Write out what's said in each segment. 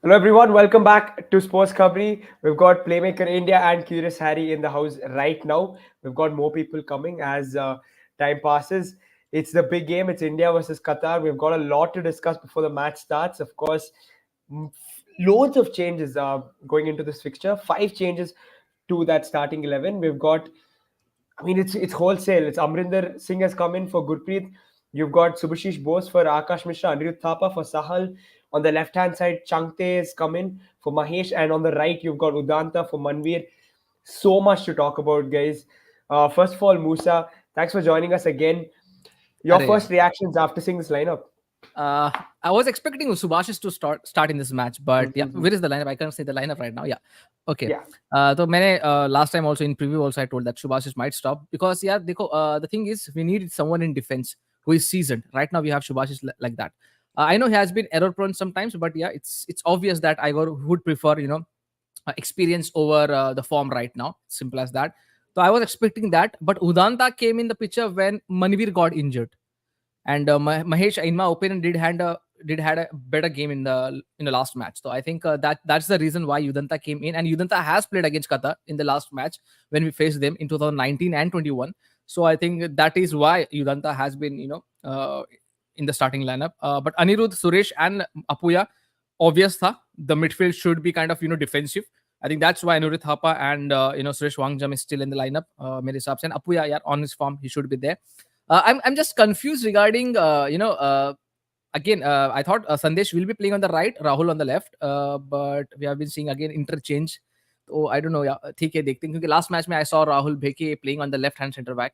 Hello everyone, welcome back to Sports Company. We've got Playmaker India and Curious Harry in the house right now. We've got more people coming as time passes. It's the big game. It's India versus Qatar. We've got a lot to discuss before the match starts. Of course, m- loads of changes going into this fixture. 5 changes to that starting 11. We've got it's wholesale. It's Amrinder Singh has come in for Gurpreet. You've got Subhashish Bose for Akash Mishra, Anirudh Thapa for Sahal. On the left hand side, Changte has come in for Mahesh, and on the right, you've got Udanta for Manveer. So much to talk about, guys. First of all, Musa, thanks for joining us again. Your Arey, first reactions after seeing this lineup? uh, I was expecting Subhashis to start in this match, but yeah, Mhm. where is the lineup? I can't see the lineup right now. Yeah, okay. Yeah. So मैंने last time also in preview also I told that Subhashis might stop because yeah, देखो, the thing is we need someone in defense who is seasoned. Right now we have Subhashis like that. I know he has been error prone sometimes, but yeah, it's obvious that Igor would prefer experience over the form right now. Simple as that. So I was expecting that, but Udanta came in the picture when Manvir got injured. And Mahesh, in my opinion, did had a better game in the last match. So I think that's the reason why Udanta came in, and Udanta has played against Qatar in the last match when we faced them in 2019 and 21. So I think that is why Udanta has been in the starting lineup. But Anirudh, Suresh, and Apuya, obvious tha the midfield should be kind of defensive. I think that's why Anirudh Thapa and Suresh Wangjam is still in the lineup. मेरे हिसाब से, and Apuya, yeah, on his form, he should be there. I'm just confused regarding again. I thought Sandesh will be playing on the right, Rahul on the left, but we have been seeing again interchange. So I don't know. Yeah, ठीक है देखते हैं क्योंकि last match में I saw Rahul Bheke playing on the left hand center back.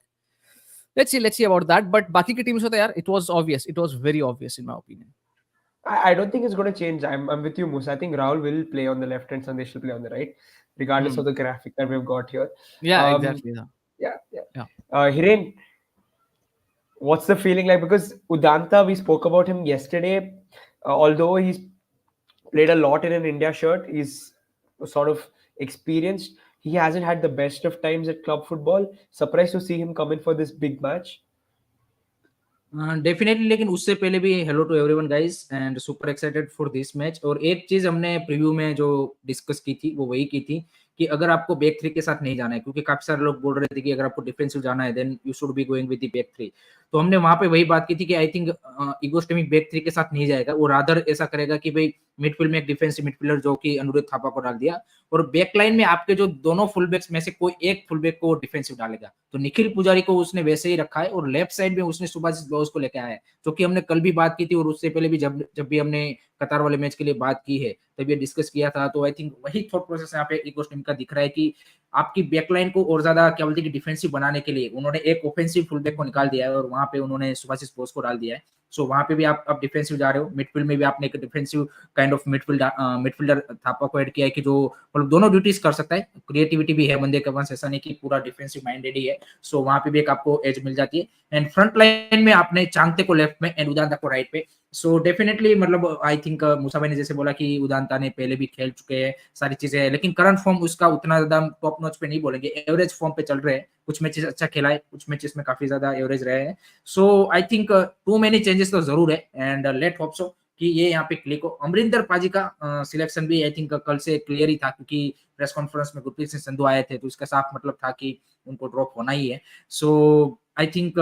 Let's see about that. But बाकी की teams होता यार, it was obvious. It was very obvious in my opinion. I don't think it's going to change. I'm with you, Musa. I think Rahul will play on the left and Sandesh will play on the right, regardless of Hmm. the graphic that we've got here. Yeah, Um, exactly. Yeah. yeah, yeah. Yeah. Hiren, what's the feeling like? Because Udanta, we spoke about him yesterday. Although he's played a lot in an India shirt, he's sort of experienced. He hasn't had the best of times at club football. Surprised to see him come in for this big match. Definitely, लेकिन उससे पहले भी hello to everyone guys and super excited for this match. और एक चीज हमने preview में जो डिस्कस की थी वो वही की थी कि अगर आपको बैक थ्री के साथ नहीं जाना है, क्योंकि काफी सारे लोग बोल रहे थे कि अगर आपको डिफेंसिव जाना है then you should be going with the back three. तो हमने वहां पे वही बात की थी कि आई थिंक इगो स्टेमिक बैक थ्री के साथ नहीं जाएगा, वो रादर ऐसा करेगा कि भाई मिडफील्ड में एक डिफेंसिव मिडफील्डर जो कि अनुरुद्ध थापा को डाल दिया, और बैक लाइन में आपके जो दोनों फुल बैक्स में से कोई एक फुल बैक को डिफेंसिव डालेगा। तो निखिल पुजारी को उसने वैसे ही रखा है और लेफ्ट साइड में उसने सुभाष बोस को लेकर आया है, जो कि हमने कल भी बात की थी और उससे पहले भी जब जब भी हमने कतार वाले मैच के लिए बात की है तब ये डिस्कस किया था। तो आई थिंक वही थॉट प्रोसेस यहाँ पे इगो टीम का दिख रहा है कि आपकी बैकलाइन को और ज्यादा क्या बोलते हैं कि डिफेंसिव बनाने के लिए उन्होंने एक ऑफेंसिव फुलबैक को निकाल दिया है और वहां पे उन्होंने सुभाषिस बोस को डाल दिया है। सो वहां पे भी आप डिफेंसिव जा रहे हो, मिडफील्ड में भी आपने एक defensive kind of midfielder Thapa को ऐड किया है कि जो मतलब दोनों ड्यूटीज कर सकता है। क्रिएटिविटी भी है बंदे के पास, ऐसा नहीं कि पूरा डिफेंसिव माइंडेड ही है। सो वहां पे भी एक आपको एज मिल जाती है। एंड फ्रंट लाइन में आपने चांगते को लेफ्ट में एंड उदांता को राइट पे। सो डेफिनेटली मतलब आई थिंक मूसा भाई ने जैसे बोला कि उदांता ने पहले भी खेल चुके हैं सारी चीजें है, लेकिन करंट फॉर्म उसका उतना ज्यादा टॉप नॉच पे नहीं बोलेंगे, एवरेज फॉर्म पे चल रहे हैं। कुछ मैचेस अच्छा खेला है, कुछ मैचेस में काफी ज्यादा एवरेज रहे हैं। So I think too many changes तो जरूर है एंड लेट होप सो कि ये यहाँ पे क्लिक हो। अमरिंदर पाजी का सिलेक्शन भी आई थिंक कल से क्लियर ही था, क्योंकि प्रेस कॉन्फ्रेंस में गुरप्रीत सिंह संधू आए थे तो इसका साफ मतलब था कि उनको ड्रॉप होना ही है। सो आई थिंक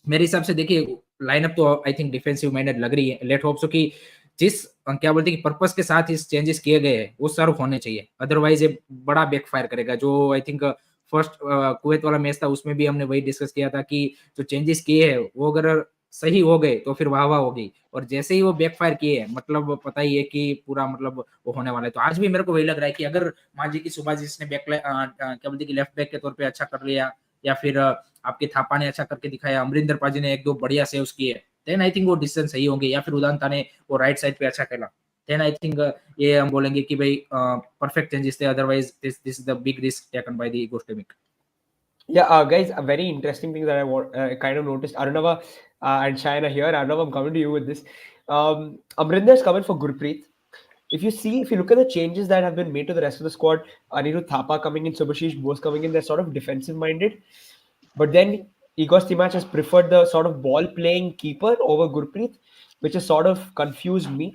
मेरे हिसाब से देखिए लाइनअप तो आई थिंक डिफेंसिव माइंडेड लग रही है। लेट होप सो कि जिस क्या बोलते हैं कि पर्पस के साथ इस चेंजेस किए गए हैं वो सर्व होने चाहिए, अदरवाइज ये बड़ा बैकफायर करेगा। जो आई थिंक फर्स्ट कुवैत वाला मैच था उसमें भी हमने वही डिस्कस किया था कि जो चेंजेस किए हैं वो अगर सही हो गए तो फिर वाह वाह होगी, और जैसे ही वो बैकफायर किए हैं मतलब पता ही है कि पूरा मतलब वो होने वाला है। तो आज भी मेरे को वही लग रहा है कि अगर मान लीजिए कि सुभाष जिसने बैक क्या बोलते हैं कि लेफ्ट बैक के तौर पे अच्छा कर लिया, या फिर आपके थापा ने अच्छा करके दिखाया, अमरिंदर पाजी ने एक दो बढ़िया सेव्स किए, देन आई थिंक वो डिसीजन सही होंगे। या फिर उदांता ने वो राइट साइड पे अच्छा खेला, देन आई थिंक ये हम बोलेंगे कि भाई परफेक्ट चेंजेस थे। Otherwise this is the big risk taken by the ego स्टेमिक। Yeah, guys, a very interesting thing that I kind of noticed. Arunava and Shayan are here. Arunava, I'm coming to you with this. Amrinder is coming for Gurpreet. If you look at the changes that have been made to the rest of the squad, Anirudh Thapa coming in, Subhashish Bose coming in, they're sort of defensive minded. But then Igor Stimac has preferred the sort of ball playing keeper over Gurpreet, which has sort of confused me.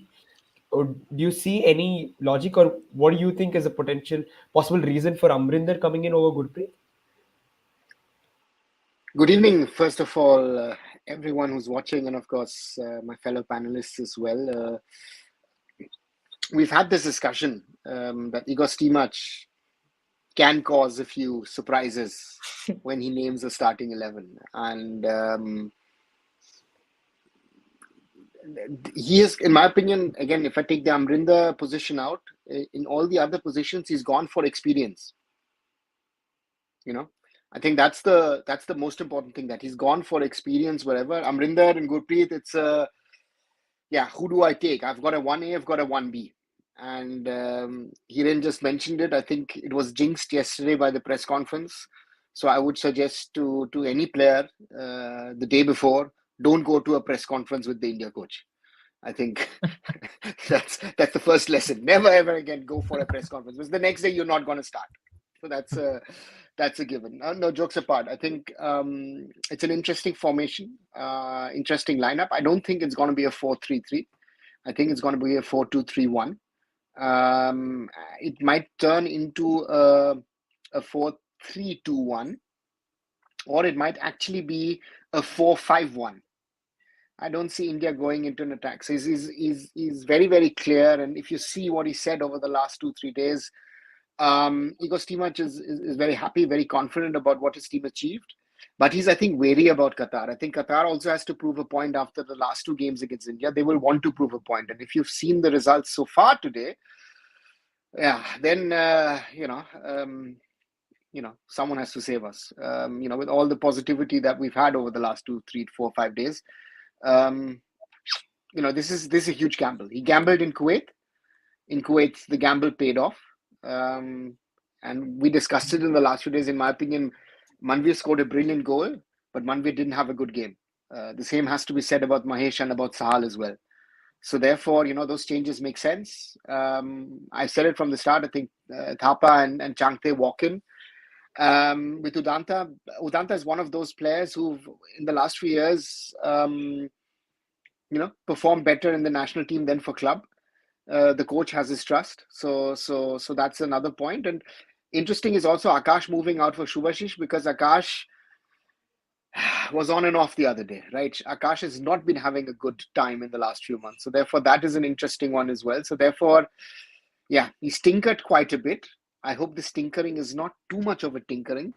or do you see any logic, or what do you think is a potential possible reason for Amrinder coming in over Gurpreet? Good evening, first of all, everyone who's watching, and of course, my fellow panelists as well. We've had this discussion that Igor Stimac can cause a few surprises when he names a starting 11. And he is, in my opinion, again, if I take the Amrinder position out, in all the other positions, he's gone for experience. You know, I think that's the most important thing, that he's gone for experience wherever. Amrinder and Gurpreet, it's who do I take? I've got a 1A, I've got a 1B. And Hiren just mentioned it. I think it was jinxed yesterday by the press conference. So I would suggest to any player the day before, don't go to a press conference with the India coach. I think that's the first lesson. Never ever again go for a press conference, because the next day you're not going to start. So that's a given. No, jokes apart, I think it's an interesting formation, interesting lineup. I don't think it's going to be a 4-3-3. I think it's going to be a 4-2-3-1. It might turn into a 4-3-2-1, or it might actually be a 4-5-1. I don't see India going into an attack. So he's very, very clear. And if you see what he said over the last 2-3 days, Igor Stimac is very happy, very confident about what his team achieved. But he's, I think, wary about Qatar. I think Qatar also has to prove a point after the last 2 games against India. They will want to prove a point. And if you've seen the results so far today, then, someone has to save us. With all the positivity that we've had over the last 2, 3, 4, 5 days, this is a huge gamble. He gambled in Kuwait. In Kuwait, the gamble paid off. And we discussed it in the last few days. In my opinion, Manvir scored a brilliant goal, but Manvir didn't have a good game. The same has to be said about Mahesh and about Sahal as well. So therefore, those changes make sense. I said it from the start. I think Thapa and Changte walk in. With Udanta. Udanta is one of those players who've, in the last few years, performed better in the national team than for club. The coach has his trust. So that's another point. And interesting is also Akash moving out for Shubhashish, because Akash was on and off the other day, right? Akash has not been having a good time in the last few months. So therefore, that is an interesting one as well. So therefore, he's tinkered quite a bit. I hope this tinkering is not too much of a tinkering,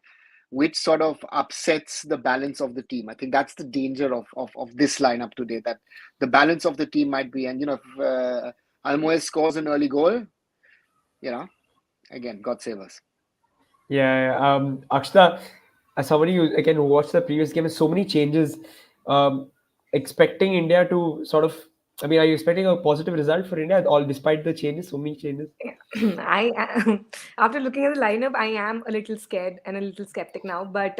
which sort of upsets the balance of the team. I think that's the danger of this lineup today, that the balance of the team might be, and if Almoez scores an early goal, again, God save us. Akshita, as somebody who watched the previous game, so many changes, expecting India to sort of, are you expecting a positive result for India, all despite the changes, so many changes? After looking at the lineup, I am a little scared and a little skeptic now. But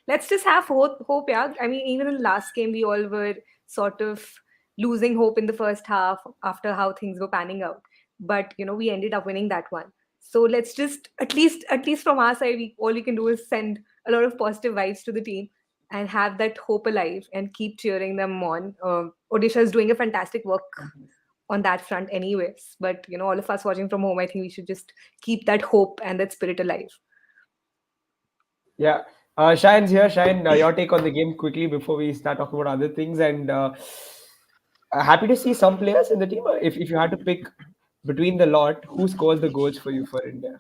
let's just have hope. Yeah, even in the last game, we all were sort of losing hope in the first half after how things were panning out. But we ended up winning that one. So let's just, at least from our side, all we can do is send a lot of positive vibes to the team and have that hope alive and keep cheering them on. Odisha is doing a fantastic work on that front anyways. But, all of us watching from home, I think we should just keep that hope and that spirit alive. Yeah. Shayan's here. Shayan, your take on the game quickly before we start talking about other things. And happy to see some players in the team. If you had to pick between the lot, who scores the goals for you for India?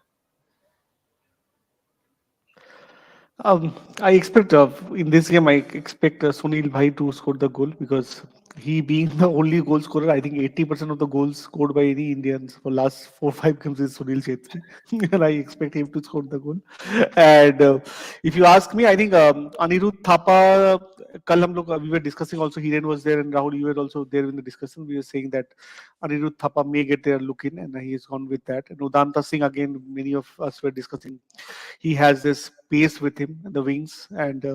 I expect in this game, I expect Sunil Bhai to score the goal, because he being the only goal scorer, I think 80% of the goals scored by the Indians for last 4-5 games is Sunil Chhetri, and I expect him to score the goal. And if you ask me, I think Anirudh Thapa, we were discussing also, Hiren was there and Rahul, you were also there in the discussion. We were saying that Anirudh Thapa may get their look in, and he has gone with that. And Udanta Singh, again, many of us were discussing. He has this pace with him, the wings, and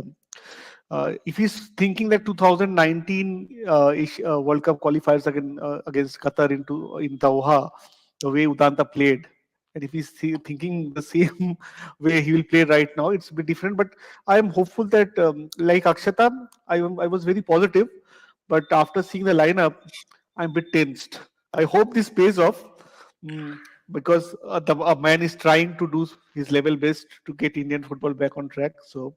if he's thinking that 2019 World Cup qualifiers against Qatar in Doha, the way Udanta played, and if he's thinking the same way he will play right now, it's a bit different. But I am hopeful that, like Akshata, I was very positive, but after seeing the lineup, I'm a bit tensed. I hope this pays off. Because a man is trying to do his level best to get Indian football back on track. So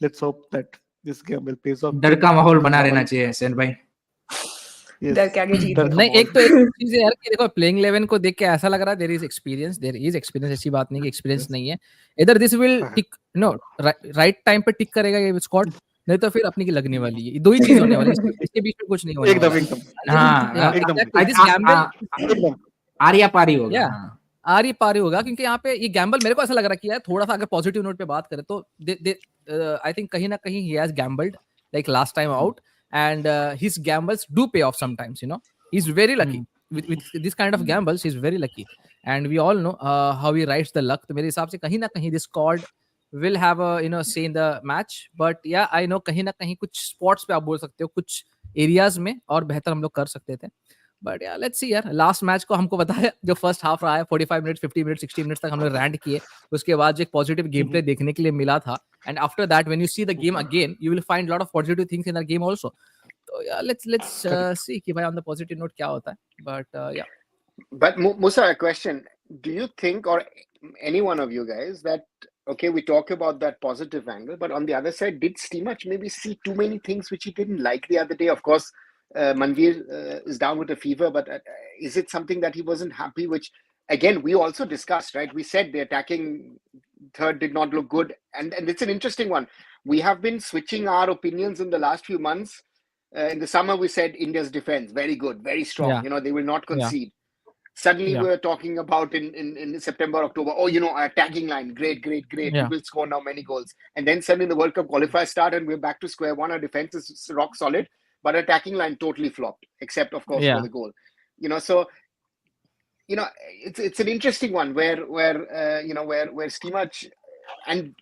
let's hope that this game will pays off. डर का माहौल बना रहना चाहिए सेन भाई. Yes. डर के आगे जीत डर है. का नहीं, एक माहौल. तो एक चीज है यार कि देखो प्लेइंग 11 को देख के ऐसा लग रहा है देयर इज एक्सपीरियंस, ऐसी बात नहीं कि एक्सपीरियंस नहीं है. इधर this will tick no right time पे टिक करेगा ये स्क्वाड, नहीं तो फिर अपनी की लगने वाली है. दो ही चीज होने वाली है, इसके बीच में कुछ नहीं होने वाला. एकदम हाँ, एकदम आरिया पारी होगा. Yeah. आरी पारी होगा, क्योंकि यहाँ पे ये गैम्बल मेरे को ऐसा लग रहा है कि यार थोड़ा सा अगर पॉजिटिव नोट पे बात करें तो आई थिंक कहीं ना कहीं he has gambled like last time out and his gambles do pay off sometimes, you know. He's very lucky with this kind of gambles. He's very lucky and we all know how he rides the luck. तो मेरे हिसाब से कहीं ना कहीं this squad will have a you know say in the match, but yeah I know कहीं ना कहीं कुछ spots पे आप बोल सकते हो, कुछ areas में और बेहतर हम लोग कर सकते थे. बट यार लेट्स सी यार. लास्ट मैच को हमको पता है जो फर्स्ट हाफ रहा है 45 मिनट 50 मिनट 60 मिनट तक हम लोग रैंट किए, उसके बाद जो एक पॉजिटिव गेम प्ले देखने के लिए मिला था and after that when you see the game again you will find lot of positive things in the game also. तो यार लेट्स सी कि भाई ऑन द पॉजिटिव नोट क्या होता है. बट या But Musa, a question: do you think, or any one of you guys, that okay, we talk about that positive angle, but on the other side, did Steamach maybe see too many things which he didn't like the other day? Of course, Manveer is down with a fever, but is it something that he wasn't happy? Which again, we also discussed, right? We said the attacking third did not look good, and it's an interesting one. We have been switching our opinions in the last few months. In the summer, we said India's defense very good, very strong. Yeah. You know, they will not concede. Suddenly we were talking about in September, October, oh, you know, our attacking line, great. We will score now many goals. And then suddenly the World Cup qualifiers start and we're back to square one. Our defense is rock solid, but attacking line totally flopped, except of course for the goal. You know, so you know, it's an interesting one where Steamach, and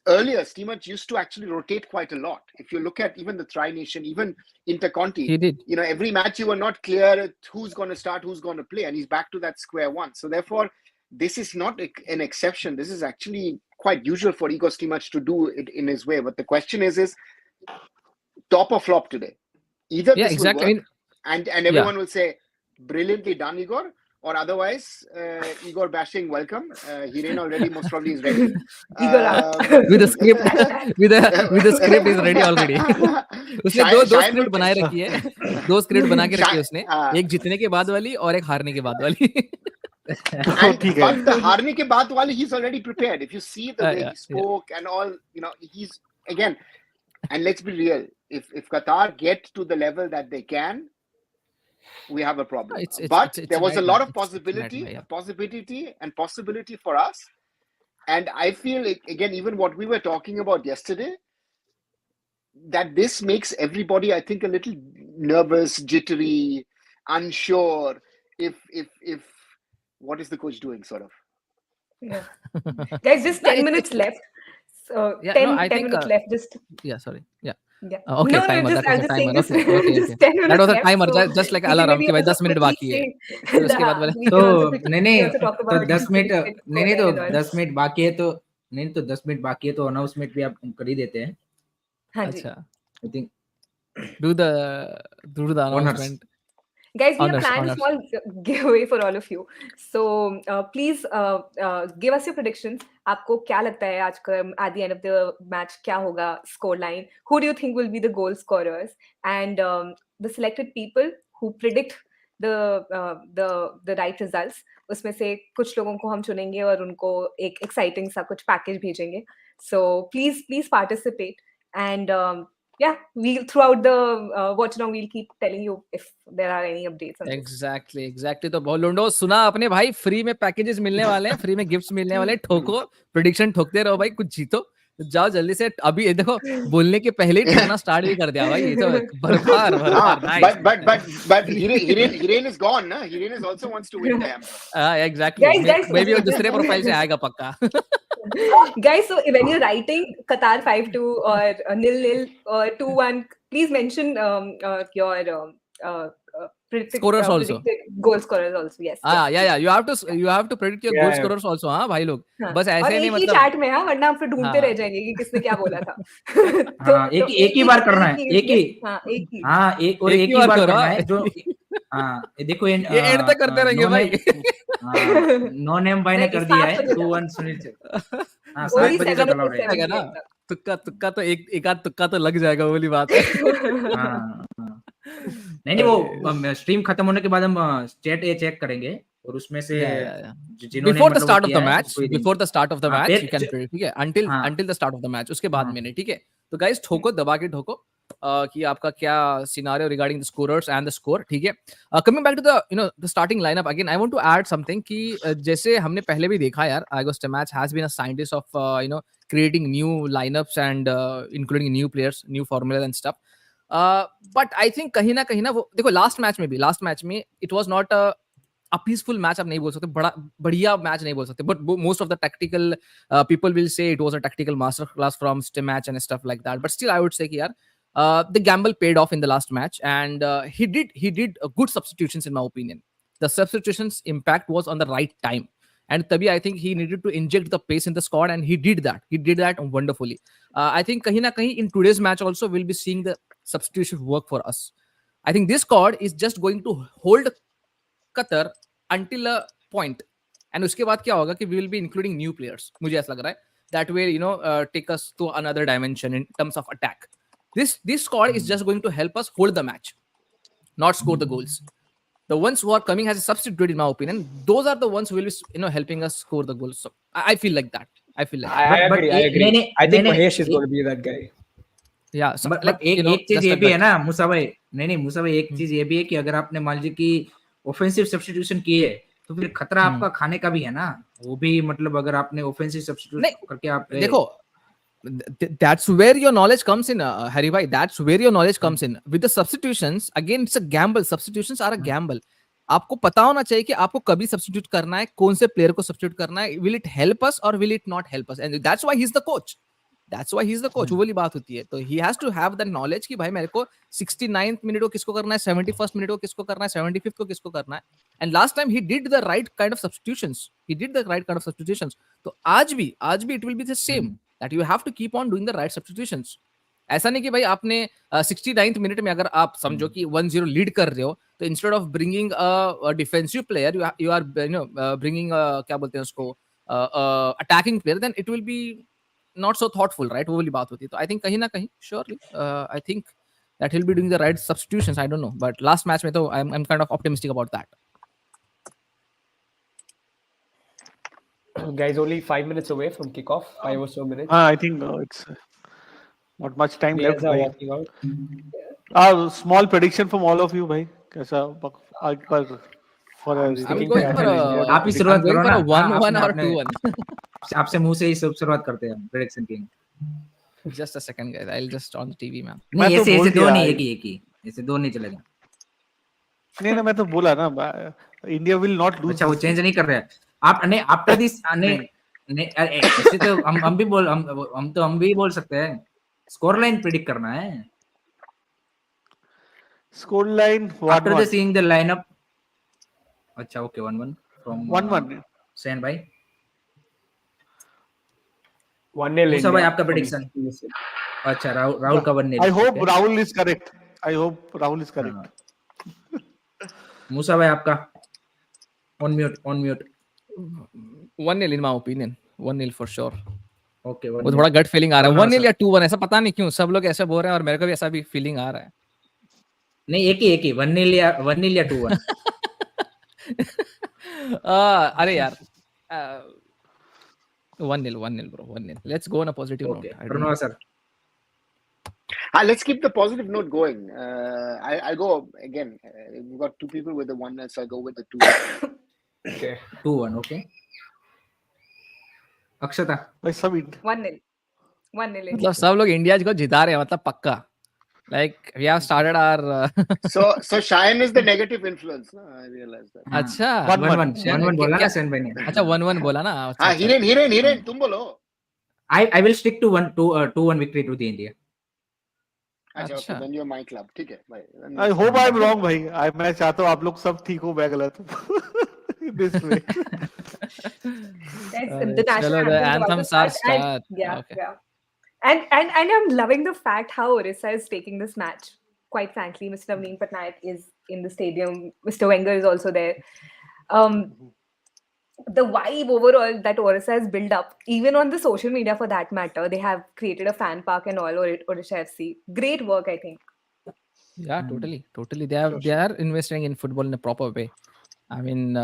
earlier Steamach used to actually rotate quite a lot. If you look at even the Tri Nation, even Interconti, he did. You know, every match you were not clear who's going to start, who's going to play, and he's back to that square one. So therefore, this is not an exception. This is actually quite usual for Igor Steamach to do it in his way. But the question is top or flop today? Either this will work, and everyone will say, brilliantly done, Igor. Or otherwise, Igor bashing, welcome. Hiren already most probably is ready. With the script, with the script is ready already. उसने दो script बनाए रखी है, दो script बना के रखी है उसने, एक जीतने के बाद वाली और एक हारने के बाद वाली. But the हारने के बाद वाली he's already prepared. If you see the way he spoke and all, you know, he's again. And let's be real. If Qatar get to the level that they can, we have a problem. But there was a lot of possibility for us. And I feel, again, even what we were talking about yesterday, that this makes everybody, I think, a little nervous, jittery, unsure. If what is the coach doing, sort of? Yeah. There's just 10 minutes left. So 10 minutes left. Just sorry. Yeah. Yeah. Okay, no, timer. Just, That was a timer. just Okay. 10 minutes That was a left, timer, so just like alarm कि भाई 10 minute बाकी है. फिर उसके बाद वाले. तो नहीं तो 10 मिनट बाकी है तो नहीं तो 10 मिनट बाकी है तो अनाउंसमेंट भी आप कर ही देते हैं. हाँ जी. अच्छा. I think do the announcement. Guys, we have planned a small giveaway for all of you. So please give us your predictions. आपको क्या लगता है आज का at the end of the match क्या होगा score line? Who do you think will be the goal scorers? And the selected people who predict the right results. उसमें से कुछ लोगों को हम चुनेंगे और उनको एक exciting सा कुछ package भेजेंगे. So please participate and yeah, we'll throughout the watch along we'll keep telling you if there are any updates. Exactly. तो बोलोंडो सुना अपने भाई, फ्री में पैकेजेस मिलने वाले हैं, फ्री में गिफ्ट्स मिलने वाले हैं. ठोको प्रेडिक्शन, ठोकते रहो भाई, कुछ जीतो. जाओ जल्दी से. अभी देखो बोलने के पहले ही ठोकना स्टार्ट भी कर दिया भाई. ये तो भरपार. But Hiren is gone, na? Hiren is also wants to win them. Exactly. Maybe वो दूसरे प्रोफाइल से आएगा पक्का. Guys, so when you're writing Qatar 5-2 or 0-0 or 2-1, please mention your scorers also. Goal scorers also. Yes. Yeah. You have to predict your goal scorers also. हाँ भाई लोग. बस ऐसे नहीं मतलब. चैट में वरना हम फिर ढूंढते रह जाएंगे कि किसने क्या बोला था. एक ही बार करना है. एक ही बार करना है. हाँ ये देखो ये ये एंड तक करते रहेंगे भाई। नो नेम भाई ने नहीं, कर दिया 7 है बजे 2-1 सुनील छेत्री। हाँ वही 7 बजे 7 तक अलाउड बजे, है। जाएगा 7 ना, PM तक। तुक्का तो एक आध तुक्का तो लग जाएगा, वो वाली बात है। हाँ नहीं वो स्ट्रीम खत्म होने के बाद हम चैट ये चेक करेंगे और उसमें से Yeah. जिन्होंने Before the मतलब वो start of किया the है match, उसको ही देंगे। before the start of the हाँ match, you can फिर ठीक है, until हाँ until the start of the match, उसके बाद हाँ में नहीं, ठीक है। तो गाइस ठोको, दबा के ठोको कि आपका क्या scenario regarding the scorers and the score, ठीक है। Coming back to the the starting lineup again, I want to add something कि जैसे हमने पहले भी देखा यार, August match has been a scientist of creating new lineups and including new players, new formulas and stuff. But I think कहीं ना वो देखो लास्ट मैच में it was not a peaceful match आप नहीं बोल सकते, बड़ा बढ़िया मैच नहीं बोल सकते, but most of the tactical people will say it was a tactical master class from Steam match and stuff like that. But still I would say कि यार the gamble paid off in the last match, and he did good substitutions in my opinion. The substitutions impact was on the right time, and तभी I think he needed to inject the pace in the squad, and he did that wonderfully. I think कहीं ना कहीं in today's match also we'll be seeing the substitution work for us. I think this squad is just going to hold Qatar until a point, and उसके बाद क्या होगा कि we will be including new players. मुझे ऐसा लग रहा है that will take us to another dimension in terms of attack. This squad is just going to help us hold the match, not score the goals. The ones who are coming as a substitute, in my opinion, those are the ones who will be helping us score the goals. So I feel like that. I but agree. I agree. नहीं I think नहीं Mahesh is नहीं going to be that guy. Yeah, so but like एक चीज just ये a भी है gut. ना मूसा भाई, नहीं मूसा भाई एक चीज ये भी है कि अगर आपने मान लीजिए कि ऑफेंसिव सब्स्टिट्यूशन किए तो फिर खतरा आपका खाने का भी है ना, वो भी मतलब अगर आपने ऑफेंसिव सब्स्टिट्यूट नहीं करके आप गए देखो, that's where your knowledge comes in, Hari bhai. That's where your knowledge comes in. With the substitutions, again, it's a gamble. Substitutions are a gamble. आपको पता होना चाहिए कि आपको कभी सब्स्टिट्यूट करना है, कौन से प्लेयर को सब्स्टिट्यूट करना है, विल इट हेल्प अस और will it not help us, and that's why he is the coach. That's why he is the coach. वो वाली बात होती है. तो he has to have the knowledge कि भाई मेरे को 69th मिनट को किसको करना है, 71st मिनट को किसको करना है, 75th को किसको करना है. And last time he did the right kind of substitutions. He did the right kind of substitutions. तो आज भी it will be the same, that you have to keep on doing the right substitutions. ऐसा नहीं कि भाई आपने 69th minute में अगर आप समझो कि 1-0 लीड कर रहे हो, तो instead of bringing a defensive player you are bringing क्या बोलते हैं उसको, attacking player, then it will be not so thoughtful, right. वो वाली बात होती है. तो आई थिंक कहीं ना कहीं surely I think that will be doing the right substitutions. I don't know, but last match में तो I am kind of optimistic about that. Guys, only 5 minutes away from kickoff. 5 or so minutes. I think it's not much time left. Players are Bhai. walking out. Small prediction from all of you, भाई. कैसा आज का for a I'm sticking going to for India. आप ही I'm शुरुआत going करो for ना. a 1-1 or आपने 2-1. आपसे मुंह से ही शुरुआत करते हैं प्रेडिक्शन की. Just a second, guys. I'll just on the TV, man. मैं नहीं तो ऐसे बोल ऐसे दो दिया. नहीं, एक ही ऐसे दो नहीं चलेगा. नहीं मैं तो बोला ना, इंडिया विल नॉट लूज. अच्छा वो चेंज नहीं कर रहे हैं आप. नहीं आफ्टर दिस नहीं नहीं ऐसे तो हम भी बोल हम भी बोल सकते हैं. स्कोर लाइन प्रेडिक्ट करना है score line after the seeing the lineup. अच्छा ओके 1-1 फ्रॉम 1-1 सैन भाई. 1-0 मूसा भाई India. आपका प्रेडिक्शन. अच्छा राहुल का 1-0. I hope Rahul is correct. I hope Rahul is correct. मूसा भाई आपका on mute. 1-0 in my opinion. 1-0 for sure. Okay वो थोड़ा गट फीलिंग आ रहा है. हाँ, 1-0 सर. या 2-1, ऐसा पता नहीं क्यों सब लोग ऐसे बोल रहे हैं और मेरे को भी ऐसा भी फीलिंग आ रहा है. नहीं एक ही 1-0 या 2-1. अरे यार 1-0 bro. 1-0. Let's go on a positive okay note. Pranav sir. Let's keep the positive note going. I'll go again. We've got two people with the 1, so I'll go with the 2. Okay. 2-1 okay. अक्षता. भाई सब 1-0. 1-0 मतलब सब लोग India को जिता रहे हैं, मतलब पक्का. Like we have started our So Shayan is the negative influence. No? I realize that. अच्छा 1-1 बोला ना सैन भाई ने. अच्छा 1-1 बोला ना. हाँ हिरेन तुम बोलो. I will stick to 2-1 victory to the India. अच्छा okay, then you're my club. ठीक है भाई. I hope I'm wrong भाई. मैं चाहता हूँ आप लोग सब ठीक हो, मैं गलत हूँ. This way. The national चलो, the anthems anthems are are about to start. start. Yeah, Okay. yeah. And I'm loving the fact how Orissa is taking this match. Quite frankly, Mr. Naveen Patnaik is in the stadium. Mr. Wenger is also there. The vibe overall that Orissa has built up, even on the social media for that matter, they have created a fan park and all. Orissa FC, great work, I think. Yeah, totally. They are investing in football in a proper way. I mean,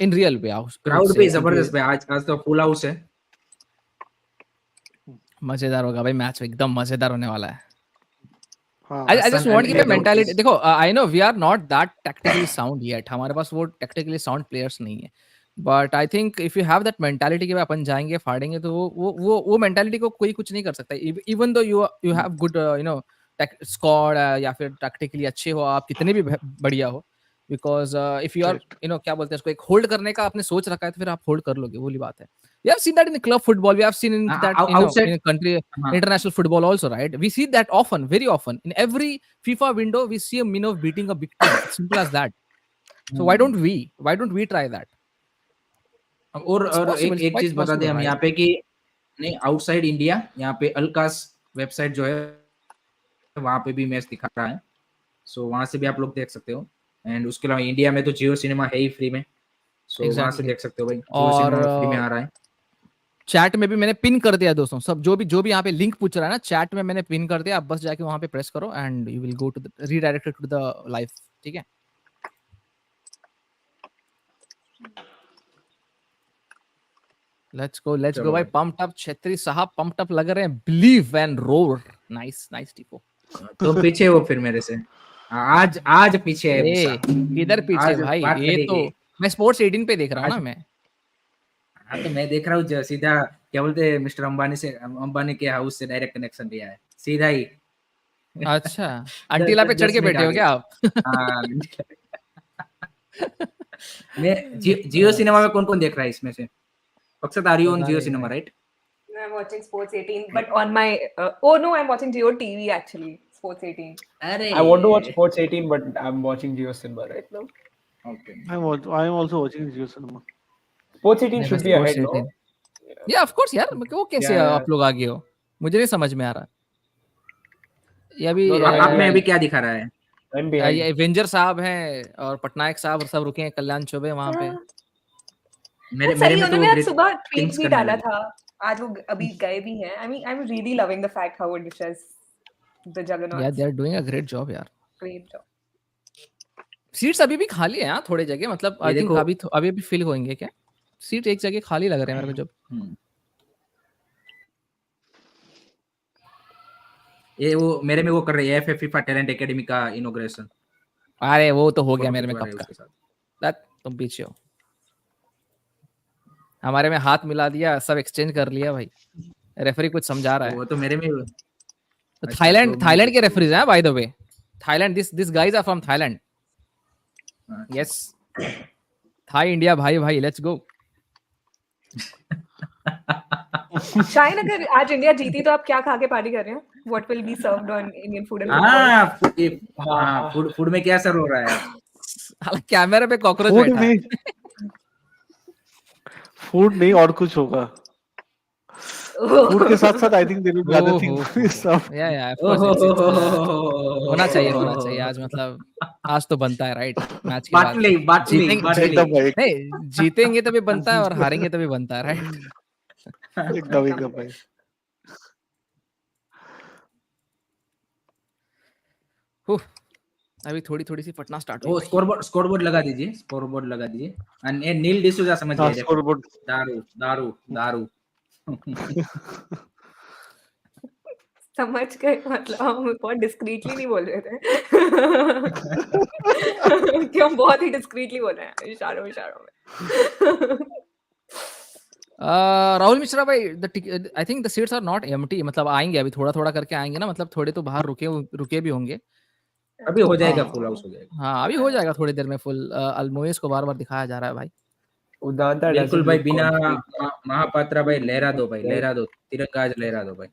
in real way, I would crowd say. भी जबरदस्त भाई, आज तो full house है. मजेदार होगा भाई, match एकदम मजेदार होने वाला है. हाँ, I just want to give a mentality. is- देखो, I know we are not that tactically sound yet. हमारे पास वो tactically sound players नहीं है. But I think if you have that mentality कि भाई अपन जाएंगे फाड़ेंगे, तो वो mentality को कोई कुछ नहीं कर सकता. Even though you have good squad, या फिर tactically अच्छे हो, आप कितने भी बढ़िया हो, because if you are क्या बोलते हैं उसको, एक hold करने का आपने सोच रखा है, तो फिर आप hold कर लोगे, वो वाली बात है. We have seen that in the club football. We have seen in that outside- in country international football also, right? We see that often, very often. In every FIFA window, we see a minnow beating a big team. It's simple as that. So why don't we try that? और possible, it's एक quite चीज बता दें possible, हम right? यहाँ पे कि नहीं, आउटसाइड इंडिया यहाँ पे अलकास वेबसाइट जो है वहाँ पे भी मैच दिखा रहा है, सो वहाँ से भी आप लोग देख सकते हो. एंड उसके अलावा इंडिया में तो जियो सिनेमा है ही फ्री में, सो वहाँ से Exactly. देख सकते हो भाई, जियो और सिनेमा फ्री में आ रहा है. चैट में भी मैंने पिन कर दिया दोस्तों, सब जो भी यहाँ पे लिंक पूछ रहा है ना, चैट में मैंने पिन कर दिया. आप बस जाके वहाँ पे प्रेस करो and you will go to the redirected to the live. ठीक है, लेट्स गो भाई. पंप्ड अप छेत्री साहब, पंप्ड अप लग रहे हैं. Believe and roar. नाइस टीपो. तो पीछे हो फिर मेरे से, आज पीछे है ए, किधर पीछे आज भाई, बात ये तो करेंगे. मैं स्पोर्ट्स 18 पे देख रहा हूँ ना आज- मैं. हाँ, तो मैं देख रहा हूँ सीधा, क्या बोलते हैं, मिस्टर अंबानी के हाउस से डायरेक्ट कनेक्शन लिया है सीधा ही. अच्छा, अंटीला पे चढ़ के 10 मिनट बैठे हो आगे. क्या आप? हाँ. मैं जियो सिनेमा में कौन कौन देख रहा है इसमें से? अक्सर आ रही हो पता जियो नहीं सिनेमा, भाई. Right? I'm watching Sports 18, but on my I'm watching Geo TV actually. Sports 18. अरे I want to watch Sports 18, but I'm watching Geo Cinema right now. Okay. I am also watching Jio Cinema. Sports 18 should be ahead, no? या of course यार, वो कैसे Yeah. आप लोग आगे हो, मुझे नहीं समझ में आ रहा. ये अभी No, आप में अभी क्या दिखा रहा है? I'm behind. ये एवेंजर साहब हैं और पटनायक साहब और सब रुके हैं, कल्याण चौबे वहां पे. मेरे सही, में तो उन्होंने आज सुबह Kings ट्वीट भी करने डाला लगे. था. आज वो अभी गए भी हैं. I mean, I'm really loving the fact how Odisha is the juggernaut. Yeah they are doing a great job यार. Great job. सीट्स अभी भी खाली है यार, थोड़े जगह, मतलब आई थिंक देखो- अभी फिल होंगे क्या सीट, एक जगह खाली लग रहे हैं मेरे को. जब ये वो मेरे में वो कर रही है FIFA टैलेंट एकेडमी का इनॉग्रेशन. अरे वो तो हो गया मेरे में कब का. उसके साथ. दैट तुम पीछे हो, हमारे में हाथ मिला दिया, सब एक्सचेंज कर लिया भाई. रेफरी कुछ समझा रहा है. वो तो मेरे में तो थाईलैंड के रेफरीज हैं by the way. Thailand, this guys are from Thailand. Yes, Thai India भाई, लेट्स गो. शायन, अगर आज इंडिया जीती तो आप क्या खा के पार्टी कर रहे हैं? What will be served on Indian food and football? Food में क्या सर्व हो रहा है? कैमरा पे कॉकरोच फूड बैठा है. नहीं, फूड नहीं और कुछ होगा. फूड के साथ साथ I think there will be other things. Yeah of course होना चाहिए आज. मतलब आज तो बनता है, राइट? मैच के बाद नहीं, जीतेंगे तभी बनता है और हारेंगे तभी बनता है, राइट? एकदम भाई. अभी थोड़ी सी फटना स्टार्ट वो हुई. स्कोरबोर्ड लगा दीजिए. एंड नील डिसूजा समझ गए. स्कोरबोर्ड. दारू. समझ गए, मतलब हम बहुत डिस्क्रीटली नहीं बोल रहे थे. कि हम बहुत ही डिस्क्रीटली बोल रहे हैं इशारों में. राहुल मिश्रा भाई, I think the seats are not empty. मतलब आएंगे अभी, थोड़ा करके आएंगे ना, मतलब थोड़े तो बाहर रुके भी होंगे. अभी हो जाएगा, फुल हाउस हो जाएगा. हाँ, अभी हो जाएगा थोड़ी देर में फुल. अल्मोइस को बार दिखाया जा रहा है भाई. Udanta बिल्कुल doesn't भाई, look बिना confident. महापात्रा भाई लहरा दो, तिरंगा आज लहरा दो भाई.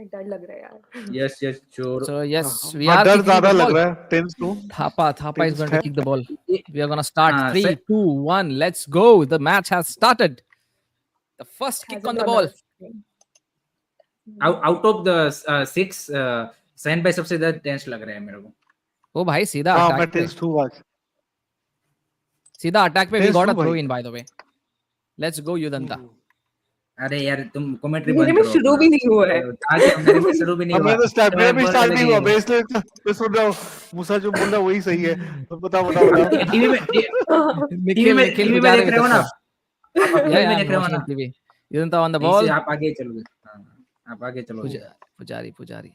डर लग रहा है यार. यस जोर. So yes, we हाँ, are डर kicking ज्यादा the लग ball. रहा है. Tense to. Thapa is going to kick the ball. We are going to हाँ, start 3, 2, 1. Let's go. The match has started. The first kick on the ball. Out of the 6 Sain भाई सबसे ज्यादा tense लग रहा है मेरे को. ओ भाई सीधा हाँ, अटैक मैं पे, टेस्ट हूँ आज। सीधा अटैक पे वी टेस्ट गॉट हूँ अ थ्रो भाई। इन by the way. Let's go Udanta. अरे यार तुम कमेंट्री मेरे बंद में करो शुरू अपना। भी नहीं हुआ है। आगे मेरे में शुरू भी नहीं हुआ तो मेरा मैं भी बहुत स्टार्ट अलग नहीं हुआ, ही मैं इसलिए मैं सुन रहा हूँ मूसा जो बोल रहा है वही सही है। बताओ बताओ बताओ। टीवी में निखिल निखिल टीवी में पुजारी देख विद रहे द हो ना थ्रो। आप या टीवी में या देख रहे हो वाचिंग ना, टीवी। युदंता ऑन द इससे बॉल। आप आगे चलोगे। आप आगे चलोगे पुजारी पुजारी।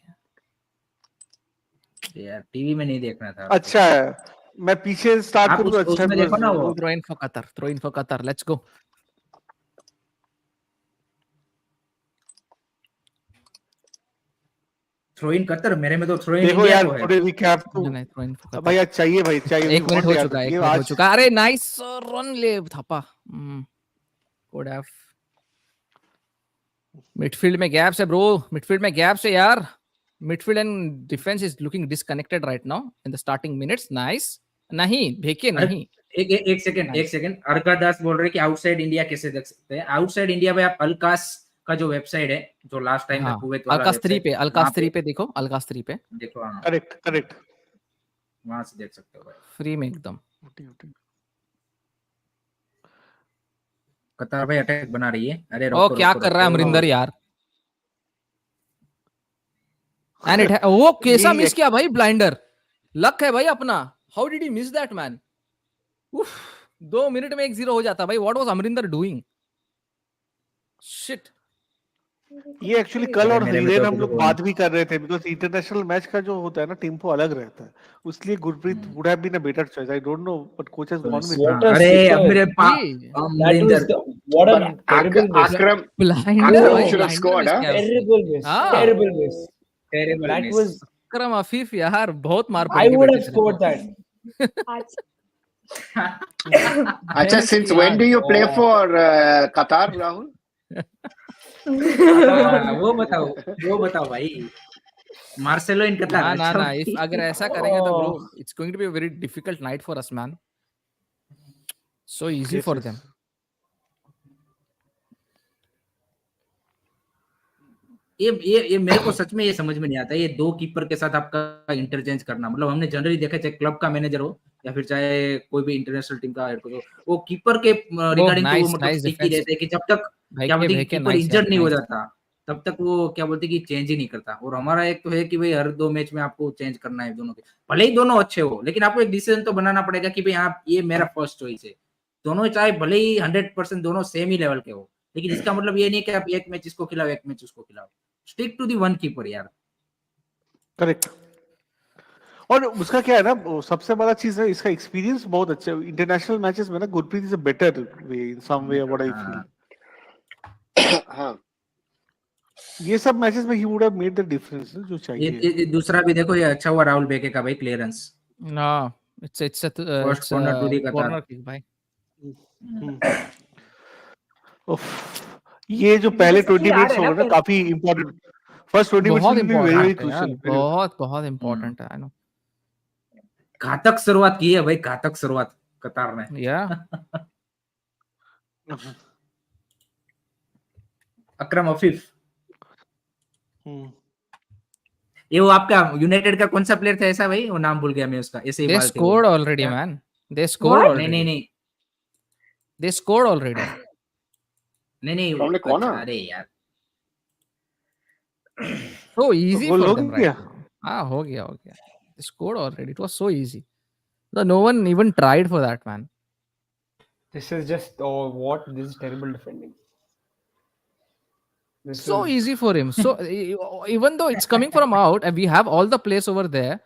यार, टीवी में नहीं देखना था आपको। अच्छा है, मैं पीछे स्टार्ट आप करूँ तो अच्छा है, उसमें देखो ना वो throw in for Qatar, throw in for Qatar, let's go. Throw in Qatar, मेरे में तो थ्रो इन देखो इंडिया यार को है। थोड़े रिकैप तो नहीं थ्रो इन फॉर भाई कतर। आज चाहिए, भाई चाहिए। एक मिनट हो चुका है, ये एक मिनट हो आज चुका है। अरे नाइस रन ले थापा। Good have. मिडफील्ड में गैप्स है ब्रो, मिडफील्ड में गैप्स है यार। Midfield and defence is looking disconnected right now in the starting minutes. Nice. नहीं भेके अरे नहीं। एक सेकंड अर्का दास बोल रहे कि आउटसाइड इंडिया कैसे देख सकते हैं। आउटसाइड इंडिया में आप अलकास का जो वेबसाइट है, जो लास्ट टाइम में हाँ कुवैत वाला अलकास 3 वेबसाइट, पे, वहां अलकास पे 3 पे देखो, अलकास 3 पे देखो। हाँ, करेक्ट करेक्ट। वहां से देख सकते हो भाई। फ्री में एकदम। कतार भाई अटैक बना रही है। अरे ओ रोको क्या रोको कर रहा है रोको। अमरिंदर यार। एंड इट वो कैसा यही मिस किया भाई, ब्लाइंडर। लक है भाई अपना। How did he miss that man. 2 minute में 1-0 हो जाता भाई। What was Amarinder doing. Shit. ये एक्चुअली कल अरे और मेरे में तो हिरेन अभी हम तो लोग गोल बात भी कर रहे थे, बिकॉज इंटरनेशनल मैच का जो होता है ना टेम्पो अलग रहता है, उसलिए गुरप्रीत नहीं। Would have been a better choice. I don't know but coach has gone with हाँ, What a अरे अब sitter. मेरे जी That was Amarinder the what a But terrible miss. Blinder Akram भाई, should have blinder scored, miss huh? किया उसने। Terrible miss. हाँ Terrible miss. Terrible That miss. was. Akram Afif यार, बहुत मार I पड़ेगी would बेटे have तेरे को। scored that. Acha, Thanks since when यार। do you play for Qatar, Rahul? वो बताओ भाई। मार्सेलो इन कतार। ना ना अच्छा ना, इफ भाई। अगर ऐसा करेंगे तो bro Oh. It's going to be a very difficult night for us man. So easy Yes, for yes. Them. ये मेरे को सच में ये समझ में नहीं आता। ये दो कीपर के साथ आपका इंटरचेंज करना, मतलब हमने जनरली देखा, चाहे क्लब का मैनेजर हो या फिर चाहे कोई भी इंटरनेशनल टीम का हेड कोच हो, वो कीपर के ओह रिगार्डिंग तो वो नाइस मतलब नाइस स्टिक ही डिफेंस। रहते हैं कि जब तक क्या भेके बोलते हैं कि भेके कीपर नाइस यार, इंजर्ड नहीं हो नाइस। जाता तब तक वो क्या बोलते हैं कि चेंज ही नहीं करता। और हमारा एक तो है कि भाई हर 2 मैच में आपको चेंज करना है दोनों के, भले ही दोनों अच्छे हो, लेकिन आपको एक डिसीजन तो बनाना पड़ेगा कि भाई हाँ ये मेरा फर्स्ट चॉइस है। दोनों चाहे भले ही 100% दोनों सेम ही लेवल के हो, लेकिन इसका मतलब ये नहीं कि आप एक मैच इसको खिलाओ एक मैच उसको खिलाओ। Stick to the one keeper यार। करेक्ट। और उसका क्या है ना, वो सबसे बड़ा चीज है इसका एक्सपीरियंस बहुत अच्छा है इंटरनेशनल मैचेस में ना। Gurpreet is a better way in some way what I feel. हाँ, ये सब मैचेस में he would have made the difference जो चाहिए। ये दूसरा भी देखो, ये अच्छा हुआ राहुल बेके का भाई क्लियरेंस। ना it's first corner to the Qatar. Corner kick भाई। उफ, ये जो पहले 20 यार मिनट्स है हो ना गए ना काफी इंपॉर्टेंट। फर्स्ट 20 मिनट्स बहुत will be very very important है यार, क्रूशियल। बहुत बहुत इंपॉर्टेंट है। I know. घातक शुरुआत की है भाई, घातक शुरुआत कतार ने। या अकरम अफीफ। ये वो आपका यूनाइटेड का कौन सा प्लेयर था ऐसा भाई, वो नाम भूल गया मैं उसका, ऐसे ही दे बाल थे वो। Scored already man, they scored What? नहीं नहीं ऑलरेडी, नहीं दे स्कोर्ड ऑलरेडी। नहीं नहीं from the corner. अच्छा, अरे यार So easy गोल for हो them right गया। now. हाँ हो गया हो गया। They scored already. It was so easy. No one even tried for that, man. This is just what? This is terrible defending. This So was easy for him. So even though it's coming from out and we have all the place over there,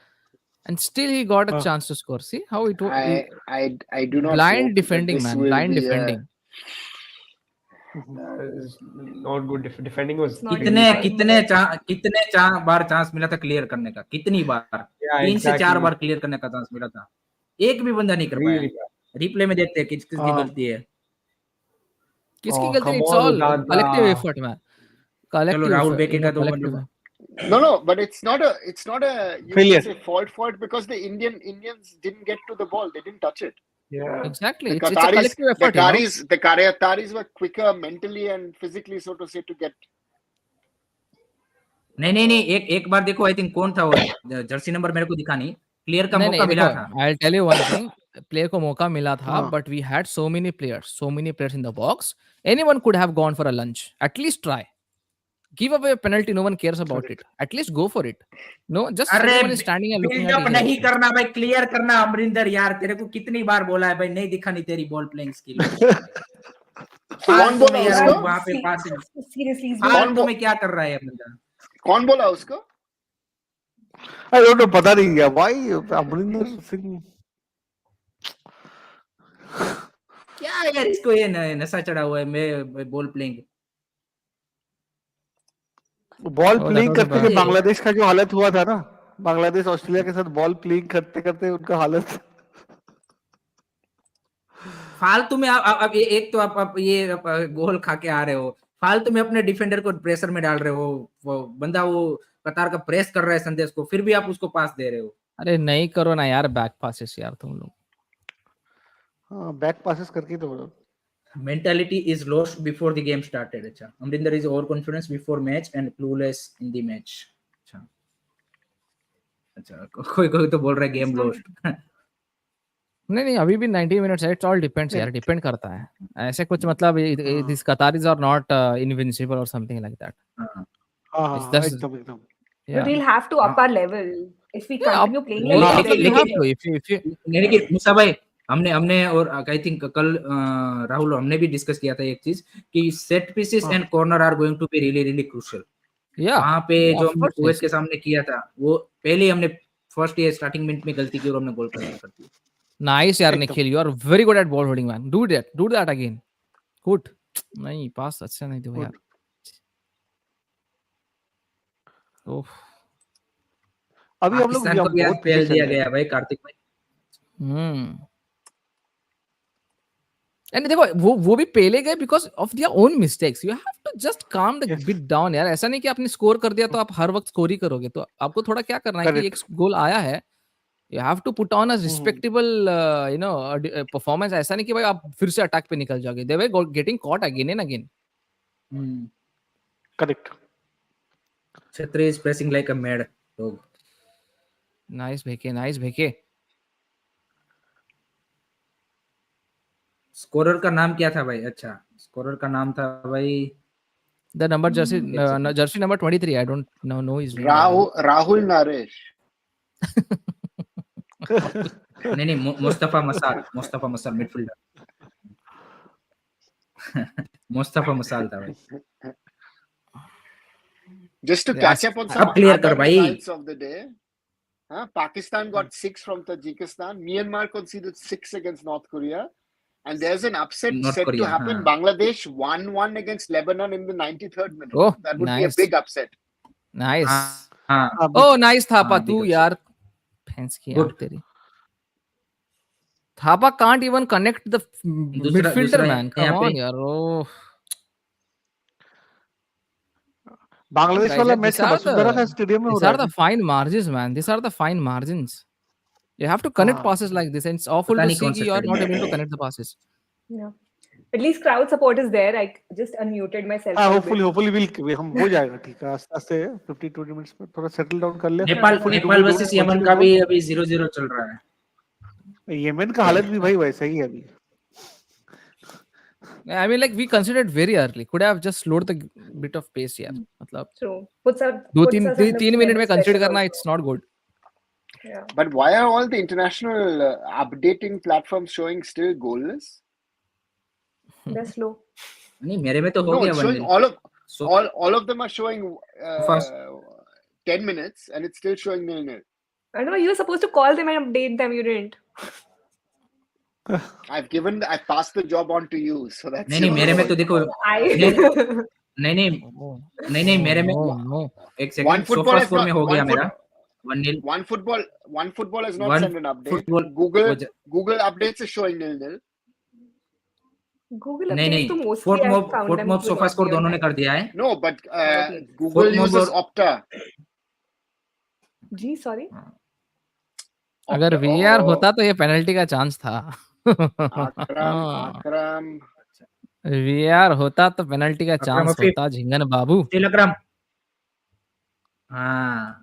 and still he got a chance to score. See how it was I do not blind hope that defending, this man. will Blind be defending. is not good. Defending was Not really कितने bad. कितने बार chance मिला था clear करने का, कितनी बार? Yeah, 3 से 4 exactly. बार clear करने का चांस मिला था, एक भी बंदा नहीं कर पाया। Really bad. रिप्ले में देखते हैं किसकी गलती है। किसकी Oh, गलती? come It's on, all Udanta. collective effort, man. चलो Collective राहुल effort. बेके का तो Collective. मतलब No, but it's not a you Failure. can say fault because the Indians didn't get to the ball. They didn't touch it. Yeah. Exactly. The It's a collective effort, you know. the Qataris were quicker mentally and physically, so to say, to get. नहीं, एक बार देखो, I think कौन था वो, Jersey number मेरे को दिखा नहीं, क्लियर का नहीं मौका नहीं मिला देखो, था। I'll tell you one thing. Player को मौका मिला था, हाँ but we had so many players in the box. Anyone could have gone for a lunge. At least try. Give away a penalty. No one cares about it. Correct At least go for it. No, just अरे everyone is standing and looking at buildup each other. नहीं करना भाई, clear करना। अमरिंदर यार तेरे को कितनी बार बोला है भाई, नहीं दिखा नहीं तेरी बॉल प्लेइंग स्किल। कौन फालतू बोला में यार उसको? वहां पे पासिंग, Seriously, he's कौन फालतू बो- में क्या कर रहा है अमरिंदर? कौन बोला उसको? आई डोंट नो, पता नहीं क्या व्हाई अमरिंदर सिंह क्या यार इसको ये नशा चढ़ा हुआ है मैं ball playing. Ball Oh, that playing was a करते bad. के बांग्लादेश का जो हालत हुआ था ना, बांग्लादेश ऑस्ट्रेलिया के साथ बॉल प्लेइंग करते करते उनका हालत फालतू में आप एक तो आप ये गोल खा के आ रहे हो, फालतू में अपने डिफेंडर को प्रेशर में डाल रहे हो। वो बंदा वो कतार का प्रेस कर रहा है संदेश को, फिर भी आप उसको पास दे रहे हो। अरे नहीं करो ना यार बैक पासेस यार तुम लोग। बैक पासेस करके तो Mentality is lost before the game started. अच्छा, Amrinder is overconfident before match and clueless in the match. अच्छा, अच्छा कोई तो बोल रहा है गेम lost. नहीं अभी भी 90 मिनट्स है। इट्स ऑल डिपेंड्स यार, डिपेंड करता है। ऐसे कुछ मतलब दिस कतारीज आर नॉट इनविंसिबल और समथिंग लाइक दैट। हाँ It's just एकदम एकदम But yeah. we'll have to up our level if we Yeah, continue playing वो like तो this. you then have we'll to get there. if you लेकिन मुसा भाई हमने और आई थिंक कल राहुल हमने भी डिस्कस किया था एक चीज कि set pieces and corner are going to be really crucial. yeah वहां पे जो of हमने course कुवैत yes. के सामने किया था वो पहले हमने फर्स्ट ये स्टार्टिंग मिनट में गलती की और हमने गोल कंसीडर कर दिया। Nice यार एकदम। Nikhil, you are very good at ball holding man. Do that again. Good. नहीं पास अच्छा नहीं दो यार। ओह अभी हम लोग पाकिस्तान को भी आज बहुत पीछे फेल चल दिया रहे गया हैं। भाई कार्तिक भाई। एंड देखो वो भी पहले गए because of their own mistakes. You have to just calm the Yes. Bit down यार। ऐसा नहीं कि आपने स्कोर कर दिया तो आप हर वक्त स्कोर ही करोगे। तो आपको थोड़ा क्या करना है कि एक Correct. गोल आया है, you have to put on a respectable you know performance. ऐसा नहीं कि भाई आप फिर से अटैक पे निकल जाओगे। They were getting caught again and again. Correct. Chhatri is pressing like a mad dog. Nice Bheke. Scorer का नाम क्या था भाई? अच्छा स्कोरर का नाम था भाई the number Jersey number 23। I don't know his name. Rahul Naresh. नहीं मुस्तफा मसाल मिडफील्डर। मुस्तफा मसाल था भाई। Just to Yes. catch up on some अब clear other कर भाई। results of the day. Pakistan got 6 from Tajikistan. Myanmar conceded 6 against North Korea. And there's an upset North set Korea, to happen. हाँ. Bangladesh 1-1 against Lebanon in the 93rd minute. Oh, that would nice. be a big upset. Nice. हाँ oh nice Thapa. हाँ, तू big यार fans की यार Good. तेरी। Thapa can't even connect the midfielder दूसरा man. Come यहाँ पे- on यार। Oh. बांग्लादेश Guys, वाला yeah, match these are Vasundhara का स्टेडियम में हो These रहा are the है। fine margins, man. These are the fine margins. You have to connect हाँ. passes like this, and it's awful पता to नहीं see कौन कि सा you are stadium not है। able to connect the passes. Yeah. At least crowd support is there. I just unmuted myself. for a bit. Hopefully हम हो जाएगा ठीक है। आस्ते 50-20 मिनट्स में थोड़ा सेटल डाउन कर ले। Nepal Hopefully Nepal we don't versus Yemen concede का a भी goal. अभी 0-0 चल रहा है। यमन का हालत भी भाई वैसा ही है अभी। I mean, like we considered very early. Could have just slowed the bit of pace here. मतलब True. Puts us तीन under मिनट में immense कंसीडर pressure करना also. it's not good. Yeah. But why are all the international updating platforms showing still goalless? They're slow. नहीं मेरे में तो हो No, गया it's showing 1-0। all of them are showing Fast. 10 minutes and it's still showing 0-0. I don't know. You were supposed to call them and update them. You didn't. I've passed the job on to you, so that's नहीं मेरे में तो देखो I. नहीं मेरे में No. एक second sofa score में हो गया मेरा 1-0। One football has not One sent an update. football- Google updates is showing 0-0. Google नहीं updates तो mostly fort I've mob found them to sofa not score be on दोनों ने time. कर दिया है। No, but Okay. Google Football uses or- Opta. Gee, sorry. अगर VAR होता तो ये पेनल्टी का चांस था। Akram. VAR होता तो पेनल्टी का अकरम चांस हफीज। होता झिंगन बाबू। तिलकराम हाँ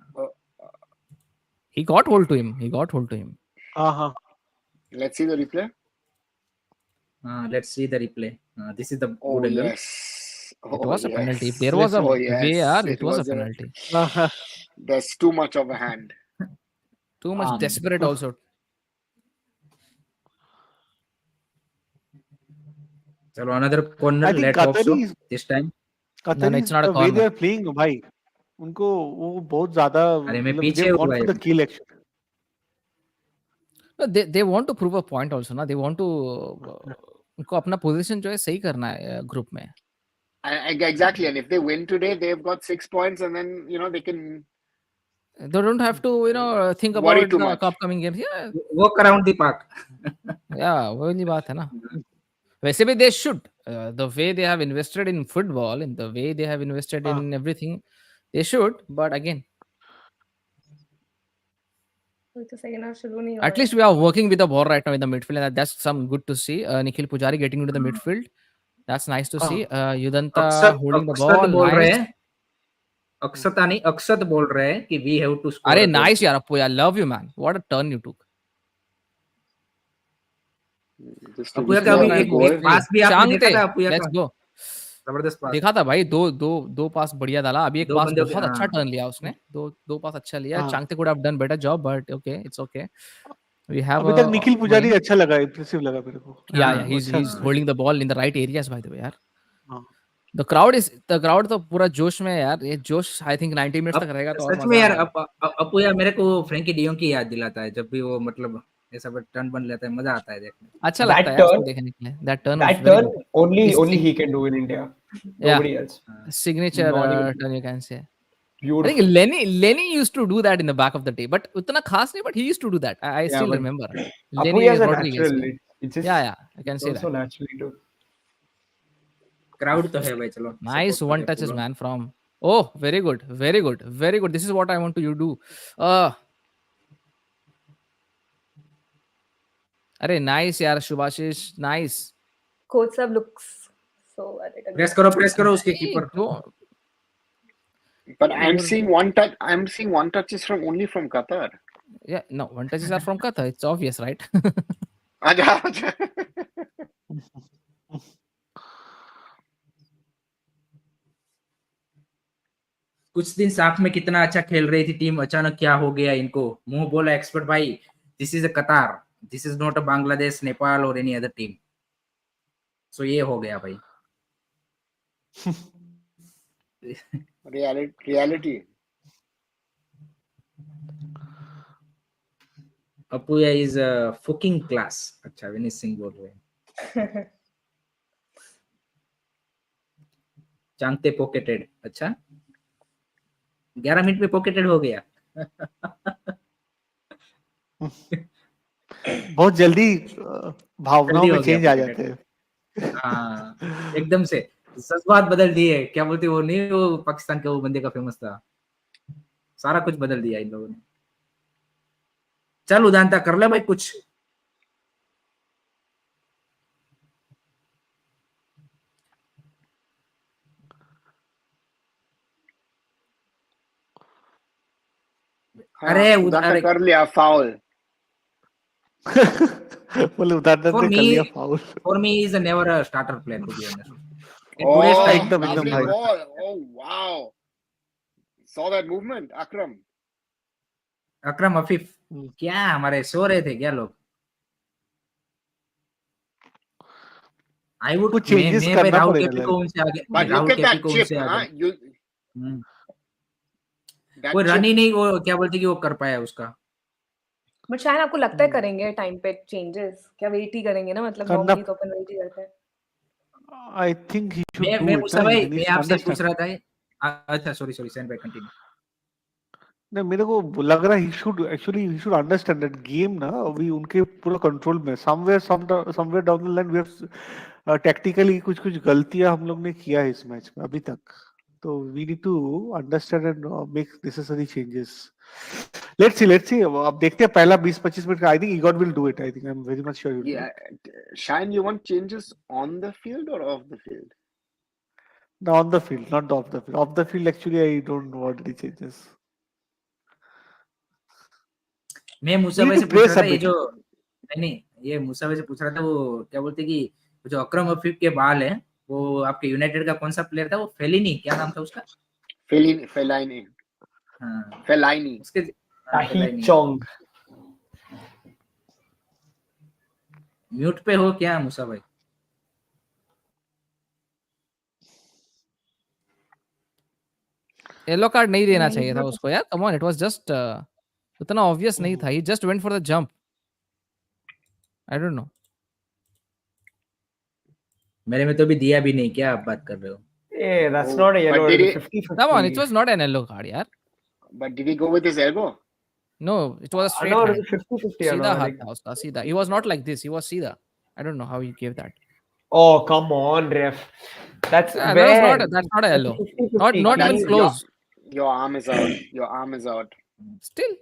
He got hold to him. Uh-huh. Let's see the replay. Let's see the replay. This is the Oh good angle. yes. It Oh was a penalty. If there yes. was a Oh yes. VAR, It it was a was a. penalty. Uh-huh. There's too much of a hand. Too much desperate also. चलो another corner. I think Let hope so Qataris, this time. It's not a the way they corner. are playing, भाई, उनको वो बहुत ज्यादा अरे मैं मतलब पीछे they've हूँ gone भाई for the अभी. kill action. No, they want to prove a point also ना. They want to उनको अपना position जो है सही करना है group में. Exactly, and if they win today, they've got 6 points, and then they can They don't have to think worry about too the much. upcoming games. Yeah, Walk around the park. yeah, वही बात है ना. वैसे भी they should. The way they have invested in football, in the way they have invested हाँ. in everything, they should. But again, तो second half शुरू नहीं हो at रहा least है. we are working with the ball right now in the midfield, and that's some good to see. Nikhil Pujari getting into the midfield. That's nice to see. Yudanta holding the Akshat ball. बोल रहे Nice. हैं. अक्षता नहीं अक्षत बोल रहे हैं कि we have to score. अरे a goal. nice यार Appu, I love you man. What a turn you took. Just to Apuia का restore अभी the एक goal. पास भी आपने देखा चांगते, था अपुया let's का. go. जबरदस्त पास. देखा था भाई, दो पास बढ़िया डाला. अभी एक दो पास बंदों के बहुत अच्छा हाँ. टर्न लिया उसने. दो पास अच्छा लिया. हाँ. Chhangte could have done better job, but okay, it's okay. We have अभी a तक निखिल पुजारी win. अच्छा लगा, impressive लगा मेरे को. Yeah, वो अच्छा he's holding the ball in the right areas by the way यार. हाँ. The crowd तो पूरा जोश में है यार. ये जोश I think 90 minutes तक रहेगा तो और सच में मजा यार आएगा. अपुया मेरे को फ्रैंकी डियोंग की याद दिलाता है जब भी वो मतलब ऐसा टर्न बन लेता है. मजा आता है देखने. अच्छा लगता है यार उसको देखने के लिए. That turn was that very turn good. only His he can do in India. Yeah, Nobody else. signature Not even turn you can say. I think beautiful. Lenny used to do that in the back of the day, but उतना खास नहीं, but he used to do that. I Yeah, still but remember. Apu Lenny is a Rodriguez. natural. It's just Yeah, I can it's say also that. naturally too. Crowd तो है भाई. चलो Nice support one करते हैं touches पूरा. man from. Oh, very good, very good, very good. This is what I want to you do. अरे nice यार Shubhashish, nice. Coach sab looks so at it. Press करो उसके Hey, keeper. But I'm You're- seeing one touch. I'm seeing one touches from only from Qatar. Yeah, no, one touches are from Qatar. It's obvious, right? Aja, aja. कुछ दिन साथ में कितना अच्छा खेल रही थी टीम. अचानक क्या हो गया इनको. मुंह बोला एक्सपर्ट भाई. दिस इज अ कतार. This is not a Bangladesh, Nepal और एनी अदर टीम. सो ये हो गया भाई. Reality. Apuia is fucking class. अच्छा विनीत सिंह बोल रहे हैं. चांगते पॉकेटेड. अच्छा 11 मिनट में पॉकेटेड हो गया. बहुत जल्दी भावनाओं जल्दी में हो गया चेंज आ pocketed. जाते हैं. हाँ एकदम से जज्बात बदल दिए. क्या बोलते वो नहीं, वो पाकिस्तान के वो बंदे का फेमस था. सारा कुछ बदल दिया इन लोगों ने. चल उदानता कर ले भाई कुछ. अरे उदाहरण कर लिया फाउल. बोले उदाहरण For ने कर me- लिया foul. For me, he is never a starter player to be honest. In Oh, today's time, एकदम lovely भाई. ball. Oh wow. Saw that movement, Akram. Akram Afif क्या हमारे सो रहे थे क्या लोग. I would कुछ changes मैं करना राहुल पड़ेगा केपी लग को उनसे आगे. But Rahul look at KP that को chip, उनसे huh? आगे. That कोई chip. रन ही नहीं वो क्या बोलते कि वो कर पाया उसका. बट शायद आपको लगता है करेंगे टाइम पे चेंजेस. क्या वेट ही करेंगे ना, मतलब करना- नॉर्मली तो अपन वेट ही करते हैं. I think he should do मैं it. मुसा भाई He मैं needs to आपसे understand. पूछ रहा था. अच्छा सॉरी सेंड बैक कंटिन्यू. नहीं मेरे को लग रहा है he should understand that game ना अभी उनके पूरा कंट्रोल में. somewhere down the line we have tactically कुछ गलतियां हम लोग ने किया है इस मैच में अभी तक. तो we need to understand and make necessary changes. Let's see. अब देखते हैं पहला 20-25 मिनट का. I think Egon will do it. I think I'm very much sure he'll do Yeah. it. Shine, you want changes on the field or off the field? No, on the field, not off the field. Off the field, actually, I don't want any changes. मैं मूसा We भाई need से to पूछ play रहा था ये submit. जो नहीं ये मूसा भाई से पूछ रहा था वो क्या बोलते कि जो अकरम हफीफ के बाल है वो आपके यूनाइटेड का कौन सा प्लेयर था वो फेलिनी क्या नाम था उसका Fellaini. हाँ Fellaini. उसके हाँ, Tahi फेलाइनी Chong. म्यूट पे हो क्या मूसा भाई येलो कार्ड नहीं देना नहीं, चाहिए था वो- उसको यार, come on, it was just उतना ऑब्वियस नहीं था, he just went for the jump, I don't know. मेरे में तो अभी दिया भी नहीं क्या आप बात कर रहे हो Hey, that's Oh, not a yellow. but did It's he? 50-50. Come on, it was not an yellow card यार, But did he go with his elbow? No it was a straight No, hand, it's 50-50. सीधा हाथ Like, था उसका, सीधा, he was not like this, he was सीधा, I don't know how he gave that. oh, come on, ref. That's Yeah, where. that's not a yellow, 50-50. not But even that's close. your arm is out. Your arm is out. Still,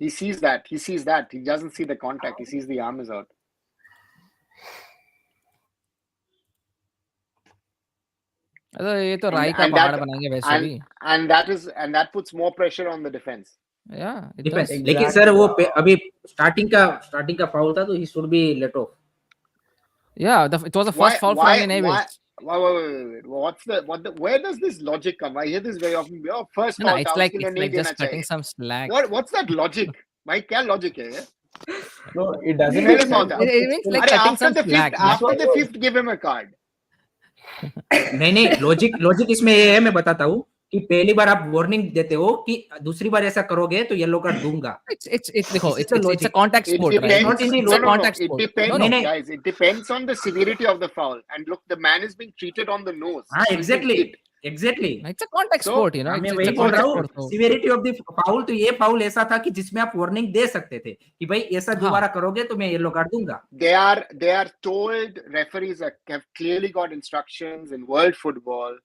He sees that. He sees that. He doesn't see the contact. He sees the arm is out. अरे ये तो And- राई का and पहाड़ that- बनाएंगे वैसे भी, And that puts more pressure on the defense. yeah, it defense does. लेकिन Exactly. सर वो अभी स्टार्टिंग का फाउल था तो he should be let off Yeah, it was the first foul for him in Aves. Wait. Where does this logic come? I hear this very often. Oh, first No, foul it's था, like उसके लिए नहीं देना just cutting चाहिए. some slack. What's that logic? भाई क्या logic है ये? No, it doesn't Tell make him all sense. that. It means like अरे cutting some slack. after the fifth, give him a card. नहीं लॉजिक इसमें ये है, मैं बताता हूँ कि पहली बार आप वार्निंग देते हो कि दूसरी बार ऐसा करोगे तो येलो कार्ड दूंगा It's देखो, This is the it's a logic. contact It sport, right? depends. Not in the It's a no, contact It sport. depends, No, no. guys. It depends on the severity of the foul. And look, the man is being treated on the nose. हाँ He's been hit. Exactly It's a contact So, sport, you know. मैं It's वही a बोल रहा contact हूँ sport. So, severity of the foul तो ये foul ऐसा था कि जिसमें आप वार्निंग दे सकते थे कि भाई ऐसा हाँ. दोबारा करोगे तो मैं येलो कार्ड दूंगा They are told, referees have clearly got instructions in world football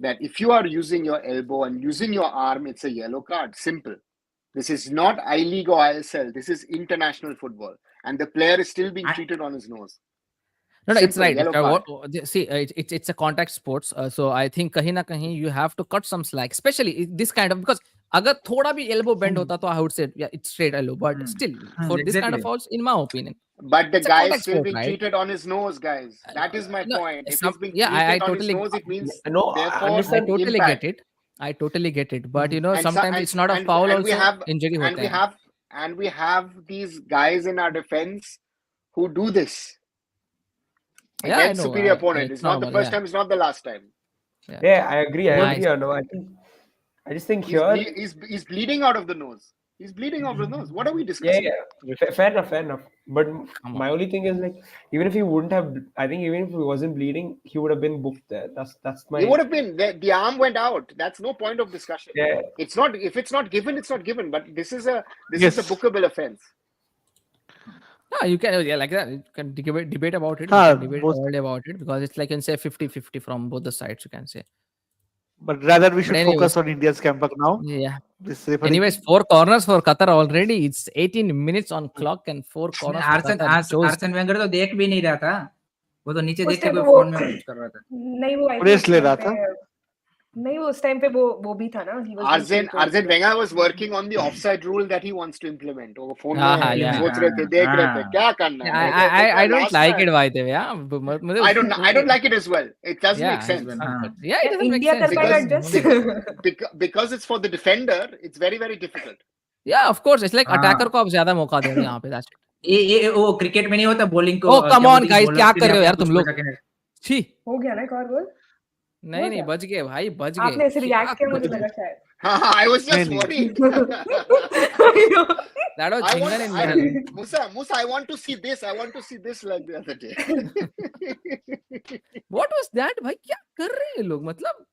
that if you are using your elbow and using your arm, it's a yellow card. Simple. This is not I-League or ISL. This is international football. And the player is still being I- treated on his nose. no, it's Simple, right. yellow card. See, it's a contact sports. So I think कहीं ना कहीं you have to cut some slack, especially this kind of, because अगर थोड़ा भी elbow bend होता तो I would say yeah, it's straight elbow. But still, for this kind of exactly. fouls, in my opinion, But the It's a guy is contact still sport, being right? treated on his nose, guys. That is my No, point. If some- he's being yeah, I treated on totally- his nose, it means No, I therefore I understand. totally impact. get it. I totally get it. But you know, And so- sometimes and- it's not a and- foul and we also. have- Injury And होता है. we have these guys in our defense who do this Yeah, I against know. superior opponent. It's It's not the normal, first yeah. time. It's not the last time. Yeah, I agree. Nice. No, I just think He's, here. he's bleeding out of the nose. He's bleeding out of the nose. What are we Yeah, discussing? fair enough. But Come my only thing is like, even if he wouldn't have, I think even if he wasn't bleeding, he would have been booked there. That's my. It would have been the arm went out. That's no point of discussion. Yeah. It's not if it's not given, it's not given. But this is a Yes. bookable offense. Yeah, you can, yeah, like that. You can debate about it. You हाँ, can debate both- all about it because it's like, you can say 50-50 from both the sides, you can say. But rather we should anyways- focus on India's comeback now. Yeah. This referee- Anyways, 4 corners for Qatar already. It's 18 minutes on clock and 4 corners for Qatar. Shows- arson Wenger तो देख भी नहीं रहा था वो तो नीचे उस देख के time कोई पे वो- फोन में कुछ कर रहा था नहीं वो I think Brace उस ले time रहा पे- था। नहीं वो उस टाइम पे वो भी था ना he was Arsene being told. Wenger was working on the offside rule that he wants to implement. वो फोन हाँ, में yeah. सोच रहे थे, देख रहे थे, हाँ। क्या करना है? I don't Last like man. it by the way. Yeah. मुझे- I don't like it as well. It doesn't Yeah, make sense. हाँ। Yeah, it doesn't make India sense. कर पाएगा Because- adjust Because it's for the defender, it's very, very difficult. Yeah, of course. It's like हाँ। attacker को आप ज्यादा मौका दे रहे हो यहाँ पे. That's it. ये वो क्रिकेट में नहीं होता बॉलिंग को Oh, come क्या on, बोलते हैं, guys, bowler क्या के कर लिए रहे हो यार आपने तुम कुछ लोग? बचा के- छी, हो गया ना एक और गोल नहीं नहीं, बच गए भाई, बच गए. आपने ऐसे रिएक्ट किया क्या मुझे कर- लगा शायद I was just नहीं, worried. I know. That was I Chingan in want, middle. Musa, I want to see this. I want to see this like the other day. What was that भाई? क्या कर रहे हैं लोग? मतलब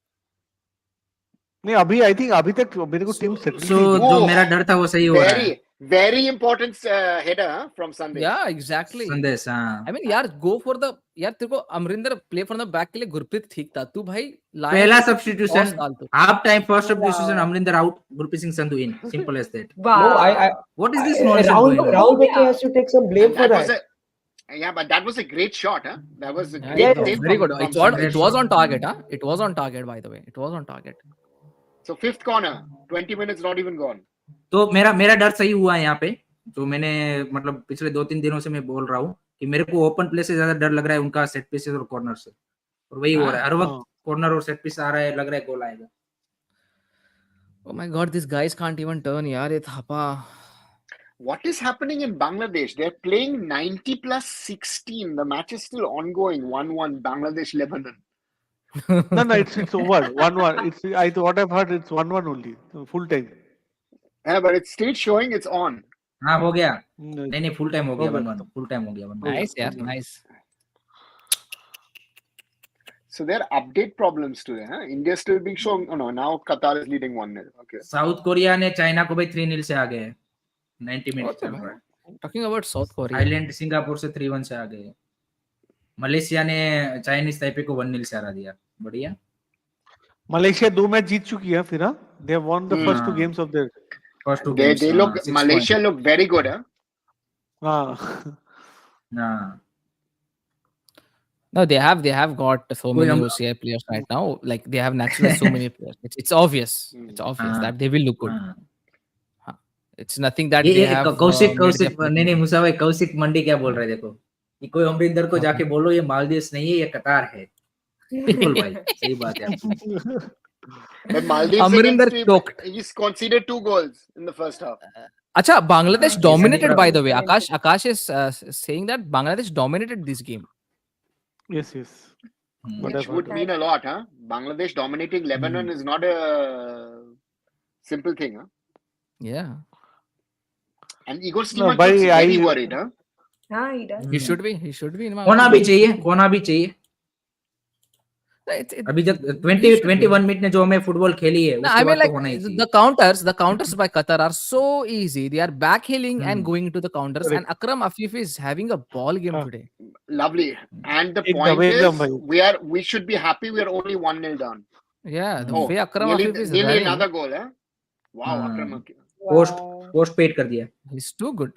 नहीं अभी आई थिंक अभी तक मेरे को टीम सेटल सो जो मेरा डर था वो सही हो रहा है Very important header from Sunday. yeah, exactly. संदेश हाँ I mean यार, go for the, यार तेरे को Amarinder play from the back के लिए गुरप्रीत ठीक था. तू भाई लाया पहला तो सब्स्टिट्यूशन और डाल तू. Half time first substitution Amarinder out Gurpreet Singh Sandhu in simple as that Wow. No, I what is this Rahul Beke has to take some blame for That was that. but that was a great shot, huh? That was a Yeah, great yeah, save very from- good. from It was Sunday. on target, huh? It was on target, by the way. It was on target. So fifth corner, 20 minutes not even gone. तो मेरा डर सही हुआ यहाँ पे जो मैंने मतलब पिछले 2-3 दिनों से मैं बोल रहा हूँ कि मेरे को ओपन प्ले से ज्यादा डर लग रहा है उनका सेट पीसेस और कॉर्नर से, और वही हो रहा है हर वक्त, कॉर्नर और सेट पीस आ रहा है, लग रहा है गोल आएगा। Oh my god, these guys can't even turn, यार ये Thapa. What is happening in Bangladesh? They're playing 90 plus 16. The match is still ongoing. 1-1 Bangladesh Lebanon. No, it's over. 1-1. What I've heard, it's 1-1 only. Full time. Yeah, but it's still showing it's on. हाँ हो गया, No, नहीं full time हो गया, हो गया। 1-1 full time हो गया 1-1। Nice, यार, nice. So there are update problems today. Huh? India still being shown. Oh no, now Qatar is leading 1-0. Okay. South Korea ने चाइना को भाई 3-0 से आगे है, 90 मिनट चल रहा है। Talking about South Korea. Thailand Singapore से 3-1 से आ गए। मलेशिया ने चाइनीज ताइपे को 1-0 से हरा दिया, बढ़िया। मलेशिया 2 मैच जीत चुकी है फिर। They have won the first 2 हाँ। games of their. First to They look. Malaysia look very good. Huh? हाँ। हाँ No, they have got so कोई many हम- OCI players right now. Like they have naturalized so many players. It's obvious. It's obvious हाँ। that they will look good. हाँ। It's nothing that ये they have. Kaushik made Kaushik their- नहीं मुसा भाई, कौशिक मंडी क्या बोल रहे हैं देखो, कि कोई अमरिंदर को जाके बोलो ये मालदीव्स नहीं है ये कतार है। बिल्कुल भाई सही बात है आपकी। But Maldives Amrinder against choked. he's conceded 2 goals in the first half. Acha, Bangladesh हाँ, dominated, ये by the सभी way. Akash is saying that Bangladesh dominated this game. Yes. What Which I've would heard. mean a lot, huh? Bangladesh dominating Lebanon is not a simple thing, huh? Yeah. And Igor No, Stimac but looks very I- worried, huh? हाँ, he does. He should be. He should be. In my होना भी opinion. चाहिए, होना भी चाहिए। अभी तक 21 minute ने जो हमें फुटबॉल खेली है No, उसके I mean, बाद तो like होना ही चाहिए। the counters by Qatar are so easy. They are backheeling and going into the counters. Correct. And Akram Afif is having a ball game हाँ। today. Lovely. And the Ekdam, point ekdam, is, bhai. we should be happy we are only 1-0 down. Yeah, the Oh, way Akram nearly, Afif is nearly running, another goal, huh? Wow, हाँ। Akram. Post paid कर दिया। he's too good.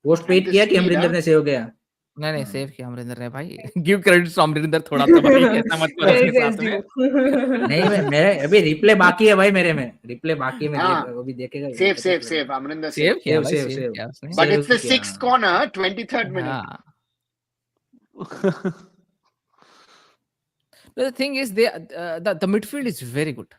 Post paid And किया the कि speed, Amarinder huh? ने save किया। नहीं save किया अमरिंदर ने भाई। गिव क्रेडिट टू अमरिंदर थोड़ा तो भाई, ऐसा मत करो Very उसके well साथ में। due. नहीं मेरे अभी रिप्ले बाकी है भाई, मेरे में रिप्ले बाकी है, मैं हाँ। अभी देखेगा। Save. Amrinder सेव किया भाई, save, सेव save. किया उसने। But Save it's the किया। 6th corner, 23rd minute. हाँ। The thing is, the midfield is very good.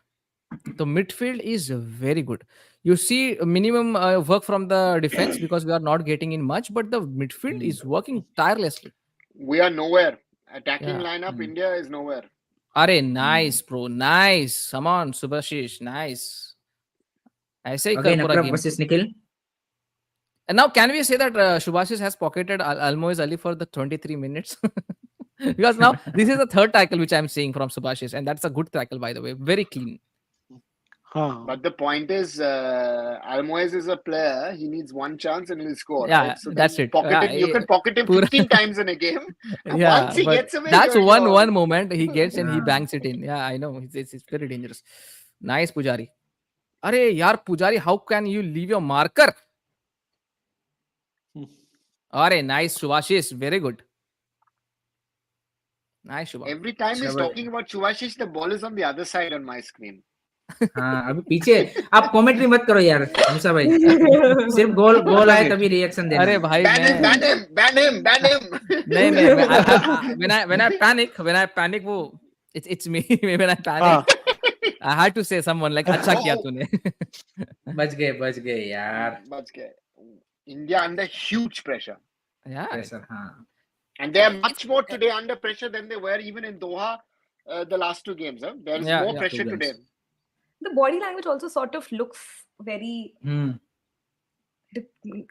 The midfield is very good. You see minimum work from the defense because we are not getting in much, but the midfield is working tirelessly. We are nowhere. Attacking Yeah. lineup, India is nowhere. Are nice, bro. Nice. Come on, Subhashish. Nice. ऐसे ही कर again पूरा अकरम game. Versus Nikhil. And now, can we say that Subhashish has pocketed Almoez Ali for the 23 minutes? Because now this is the third tackle which I'm seeing from Subhashish, and that's a good tackle, by the way. Very clean. हाँ। But the point is, Almoez is a player. He needs one chance and he'll score. Yeah, right? So that's then it. Pocket him, you can pocket him Pura- 15 times in a game. Yeah, Once he but gets away, that's you're- one moment he gets and he Yeah. bangs it in. Yeah, I know. It's very dangerous. Nice, Pujari. Arey, yaar, Pujari, how can you leave your marker? Arey, nice, Subhashish. Very good. Nice, Shubha. Every time he's Shabbat. talking about Shubhashish, the ball is on the other side on my screen. हाँ अभी पीछे आप commentary मत करो यार मुसा भाई, सिर्फ गोल आए तभी रिएक्शन देना। अरे भाई Ban him, मैं ban him. नहीं when I panic वो it's me when I panic I had to say someone like अच्छा किया तूने। बच गए यार। Bach gaya. India under huge pressure. Yeah, pressure हाँ। And they are much more today under pressure than they were even in Doha the last 2 games. Huh? There is more pressure 2 games. today. The body language also sort of looks very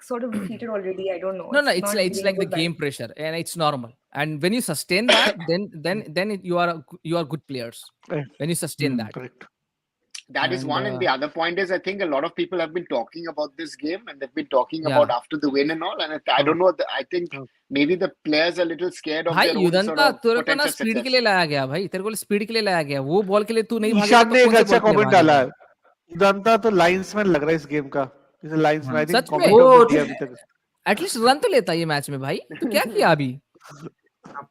sort of defeated already. I don't know. no it's not like the really good game vibe. pressure and it's normal, and when you sustain that then you are good players Right. when you sustain that. Correct. That is And, one. And the other point is, I think a lot of people have been talking about this game and they've been talking Yeah. about after the win and all. And I don't know. I think maybe the players are a little scared of भाई their own sort युदंता of तेरे को ना potential speed के success. लिए लाया गया भाई, तेरे को स्पीड के लिए लाया गया, वो बॉल के लिए तू नहीं भागेगा ईशान तो ने एक कौन से अच्छा बॉल के लिए कमेंट डाला है। भागेगा? उदांता तो लाइंसमैन लग रहा है इस गेम का। इसे लाइंसमैन आई थिंक सच में? कमेंट वो- ऑफ दिया अभी तक। एटलीस्ट रन तो लेता ये मैच में भाई, तू क्या किया अभी?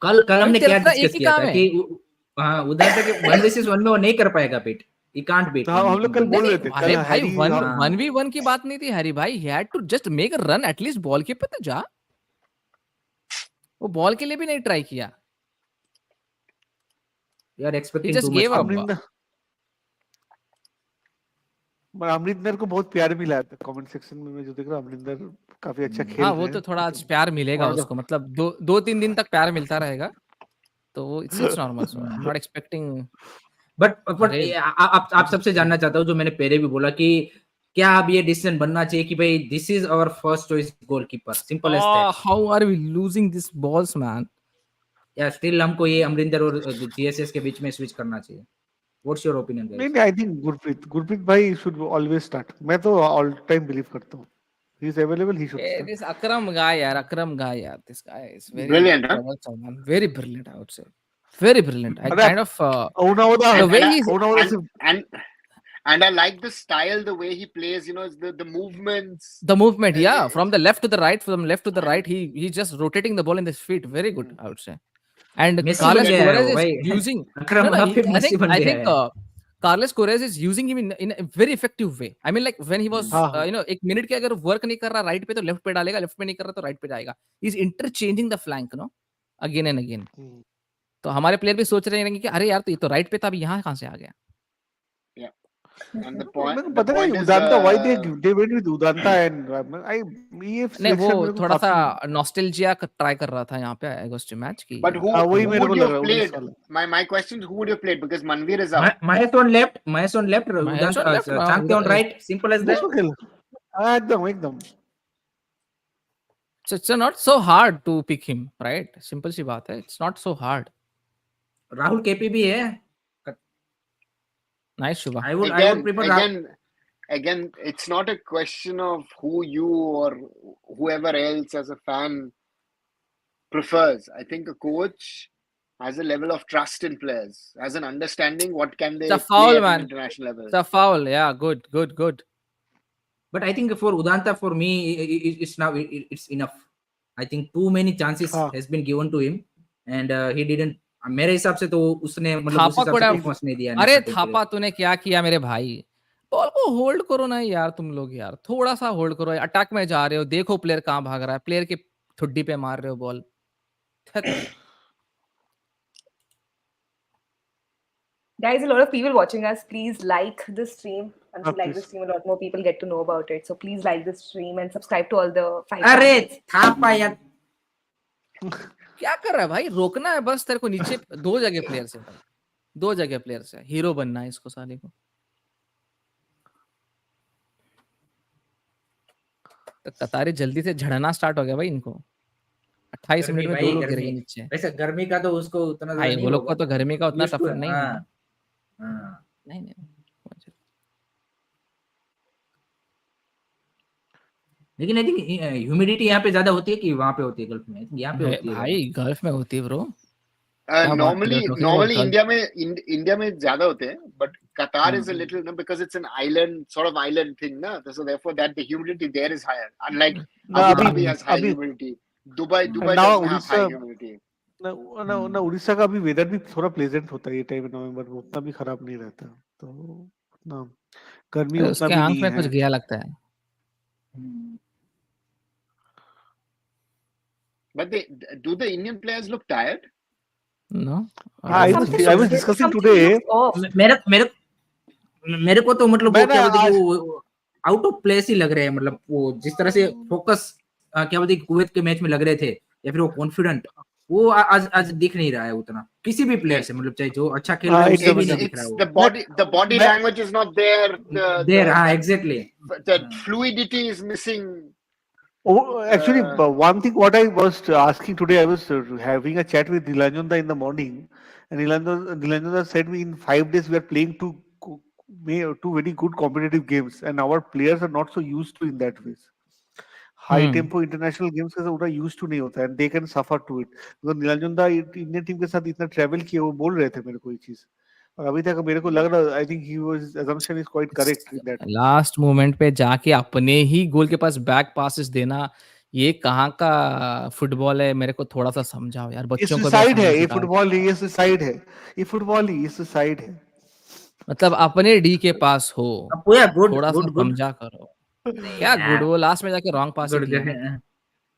कल हमने तेरा क्या तो एक डिस्कस ही किया काम था है। कि हाँ उधर तक 1 वर्सेस 1 में वो नहीं कर पाएगा पिट, he can't beat हाँ, him हम लोग in कल one बोल v रहे one. थे अरे कल भाई हैरी वन हाँ। 1v1 की बात नहीं थी हैरी भाई, he had to just make a run, at least ball के पे तो जा। वो बॉल के लिए भी नहीं ट्राई किया, You are he expecting just too much gave up. from him. Amarinder को बहुत प्यार मिला है कमेंट सेक्शन में। मैं जो देख रहा हूँ अमरिंदर काफी अच्छा खेल हाँ रहे वो हैं। तो थोड़ा आज प्यार मिलेगा One of the उसको, मतलब 2-3 दिन तक प्यार मिलता रहेगा, तो वो it's normal. So I am not expecting. But अरे आप सबसे जानना चाहता हूँ, जो मैंने पहले भी बोला कि क्या अब ये डिसीजन बनना चाहिए कि भाई this is our first choice goalkeeper, simple as that, how are we losing this balls man. Yeah still हमको ये अमरिंदर और जीएसएस के बीच में स्विच करना चाहिए? व्हाट्स योर ओपिनियन नहीं गाइस? नहीं, आई थिंक गुरप्रीत भाई शुड ऑलवेज स्टार्ट। मैं तो ऑल टाइम बिलीव करता हूँ he is available, he should start. This Akram guy यार, this guy is very Brilliant, huh? troublesome man, very brilliant I would say, very brilliant. I अरे kind of ओनाओदा the way And he's ओनाओदा से and I like the style, the way he plays. You know, the movements. the movement, Uh, yeah, it's- from the left to the right, he's just rotating the ball in his feet, very good I would say. And Messi बन Carles गया है Queiroz वो is भाई। using अकरम no, वहाँ पे Messi बन I गया think है। Carles Queiroz is using him in a very effective way. I mean like when he was हाँ, हाँ। एक मिनट के अगर वर्क नहीं कर रहा राइट पे तो लेफ्ट पे डालेगा, लेफ्ट पे नहीं कर रहा तो राइट पे जाएगा, he's interchanging the flank again and again. तो हमारे प्लेयर भी सोच रहे हैं कि अरे यार तो ये तो राइट पे था, अभी यहाँ कहाँ से आ गया। And the मेरे को point पता नहीं is, Udanta why they went with Udanta and I ये नहीं वो सिलेक्शन मेरे को थोड़ा सा काफी नॉस्टैल्जिया ट्राई कर रहा था यहाँ पे अगस्त मैच की। but हाँ वही who मेरे को would लग you रहा have है 19 played? वाला। My question is, who would you have played? Because Manveer is out. Mahesh on left, Mahesh on left, Changte on right, simple as that. उसको खेल हाँ, एकदम एकदम So it's not so hard to pick him, right? Simple सी बात है, it's not so hard. Rahul KP भी है। Nice Shubha. I would prefer Again, it's not a question of who you or whoever else as a fan prefers. I think a coach has a level of trust in players, has an understanding what can they It's a play foul, at man. an international level. It's a foul, yeah, good. But I think for Udanta, for me, it's now it's enough. I think too many chances हाँ। has been given to him, and he didn't. मेरे हिसाब से तो उसने मतलब उस थापा हिसाब को से परफॉर्मेंस नहीं दिया। अरे थापा तूने क्या किया मेरे भाई, बॉल को होल्ड करो ना यार, तुम लोग यार थोड़ा सा होल्ड करो, अटैक में जा रहे हो, देखो प्लेयर कहाँ भाग रहा है, प्लेयर के ठुड्डी पे मार रहे हो ball. Guys, a lot of people watching us. Please like the stream. Once you like the please. stream, a lot more people get to know about it. So please like the stream and subscribe to all the 5 अरे channels. Thapa यार, क्या कर रहा है भाई, रोकना है बस तेरे को, नीचे 2 जगह प्लेयर्स है भाई, 2 जगह प्लेयर्स है, हीरो बनना है इसको साले को। तो कतारी जल्दी से झड़ना स्टार्ट हो गया भाई इनको, 28 मिनट में 2 लोग गिर गए नीचे। वैसे गर्मी का तो उसको उतना भाई वो लोग को तो गर्मी का उतना टफ नहीं है। हाँ। नहीं लेकिन आई थिंक ह्यूमिडिटी यहाँ पे ज्यादा होती है कि वहाँ पे होती है गल्फ में? यहाँ पे होती है भाई गल्फ में होती है ब्रो। क्या बात कर रहे हो, Normally talking about India में ज्यादा होते हैं, but Qatar is a little, because it's an island sort of island thing, na. So therefore that the humidity there is higher. Unlike Abu Dhabi has high humidity. Dubai doesn't have high humidity. ना उड़ीसा का भी weather भी थोड़ा pleasant होता है ये time नवंबर में, उतना भी खराब नहीं रहता, तो उतना गर्मी उतना उसके भी आंख नहीं में है। कुछ गया लगता है। But do the Indian players look tired? No, I was discussing today. मेरे को तो मतलब वो मैं क्या ना बोलते हैं वो आउट ऑफ प्लेस ही लग रहे हैं, मतलब वो जिस तरह से फोकस क्या बोलते हैं कुवैत के मैच में लग रहे थे, या फिर वो कॉन्फिडेंट, वो आज दिख नहीं रहा है उतना किसी भी प्लेयर से, मतलब चाहे जो अच्छा खेल रहा है उससे भी नहीं दिख रहा है वो। The body language is not there. हाँ exactly. The fluidity is missing. Oh, actually, one thing what I was asking today, I was having a chat with Nilanjanda in the morning, and Nilanjanda said me in 5 days we are playing two very good competitive games, and our players are not so used to in that ways. High tempo international games का उतना used to नहीं होता है, and they can suffer to it. because Nilanjanda Indian team के साथ इतना travel किया, वो बोल रहे थे मेरे को ये चीज, और अभी तक मेरे को लग रहा, I think his assumption is quite correct in that. Last moment पे जाके अपने ही गोल के पास बैक पासेस देना, ये कहाँ का फुटबॉल है, मेरे को थोड़ा सा समझाओ यार, बच्चों को भी साइड है ये सिखाओ। फुटबॉल, ये साइड है, ये फुटबॉल ही, ये साइड है। मतलब अपने डी के पास हो, अपुया गुड थोड़ा सा गुड गुड समझा करो। क्या गुड, वो लास्ट में जाके रॉन्ग पास ही गुड दिया ना।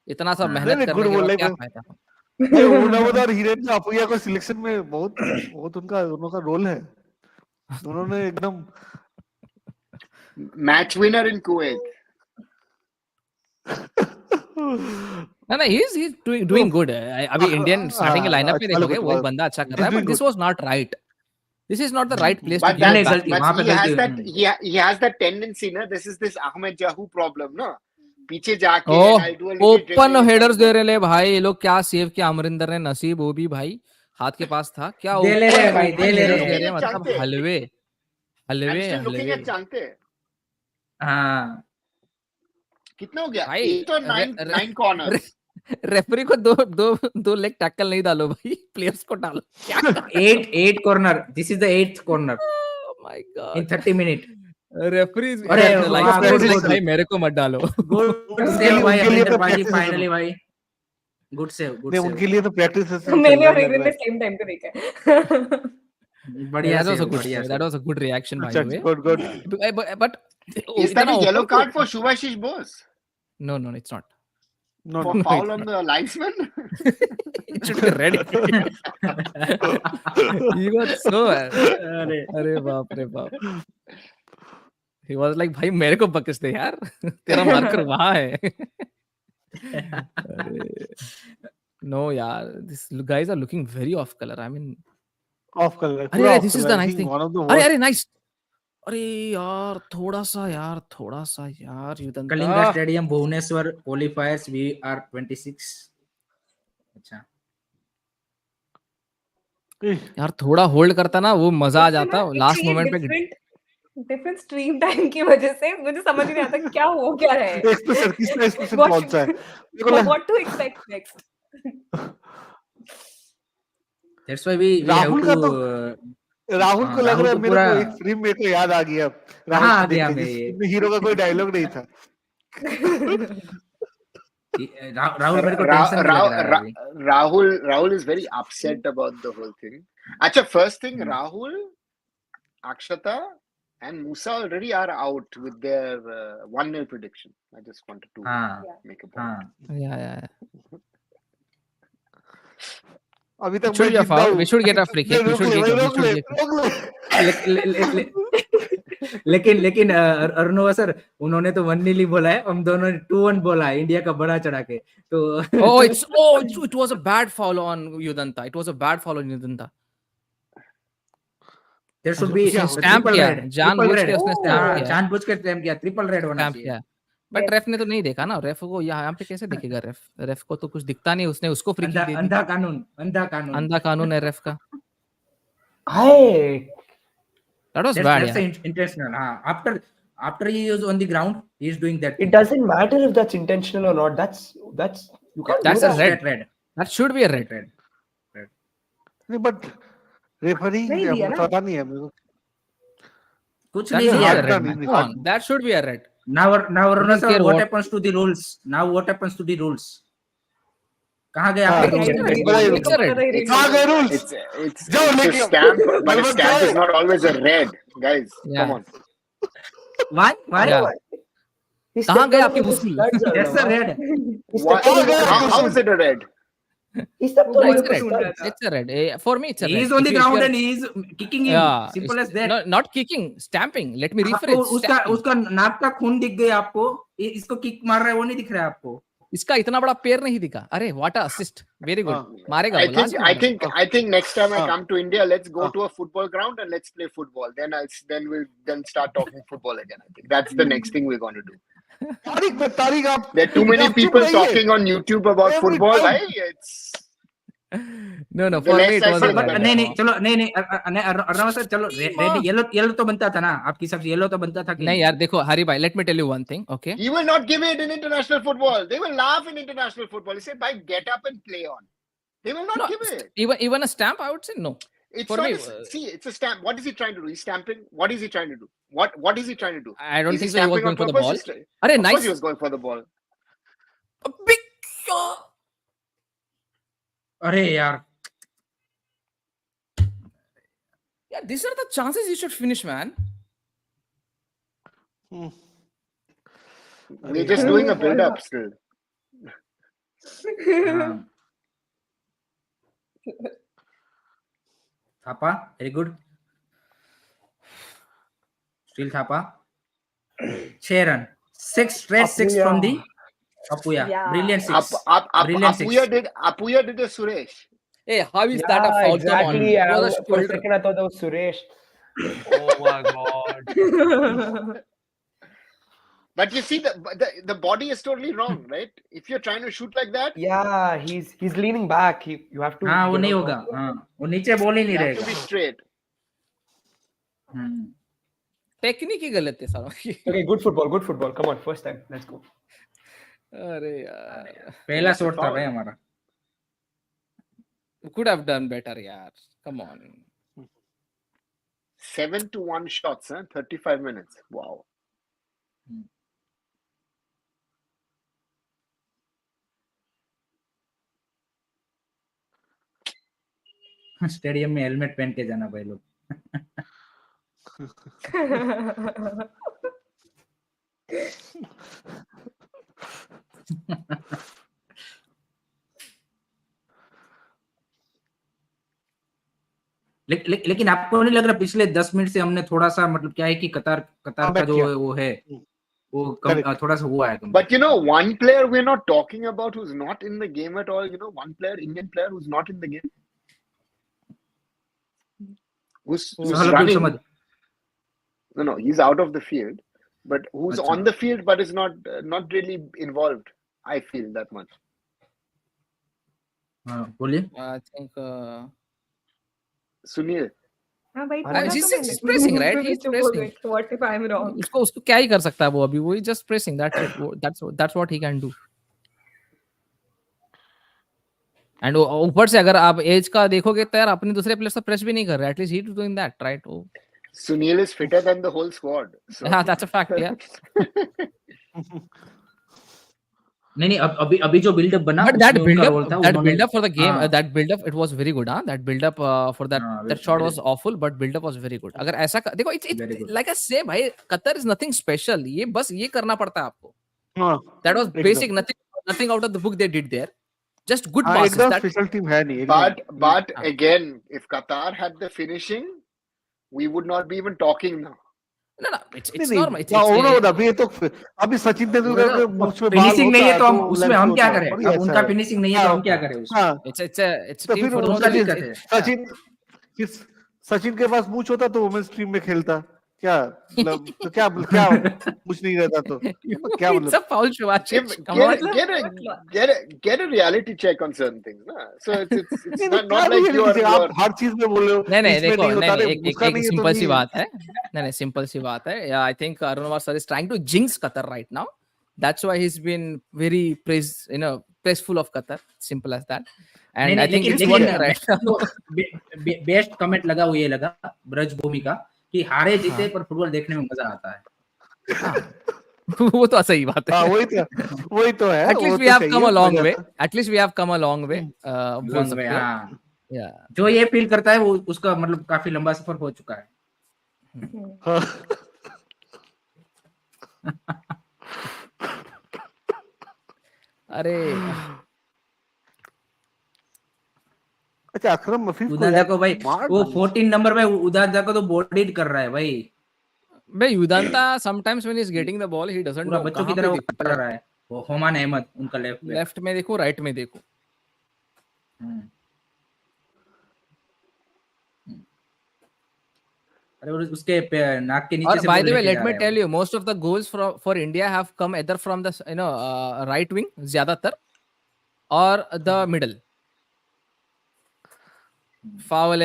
इतना सब हाँ। मेहनत नहीं करने गुड के बोल बाद रहे क्या भाई। फायदा। भाई ओनावद और हिरेन ने अपुया को सिलेक्शन में बहुत उनका दोनों का रोल है। दोनों ने एकदम Match winner in Kuwait. ना ही इज डूइंग गुड। अभी इंडियन स्टार्टिंग के लाइनअप में अच्छा देखोगे good, वही बंदा अच्छा कर रहा he's है, but doing this good. Was not right. This is not the right place to But give नहीं, इट नहीं, बैक। गलती but वहां पे he गलती has that he has that tendency, na. This is this Ahmed Jahu problem, na. पीछे जाके and I'll do a little open dribbling headers inside they the रहे ले भाई ये लोग। क्या सेव किया अमरिंदर ने, नसीब वो भी भाई हाथ के पास था। क्या दे ले रहे ओपन भाई, दे ओपन ले हेडर्स रहे दे हैं। रहे हैं, मतलब Chante. हलवे I'm हलवे still looking हलवे at Chante. हाँ कितना हो गया? भाई। 8 or 9 रे, 9 corners. रेफरी को दो दो दो लेग टैकल नहीं डालो भाई, प्लेयर्स को डालो। क्या eight corner, this is the 8th corner my in God. 30 minute. Referee अरे लाइक वाह, गुड गुड भाई मेरे को मत डालो। गुड उनके सेव लिए भाई उनके लिए अमरिंदर तो पाजी, प्रैक्टिस फाइनली भाई गुड सेव गुड नहीं सेव। उनके लिए तो प्रैक्टिस सेशन चल मैंने रहा और है लग रिविन रहा ने है। सेम टाइम पे देखा है। बढ़िया That was a save, good बढ़िया save. That save. was a good reaction, by अच्छा the way. Good But Is that इतना a yellow open card for Shubhashish Bose? No, no, it's not. No For no No, foul it's on not. the linesman? It should be red. He was so. अरे अरे बाप रे बाप. He was like, भाई मेरे को बकस दे यार, तेरा मार्कर वहाँ है. अरे no यार, these guys are looking very off color. I mean, off कर रहा है अरे पूरा अरे ऑफ this कर is रहा the है। I nice think thing. One of the अरे वर्स्ट। अरे nice. अरे यार थोड़ा सा यार Udanta. Kalinga stadium Bhubaneswar qualifiers we are 26। अच्छा यार थोड़ा होल्ड करता ना वो मजा आ जाता लास्ट मोमेंट पे। डिफरेंट स्ट्रीम टाइम की वजह से मुझे समझ नहीं आता क्या हो क्या रहा है। एक्सप्रेशन किसका एक्सप्रेशन कौन सा है? मेरे को What to expect next? That's why we have Rahul to का तो राहुल को लग राहुल रहा है को मेरे पूरा को एक फिल्म मेरे को याद आ गया राहुल कहाँ आ को देख गया के मैं जिसमें हीरो का कोई डायलॉग नहीं था। राहुल मेरे को टेंशन में लग रहा है अभी। Rahul is very upset about the whole thing. Actually, first thing, Rahul, Akshata, and Musa already are out with their 1-0 prediction. I just wanted to हाँ make a point. हाँ Yeah. अभी तक It should मैं be a जिंदा foul. हूँ। We should get a free kick. We रोक should ले get. भाई We रोक should ले get. रोक ले। लेकिन अरुणवा सर उन्होंने तो 1-0 ही बोला है, हम दोनों ने 2-1 बोला है इंडिया का बड़ा चढ़ा के। तो It was a bad foul on Yudanta. It was a bad foul on Yudanta. There should be stamp triple किया रेड, जानबूझ के उसने स्टैम्प किया। जानबूझ के स्टैम्प किया, ट्रिपल रेड होना स्टैम्प चाहिए। किया बट रेफ ने तो नहीं देखा ना। रेफ को यहाँ पे कैसे दिखेगा? रेफ को तो कुछ दिखता नहीं, उसने उसको फ्री किक दे दी। अंधा कानून, अंधा कानून, अंधा कानून है रेफ का। Hey, That was bad that's यार। intentional। हाँ, after he is on the ground he is doing that it doesn't matter if that's intentional or not. That's you can't That's do a that. red. That should be a red. नहीं but referee नहीं दिया ना। पता नहीं है मेरे को। कुछ That नहीं should be दिया। a red. नहीं, Come on, that should be a red. Now Aruna sir, care what what- happens to the rules? Now what happens to the rules? कहाँ गए हाँ, आपके rules rules? नहीं, बताइए It's a red. कहाँ गए रूल्स? It's जाओ a लेके आओ। stamp, but a Balwant stamp जाओ। is not always a red, guys. Yeah. Come on. Why? Yeah. He कहाँ stepped गए on आपकी his मुस्कुल? studs, That's a Arnav. red. He Why, stepped on his गए how is it a red? He stepped on It's his a red. studs. It's a red. For me, it's a red. He is on If the you- if ground you're- and he is kicking him. Yeah, Simple it's- as that. No, not kicking, stamping. Let me आपको rephrase. उसका Stamping. उसका नाक का खून दिख गया आपको, इसको किक मार रहा है वो नहीं दिख रहा है आपको। इसका इतना बड़ा पैर नहीं दिखा। अरे what a assist. Very good. मारेगा वो, लास्ट में मारेगा। I think next time I हाँ. come to India, let's go to a football ground and let's play football. Then we'll start talking football again. I think that's the next thing we're going to do. तारीख आप There are too many आप चुप people रहिए। talking on YouTube about Every football. time. Right? It's No, The for me less it I was say, a but red. नहीं चलो नहीं Arnav sir चलो red yellow तो बनता था ना आपकी हिसाब से, येलो तो बनता था कि नहीं यार देखो हरी भाई, let me tell you one thing, okay? he will not give it in international football. They will laugh in international football. He said, "Bhai, get up and play on." They will not No, give it. even a stamp, I would say no. It's For not. me, See, it's a stamp. What is he trying to do? He's stamping. What is he trying to do? What is he trying to do? I don't Is he think so. He was stamping on going for the purpose? ball. He's try- अरे Of course, nice. he was going for the ball. A big shot. अरे यार Yeah, these are the chances he should finish, man. We're just doing a build-up still. हाँ. Thapa, very good. Still Thapa. 6 run. 6 straight 6 from the Apuya. Yeah. Brilliant 6. Brilliant 6. Apuya did a Suresh. Hey, how is that a foul? Exactly. Come on. It was a For a shoulder. second, I thought that was Suresh. Oh my god. But you see, the body is totally wrong, right? If you're trying to shoot like that, Yeah, he's leaning back. You have to. हाँ वो you नहीं know, होगा. हाँ वो नीचे ball ही नहीं you have to रहेगा. be straight. Technique ही गलत है सारा. Okay, good football, good football. Come on, first time. Let's go. अरे यार. पहला शॉट था भाई हमारा. Could have done better, yaar. Come on. 7-1 shots, huh? 35 minutes. Wow. Stadium में हेलमेट पहन के जाना भाई लोग. लेकिन आपको नहीं लग रहा पिछले 10 मिनट से हमने थोड़ा सा मतलब क्या है कि कतार का जो वो है वो कम थोड़ा सा हुआ है. But you know, one player we're not talking about who's not in the game at all. You know, one player, Indian player who's not in the game. Who's running? No, he's out of the field. But who's on the field but is not really involved. I feel that much. बोलिए. I think. Sunil. हाँ भाई he's pressing, right? He's pressing. What if I'm wrong? उसको क्या ही कर सकता है वो अभी. वो just pressing. That's what he can do. And ऊपर से अगर आप एज का देखोगे तो यार अपने दूसरे प्लेयर्स तो प्रेस भी नहीं कर रहे. At least he's doing that, right? Sunil is fitter than the whole squad. So. Yeah, that's a fact. Yeah. नहीं अभी जो बिल्डअप बना. But that build-up for the game, that build-up it was very good. That build-up for that shot was awful, but build-up was very good. अगर ऐसा देखो, it's like I say, भाई, Qatar is nothing special. ये बस ये करना पड़ता है आपको. That was basic, nothing out of the book they did there. Just good passes. That special team है नहीं. But again, if Qatar had the finishing, we would not be even talking now. No, it's normal. अभी सचिन तेंदुलकर के मुझ में finishing नहीं है तो हम उसमें हम क्या करें. अब उनका फिनिशिंग नहीं है तो हम क्या करें उसमें. It's a team for Sachin के पास मूछ होता तो वुमेन्स टीम में खेलता. क्या मुझ नहीं रहता तो क्या मतलब. It's a foul, Shivaji. Get a reality check on certain things, na? So it's not like you're आप हर चीज में बोल रहे हो. नहीं देखो, एक सिंपल सी बात है. नहीं सिंपल सी बात है. Yeah, I think Arunawar sir is trying to jinx Qatar right now. That's why he's been very praiseful of Qatar. Simple as that. And I think it's working right now. Best comment लगा वो ये लगा ब्रज भूमि का कि हारे जीते पर football देखने में मजा आता है. वो तो सही बात है. वही तो है. At least we have come a long way. At least we have come a long way. जो ये फील करता है वो उसका मतलब काफी लंबा सफर हो चुका है. अरे अच्छा अकरम मफीफ उदादा को भाई वो 14 नंबर पे उदादा को तो बॉडी कर रहा है भाई. Udanta sometimes when he's getting the ball he doesn't know. बच्चों की तरह वो कर रहा है. वो होमान अहमद उनका लेफ्ट में देखो, राइट में देखो. अरे उसके नाक के नीचे और से. by the way, let me tell you, most of the goals for India have come either from the right wing ज्यादातर or the middle. Foul.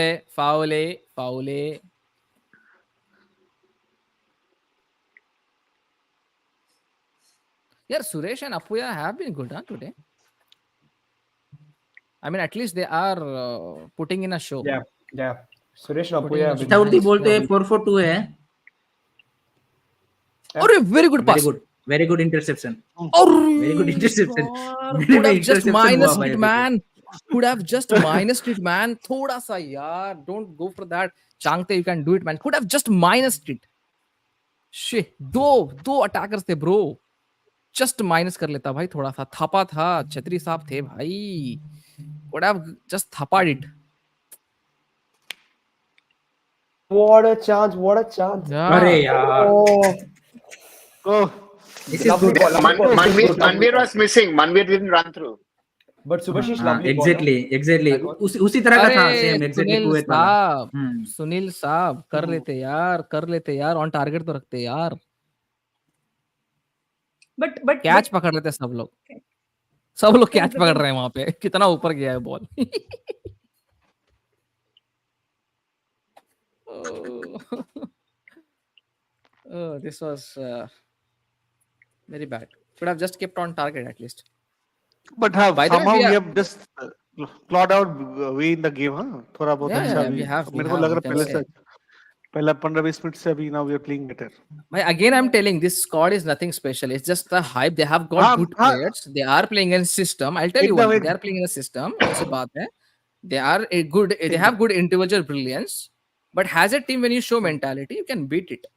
Yeah, Suresh and Apuya have been good today. I mean, at least they are putting in a show. Yeah. Suresh and Apuya. Saudi बोलते हैं 4-4-2 है. और very good pass. Very good interception. Very good interception. Could have just minus it, man. Could have just minus it, man. थोड़ा सा यार. Don't go for that. Changte, you can do it, man. Could have just minused it. Shit, दो attackers थे bro. Just minus कर लेता भाई थोड़ा सा. थपा था, छतरी साहब थे भाई. Could have just thapad it. What a chance! What a chance! Yeah. अरे यार, Oh, Oh, this is lovely good. ball, lovely ball. Manveer was missing. Manveer didn't run through. But Subhashish, हाँ, lovely ball. exactly. उसी तरह का था, same exactly Sunil Kuwait वाला. साहब, सुनील साहब कर लेते यार, ऑन टारगेट तो रखते यार. But कैच पकड़ रहे थे सब लोग कैच पकड़ रहे हैं वहां पे. कितना ऊपर गया है ball. Oh, this was very bad. Should have just kept on target at least. but By the way, somehow we we are- have just clawed out way in the game, huh? थोड़ा बहुत Yeah, अच्छा yeah, भी. we have, मेरे को लग we रहा can पहले say. से पहला 15-20 मिनट से अभी now we are playing better. Again, I'm telling this squad is nothing special. It's just the hype. They have got good players. They are playing in a system. I'll tell you one thing. They are playing in a system. ऐसे बात है. They are a good. They have good individual brilliance. But as a team, when you show mentality, you can beat it.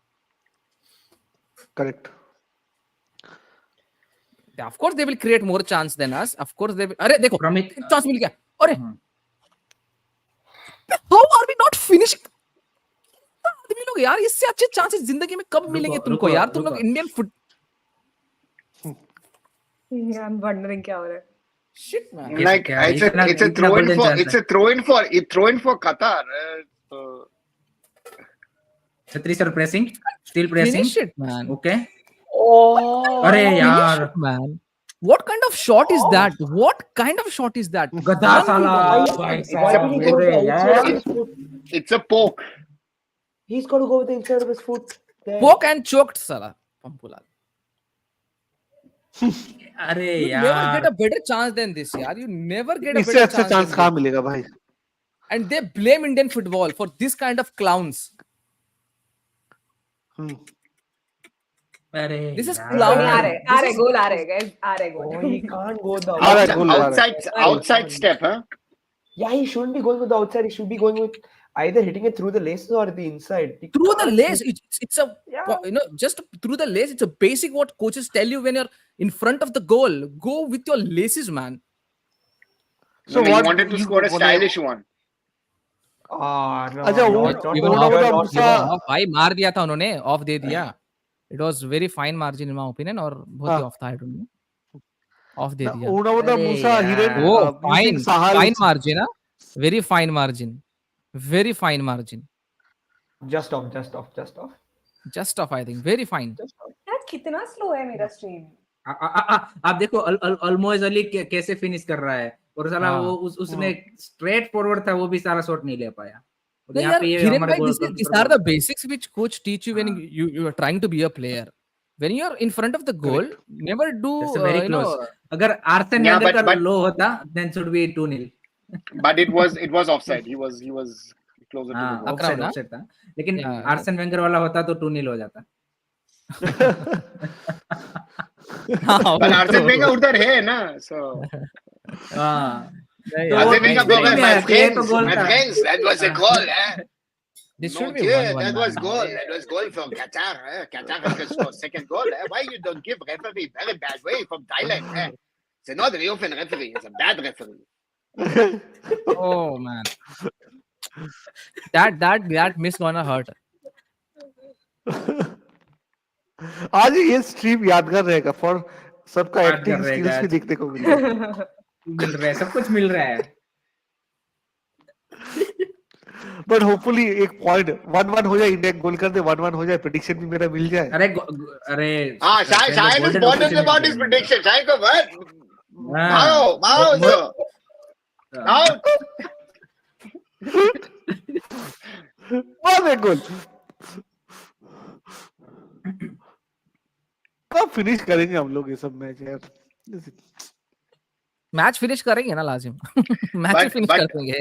Correct. Yeah, of course, they will create more chance than us. Of course, they will. अरे देखो, Pramit, chance मिल गया. अरे, how are we not finishing? आदमी लोग यार, इससे अच्छे chances जिंदगी में कब मिलेंगे तुमको यार? तुम लोग Indian foot. Yeah, I'm wondering क्या हो रहा है. Shit, man. Like it's a throw in for Qatar. छतरी sir pressing, still pressing. Finish it, man. Okay. Oh, अरे Finish यार, it, man. What kind of shot is that? What kind of shot is that? गधा साला. why did he go with the inside of his foot? It's a poke. He's got to go with the inside of his foot. There. Poke and choked, Salah. Pampulal. अरे You never यार, get a better chance than this, yaar. You never get a इससे better अच्छा chance. Chance than कहाँ this. मिलेगा भाई? And they blame Indian football for this kind of clowns. अरे This is यार. clown. आ रहे गोल आ रहे guys, आ रहे Oh, goal. he can't go with the आ रहा है, गोल आ रहा है. Outside step, huh? Yeah, he shouldn't be going with the outside. He should be going with either hitting it through the laces or the inside. He Through the can't lace, hit- it's a just through the lace. It's a basic what coaches tell you when you're in front of the goal. Go with your laces, man. So So he what wanted to you score a wanna- stylish one. Ah, no, अच्छा, no, वो- not- Even वो- not- वो- not- वो- not- वो- भाई मार दिया था उन्होंने, ऑफ दे दिया. It was very fine margin in my opinion, और बहुत ही ऑफ था. I don't know. Off दे दिया. Una with the अरे Musa, he यार. didn't. Oh, using fine, Sahal. fine margin, huh? Very fine margin. Very fine margin. just off. Just off, I think. Very fine. यार कितना slow है मेरा stream. आप देखो अलमोज अली कैसे फिनिश कर रहा है, और साला हाँ. वो उसने स्ट्रेट फॉरवर्ड था, वो भी सारा शॉट नहीं ले पाया. और No, यहाँ यार, पे ये Hiren हमारे bhai, goalkeeper these को- are the basics which coach teach you when you are trying to be a player. When you are in front of the goal, never do That's very you know. close. अगर arson Yeah, Wenger का but- लो होता, then should be 2-0. But it was offside. He was closer to the हाँ, goal. Offside ना? Offside था, लेकिन Yeah. Arson Wenger वाला होता तो 2-0 हो जाता. हाँ, But वो Arsene तो- Wenger उधर है ना, so हाँ, नहीं, तो यार, वो Arsene Wenger experience goes, है, my ये तो friends, goal my था. friends, that was a goal, eh? This No, should be yeah, 1-1, that was man. goal. That was goal from Qatar. Qatar has to score second goal. Why you don't give referee very bad way from Thailand? It's not a real fan referee. It's a bad referee. Oh man, that miss gonna hurt. आज ये stream यादगार रहेगा for सबका यादगार acting रहेगा skills भी आज. देखने को मिलेगा. मिल रहा है, सब कुछ मिल रहा है. बट होपफुली एक पॉइंट 1-1 हो जाए, इंडिया गोल कर दे, 1-1 हो जाए, प्रेडिक्शन भी मेरा मिल जाए. अरे Shahid is bothered about his prediction. Shahid go what? हाँ. Mao, sir. Out. और एक गोल. कब फिनिश करेंगे हम लोग ये सब मैच यार? मैच फिनिश करेंगे ना लाजिम. मैच But- फिनिश but- कर देंगे.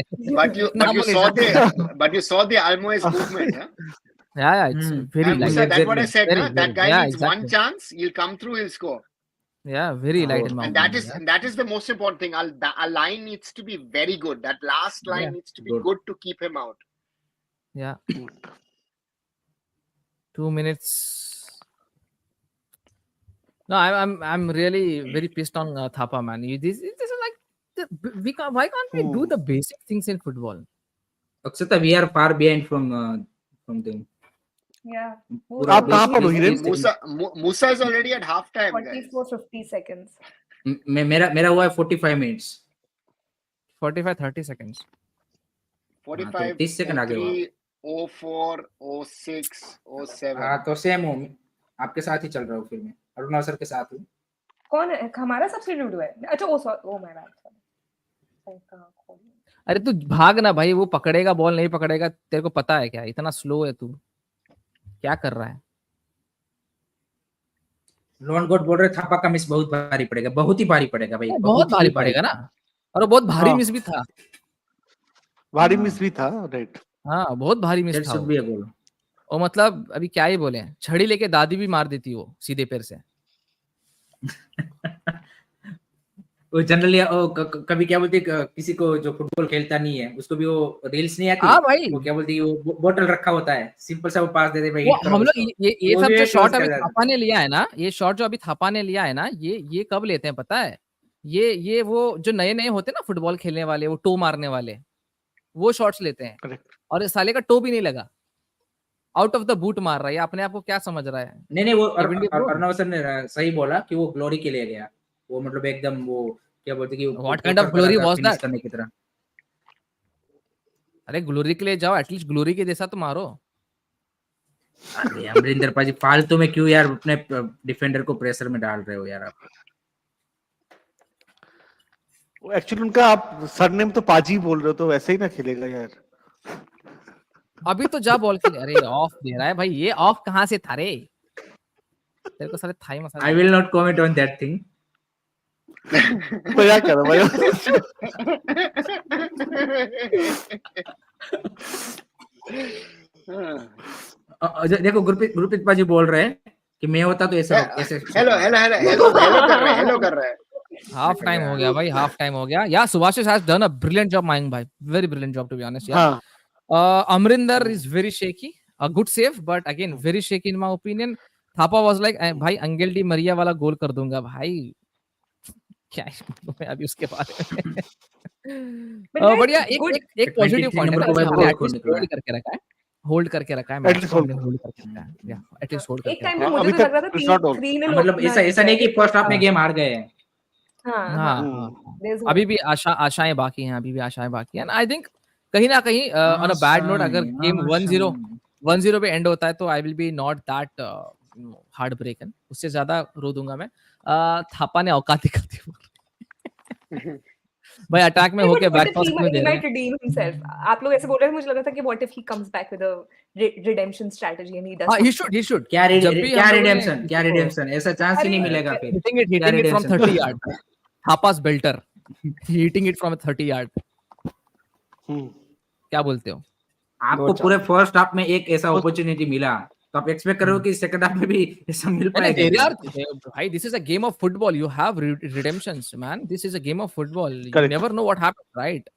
But you saw the Almoez movement, huh? Yeah, it's very And light. Musa, that's what I said. Very, Na? That guy yeah, needs exactly. one chance. He'll come through. He'll score. Yeah, very light in my And that opinion, is yeah. and that is the most important thing. Our line needs to be very good. That last line Yeah, needs to be good. good to keep him out. Yeah, 2 minutes. No, I'm really very pissed on Thapa, man. This is like why can't we do the basic things in football? Akshata, we are far behind from them. Yeah. पूरा आप कहाँ पर हो Hiren? Musa is already at halftime, guys. 44-50 seconds. मेरा हुआ है 45 minutes 45-30 seconds. 45, 30 second आगे हुआ 03, 04, 06, 07. हाँ तो सेम हो, आपके साथ ही चल रहा हूँ फिर मैं अरुणा सर के साथ हूँ। कौन है हमारा सब्स्टिट्यूट हुआ है? अच्छा ओ माय बैड। अरे तू भाग ना भाई, वो पकड़ेगा बॉल नहीं पकड़ेगा तेरे को पता है क्या? इतना स्लो है तू, क्या कर रहा है? लॉन गोड बोल रहे थापा का मिस बहुत भारी पड़ेगा, बहुत ही भारी पड़ेगा भाई, बहुत भारी पड़ेगा ना, और वो बहुत भारी हाँ। मिस भी था। भारी मिस भी था, राइट। हाँ बहुत भारी मिस That था should वो। be a goal. और मतलब अभी क्या ही बोले, छड़ी लेके दादी भी मार देती वो सीधे पैर से। वो जनरली कभी क्या बोलते किसी को जो फुटबॉल खेलता नहीं है उसको भी वो रील्स नहीं आती, हाँ भाई, वो क्या बोलती है वो बोतल रखा होता है, सिंपल सा वो पास दे दे भाई, वो hit करो हम लोग उसको। ये वो सब भी जो एक शॉट close अभी कर जाता है। थापा ने लिया है ना, ये शॉट जो अभी थापा ने लिया है ना, ये कब लेते हैं पता है? ये वो जो नए नए होते हैं ना फुटबॉल खेलने वाले, वो टो मारने वाले, वो शॉट्स लेते हैं। करेक्ट। और इस साले का टो भी नहीं लगा, आउट ऑफ द बूट मार रहा है। ये अपने आप को क्या समझ रहा है? नहीं वो Kevin De Bruyne? Arnav sir ने सही बोला कि वो ग्लोरी के लिए गया, वो मतलब एकदम वो क्या बोलते कि What kind of glory was finish that? करने की तरह। अरे ग्लोरी के लिए जाओ, एटलीस्ट ग्लोरी के जैसा तो मारो। अरे अमरिंदर पाजी फालतू में क्यों यार अपने डिफेंडर को प्रेशर में डाल रहे हो यार आप। एक्चुअली उनका आप सरनेम तो पाजी बोल रहे हो, तो वैसे ही ना खेलेगा यार। अभी तो जा बॉल के लिए। अरे ऑफ दे रहा है भाई, ये ऑफ कहाँ से था रे? तेरे को सारे Thai masala. I will not comment on that thing. तो क्या करो भाई? देखो गुरप्रीत पाजी बोल रहे हैं कि मैं होता तो ऐसे ऐसे। हेलो कर रहा है। हाफ टाइम हो गया भाई, हाफ टाइम हो गया। Yeah Subhasish has done a brilliant job माइंग भाई, very brilliant job to be honest यार। Amrinder is very shaky, a good save but again very shaky in my opinion. Thapa was like भाई अंगेल Di Maria वाला गोल कर दूंगा भाई, क्या है अभी उसके बारे में। बढ़िया एक पॉजिटिव पॉइंट है, होल्ड करके रखा है, होल्ड करके रखा है मैच को, हमने होल्ड करके रखा है, या एटलीस्ट होल्ड करके। एक टाइम पे मुझे तो लग रहा था 3-0 मतलब ऐसा नहीं कि फर्स्ट हाफ में गेम हार गए हैं। हाँ अभी भी आशाएं बाकी हैं, अभी भी आशाएं बाकी हैं। आई थिंक कहीं ना कहीं ऑन अ बैड नोट अगर गेम 1-0 पे एंड होता है तो I will be not that heart ब्रेकन, उससे ज्यादा रो दूंगा मैं। थापा ने औकात दिखा दी भाई, अटैक में होके बैक पास क्यों दे रहे हैं? redeem himself. आप लोग ऐसे बोल रहे थे, मुझे लगा था कि what if he comes back with a redemption strategy and he does he should क्या रिडेम्पशन ऐसा चांस ही नहीं मिलेगा फिर। hitting it from 30 yards, Thapa's belter hitting it from 30 yards। क्या बोलते हो? आपको पूरे फर्स्ट हाफ में एक ऐसा अपॉर्चुनिटी मिला तो आप एक्सपेक्ट कर रहे हो कि सेकंड हाफ में भी ऐसा मिल पाएगा? भाई this is a game of football, you have redemptions man, this is a game of football, you never know what happens, right?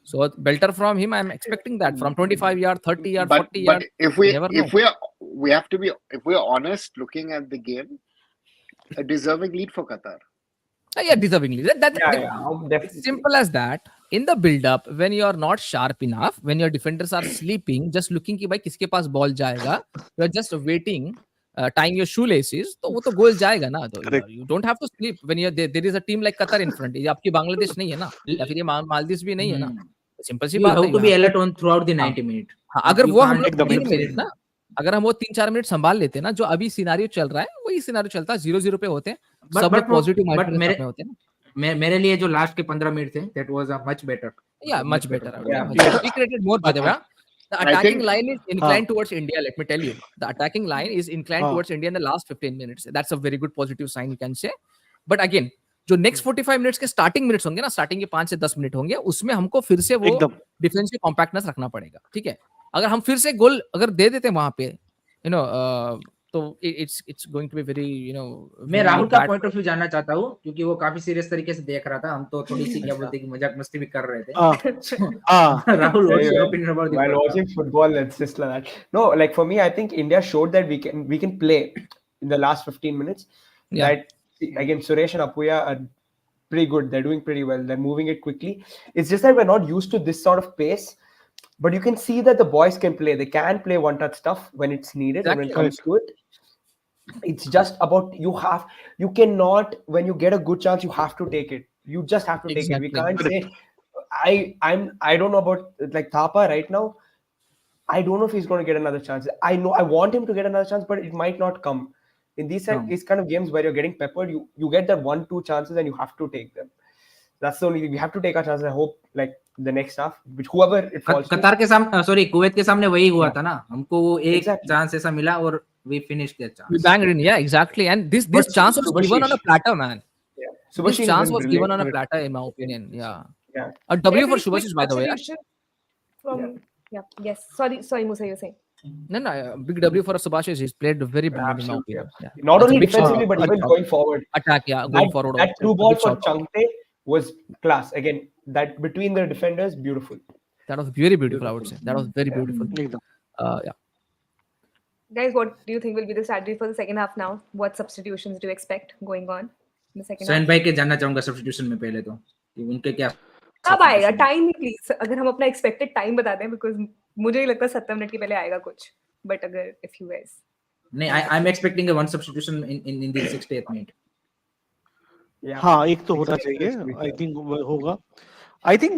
So belter from him, I'm expecting that from 25 yard, 30 yard, 40 yard. But if we have to be, if we're honest, looking at the game, a deserving lead for Qatar. Yeah, deservingly. It's simple as that. In the build-up, when you are not sharp enough, when your defenders are sleeping, just looking कि भाई किसके पास ball जाएगा, you are just waiting, tying your shoelaces, तो वो तो गोल जाएगा ना। तो you don't have to sleep when there is a team like Qatar in front. ये आपकी बांग्लादेश नहीं है ना, या फिर ये मालदीव्स भी नहीं है ना। सिंपल सी बात है। You have to be alert on throughout the 90 minutes. हाँ, अगर वो हम लोग 3 मिनट ना, अगर हम वो 3-4 मिनट संभाल लेते ना, जो अभी सिनेरियो चल रहा है वही सिनेरियो चलता, 0-0 पे होते हैं, सब लोग पॉजिटिव माइंड में होते हैं ना। मेरे लिए जो लास्ट के 15 मिनट थे, that was a much better. Yeah, much better. We created more, by the way. The attacking line is inclined towards India, let me tell you. The attacking line is inclined towards India in the last 15 minutes. That's a very good positive sign, you can say. But again, जो next 45 minutes के starting minutes होंगे ना, starting के 5 से 10 minute होंगे, उसमें हमको फिर से वो डिफेंसिव कॉम्पैक्टनेस रखना पड़ेगा, ठीक है? अगर हम फिर से गोल अगर दे देते हैं वहां पे, तो it's going to be very मैं very राहुल का bad. पॉइंट ऑफ व्यू जानना चाहता हूँ क्योंकि वो काफी सीरियस तरीके से देख रहा था, हम तो थोड़ी सी क्या बोलते हैं कि मजाक मस्ती भी कर रहे थे। Rahul, what's your opinion about the While World Cup? watching football, it's just like that. No, like for me, I think India showed that we can play in the last 15 minutes. Yeah. That again, Suresh and Apuya are pretty good. They're doing pretty well. They're moving it quickly. It's just that we're not used to this sort of pace. But you can see that the boys can play. They can play one-touch stuff when it's needed and when it comes to it. It's just about you cannot, when you get a good chance, you have to take it. You just have to take it. We can't say I don't know about like Thapa right now. I don't know if he's going to get another chance. I know I want him to get another chance, but it might not come. In these kind of games where you're getting peppered, you get that 1-2 chances and you have to take them. That's the only thing. We have to take our chances. I hope like the next half, which whoever it falls to. कतार के सामने sorry Kuwait के सामने वही हुआ था ना, हमको वो एक चांस ऐसा मिला और we finished that chance. We banged in, yeah, exactly. And this chance was given on a platter, man. Yeah. This chance was given on a platter, in my opinion. Yeah. A W for Subhashish, by the way. Yes. Sorry, Musa, you're saying. No, big W for Subhashish. He's played very brilliant in my opinion. Yeah. Not only defensively, but even going forward. Attack, yeah, going forward. That through ball for Changte was class. Again, that between the defenders, beautiful. That was very beautiful, I would say. That was very beautiful. Yeah. Guys, what do you think will be the strategy for the second half now? What substitutions do you expect going on in the second half? Sain भाई के जानना चाहूंगा substitution में पहले तो कि उनके क्या कब आएगा टाइम ही प्लीज, अगर हम अपना एक्सपेक्टेड टाइम बता दें, बिकॉज़ मुझे ही लगता है 70 मिनट के पहले आएगा कुछ, बट अगर इफ यू गाइस नहीं I am expecting a one substitution in the 68th minute. हाँ एक तो होना चाहिए, आई थिंक होगा। आई थिंक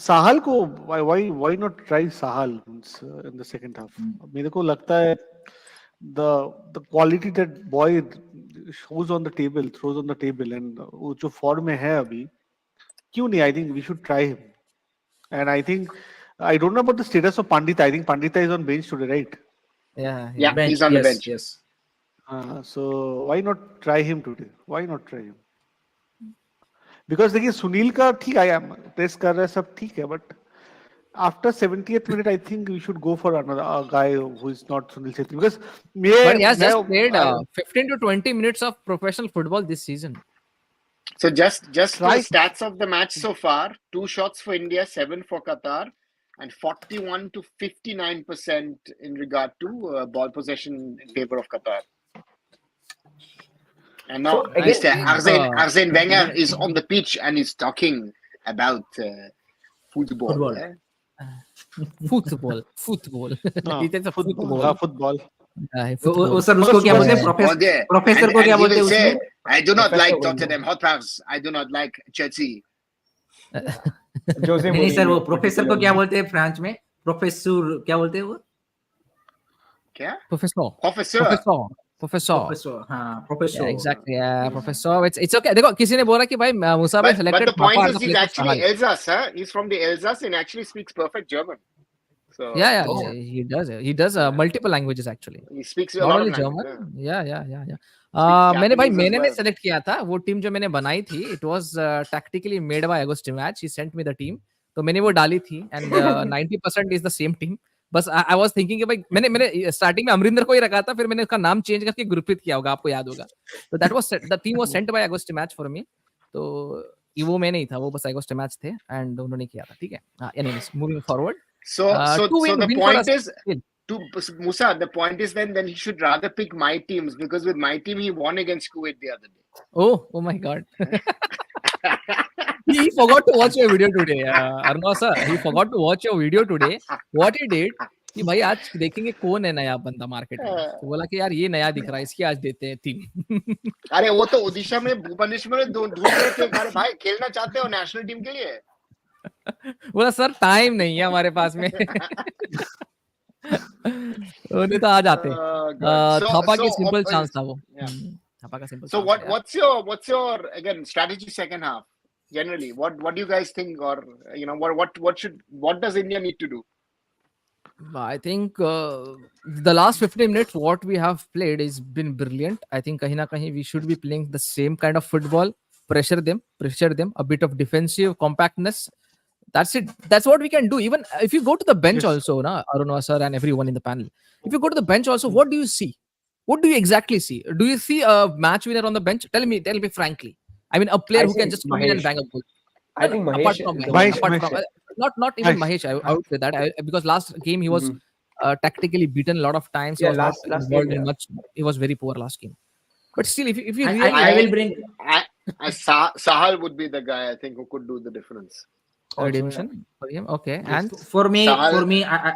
साहल को why not try Sahal in the second half? मेरे को लगता है the quality that boy shows on the table, throws on the table, and वो जो फॉर्म में है अभी, क्यों नहीं? I think we should try him. And I think I don't know about the status of Pandita. I think Pandita is on bench today, right? Yeah, bench, he's on the bench. Yes. So why not try him today? Why not try him? Because देखिए सुनील का ठीक है, press कर रहा है सब ठीक है, but after 70th minute I think we should go for another guy who is not Sunil Chhetri, because but he has just played 15 to 20 minutes of professional football this season. So just the stats of the match so far: 2 shots for India, 7 for Qatar, and 41 to 59% in regard to ball possession in favor of Qatar. And now Arsene Wenger is on the pitch and is talking about football. Football. He says football. Football. वो sir उसको क्या बोलते हैं? Professor को क्या बोलते हैं उसमें? I do not like Tottenham Hotspurs. I do not like Chelsea. नहीं सर, वो प्रोफेसर को क्या बोलते हैं फ्रांस में? प्रोफेसर क्या बोलते हैं वो? क्या? Professor. हाँ, professor. Yeah, exactly. Yeah, professor. It's okay. देखो किसी ने बोला कि भाई मुसा भाई selected. But the point is he's actually Alsace, huh? He's from the Alsace and actually speaks perfect German. So yeah, he does. He does multiple languages actually. He speaks a Not lot only of German. languages. Yeah. मैंने select किया था वो team जो मैंने बनाई थी. It was tactically made by Agosti Match. He sent me the team. तो मैंने वो डाली थी and 90% is the same team. बस I was thinking कि भाई मैंने स्टार्टिंग में अमरिंदर को ही रखा था, फिर मैंने उसका नाम चेंज करके गुरप्रीत किया होगा, आपको याद होगा. तो that was the team was sent by Agosti Match for me. तो वो मैं नहीं था, वो बस Agosti Match थे and उन्होंने किया था, ठीक है. Anyways, moving forward. So the point is, Musa, the point is then he should rather pick my teams, because with my team he won against Kuwait the other day. Oh my God. He forgot to watch your video today, Arnav sir. He forgot to watch your video today. What he did कि भाई आज देखेंगे कौन है नया बंदा market में, तो बोला कि यार ये नया दिख रहा है, इसकी आज देते हैं 3. अरे वो तो ओडिशा में भुवनेश्वर में ढूंढ रहे थे, अरे भाई खेलना चाहते हो नेशनल टीम के लिए? बोला सर टाइम नहीं है हमारे पास में. उन्हें तो आ जाते. थापा की सिंपल चांस था वो. थापा का simple. So what's your again strategy second half? Generally, what do you guys think, or what does India need to do? I think the last 15 minutes what we have played has been brilliant. I think kahin na kahin we should be playing the same kind of football, pressure them, a bit of defensive compactness. That's it. That's what we can do. Even if you go to the bench also, na Aruna sir and everyone in the panel, if you go to the bench also, what do you see? What do you exactly see? Do you see a match winner on the bench? Tell me frankly. I mean, a player I who can see just come in and Mahesh. bang a goal. I No, think apart Mahesh. from me, Mahesh, apart Mahesh. from not even Mahesh. Mahesh, I would say that because last game he was tactically beaten a lot of times. He Yeah, was not last involved game, in yeah. much. He was very poor last game. But still, if you I really I will bring. Sahal would be the guy I think who could do the difference. Also, yeah. redemption for him, okay, and For me, Sahal-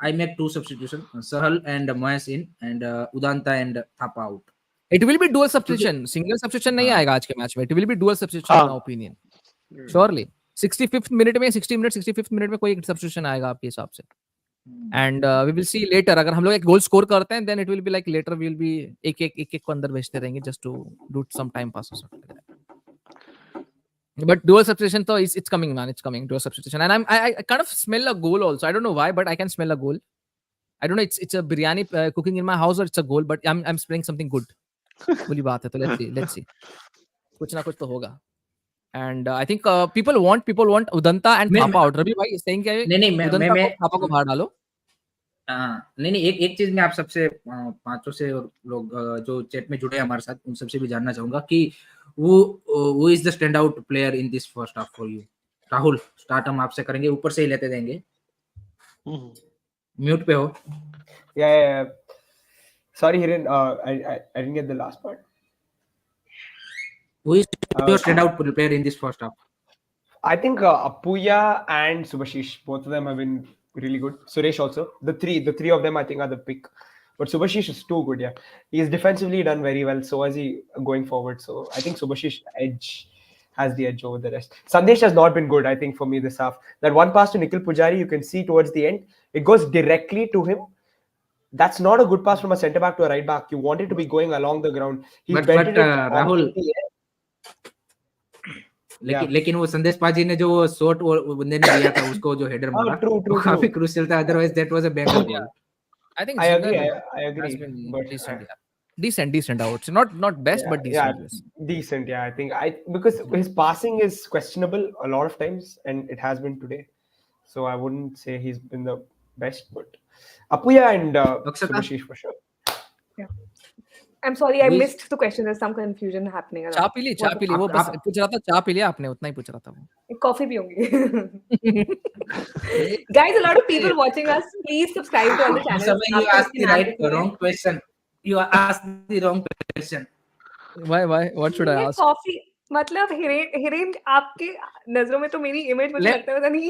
I make two substitutions: Sahal and Mahesh in, and Udanta and Thapa out. it will be dual substitution. Single substitution नहीं आएगा आज के match में. It will be dual substitution in my opinion. Surely 65th minute में 65th minute में कोई substitution आएगा आपके हिसाब से. And we will see later. अगर हम लोग एक goal score करते हैं, then it will be like later we will be एक को अंदर भेजते रहेंगे just to do some time pass or something like that. But dual substitution, though, it's coming, man. It's coming. Dual substitution, and I kind of smell a goal also. I don't know why, but I can smell a goal. I don't know. It's a biryani cooking in my house or it's a goal, but I'm smelling something good. बोली बात है तो let's see. कुछ ना कुछ तो होगा. And I think people want Udanta and Thapa out. Ravi भाई saying क्या है? नहीं Udanta को Thapa को बाहर डालो. नहीं एक चीज मैं आप सबसे पांचों से लोग जो चैट में जुड़े हैं हमारे साथ उन सबसे भी जानना चाहूंगा कि वो is the stand out player in this first half for you. Rahul, start हम आपसे करेंगे, ऊपर से ही लेते देंगे. म्यूट पे हो. Yeah. Sorry, Hiren. I didn't get the last part. Who is your standout player in this first half? I think Apuya and Subhashish, both of them have been really good. Suresh also. The three of them I think are the pick. But Subhashish is too good, yeah. He's defensively done very well. So is he going forward. So I think Subhashish has the edge over the rest. Sandesh has not been good, I think, for me this half. That one pass to Nikhil Pujari, you can see towards the end, it goes directly to him. That's not a good pass from a centre back to a right back. You want it to be going along the ground. He but Rahul, लेकिन वो संदेश पाजी ने जो shot वो बंदे ने दिया था उसको जो हेडर मारा वो काफी क्रूशियल था. Otherwise that was a banger goal. I think I agree. But decent. I would say not best, but decent. Yeah, decent. Yeah, I think because his passing is questionable a lot of times, and it has been today. So I wouldn't say he's been the best, but Apuya and Subhashish for sure. Yeah. I'm sorry, I missed the question. There's some confusion happening. चाय P ली वो बस पूछ रहा था. चाय P लिया आपने, उतना ही पूछ रहा था वो. Coffee पीऊंगी. Guys, a lot of people watching us. Please subscribe to all the channels. You asked the wrong question. You asked the wrong question. Why? What should I ask? Coffee. मतलब हिरेन आपके नजरों में तो मेरी इमेज मुझे लगता है पता नहीं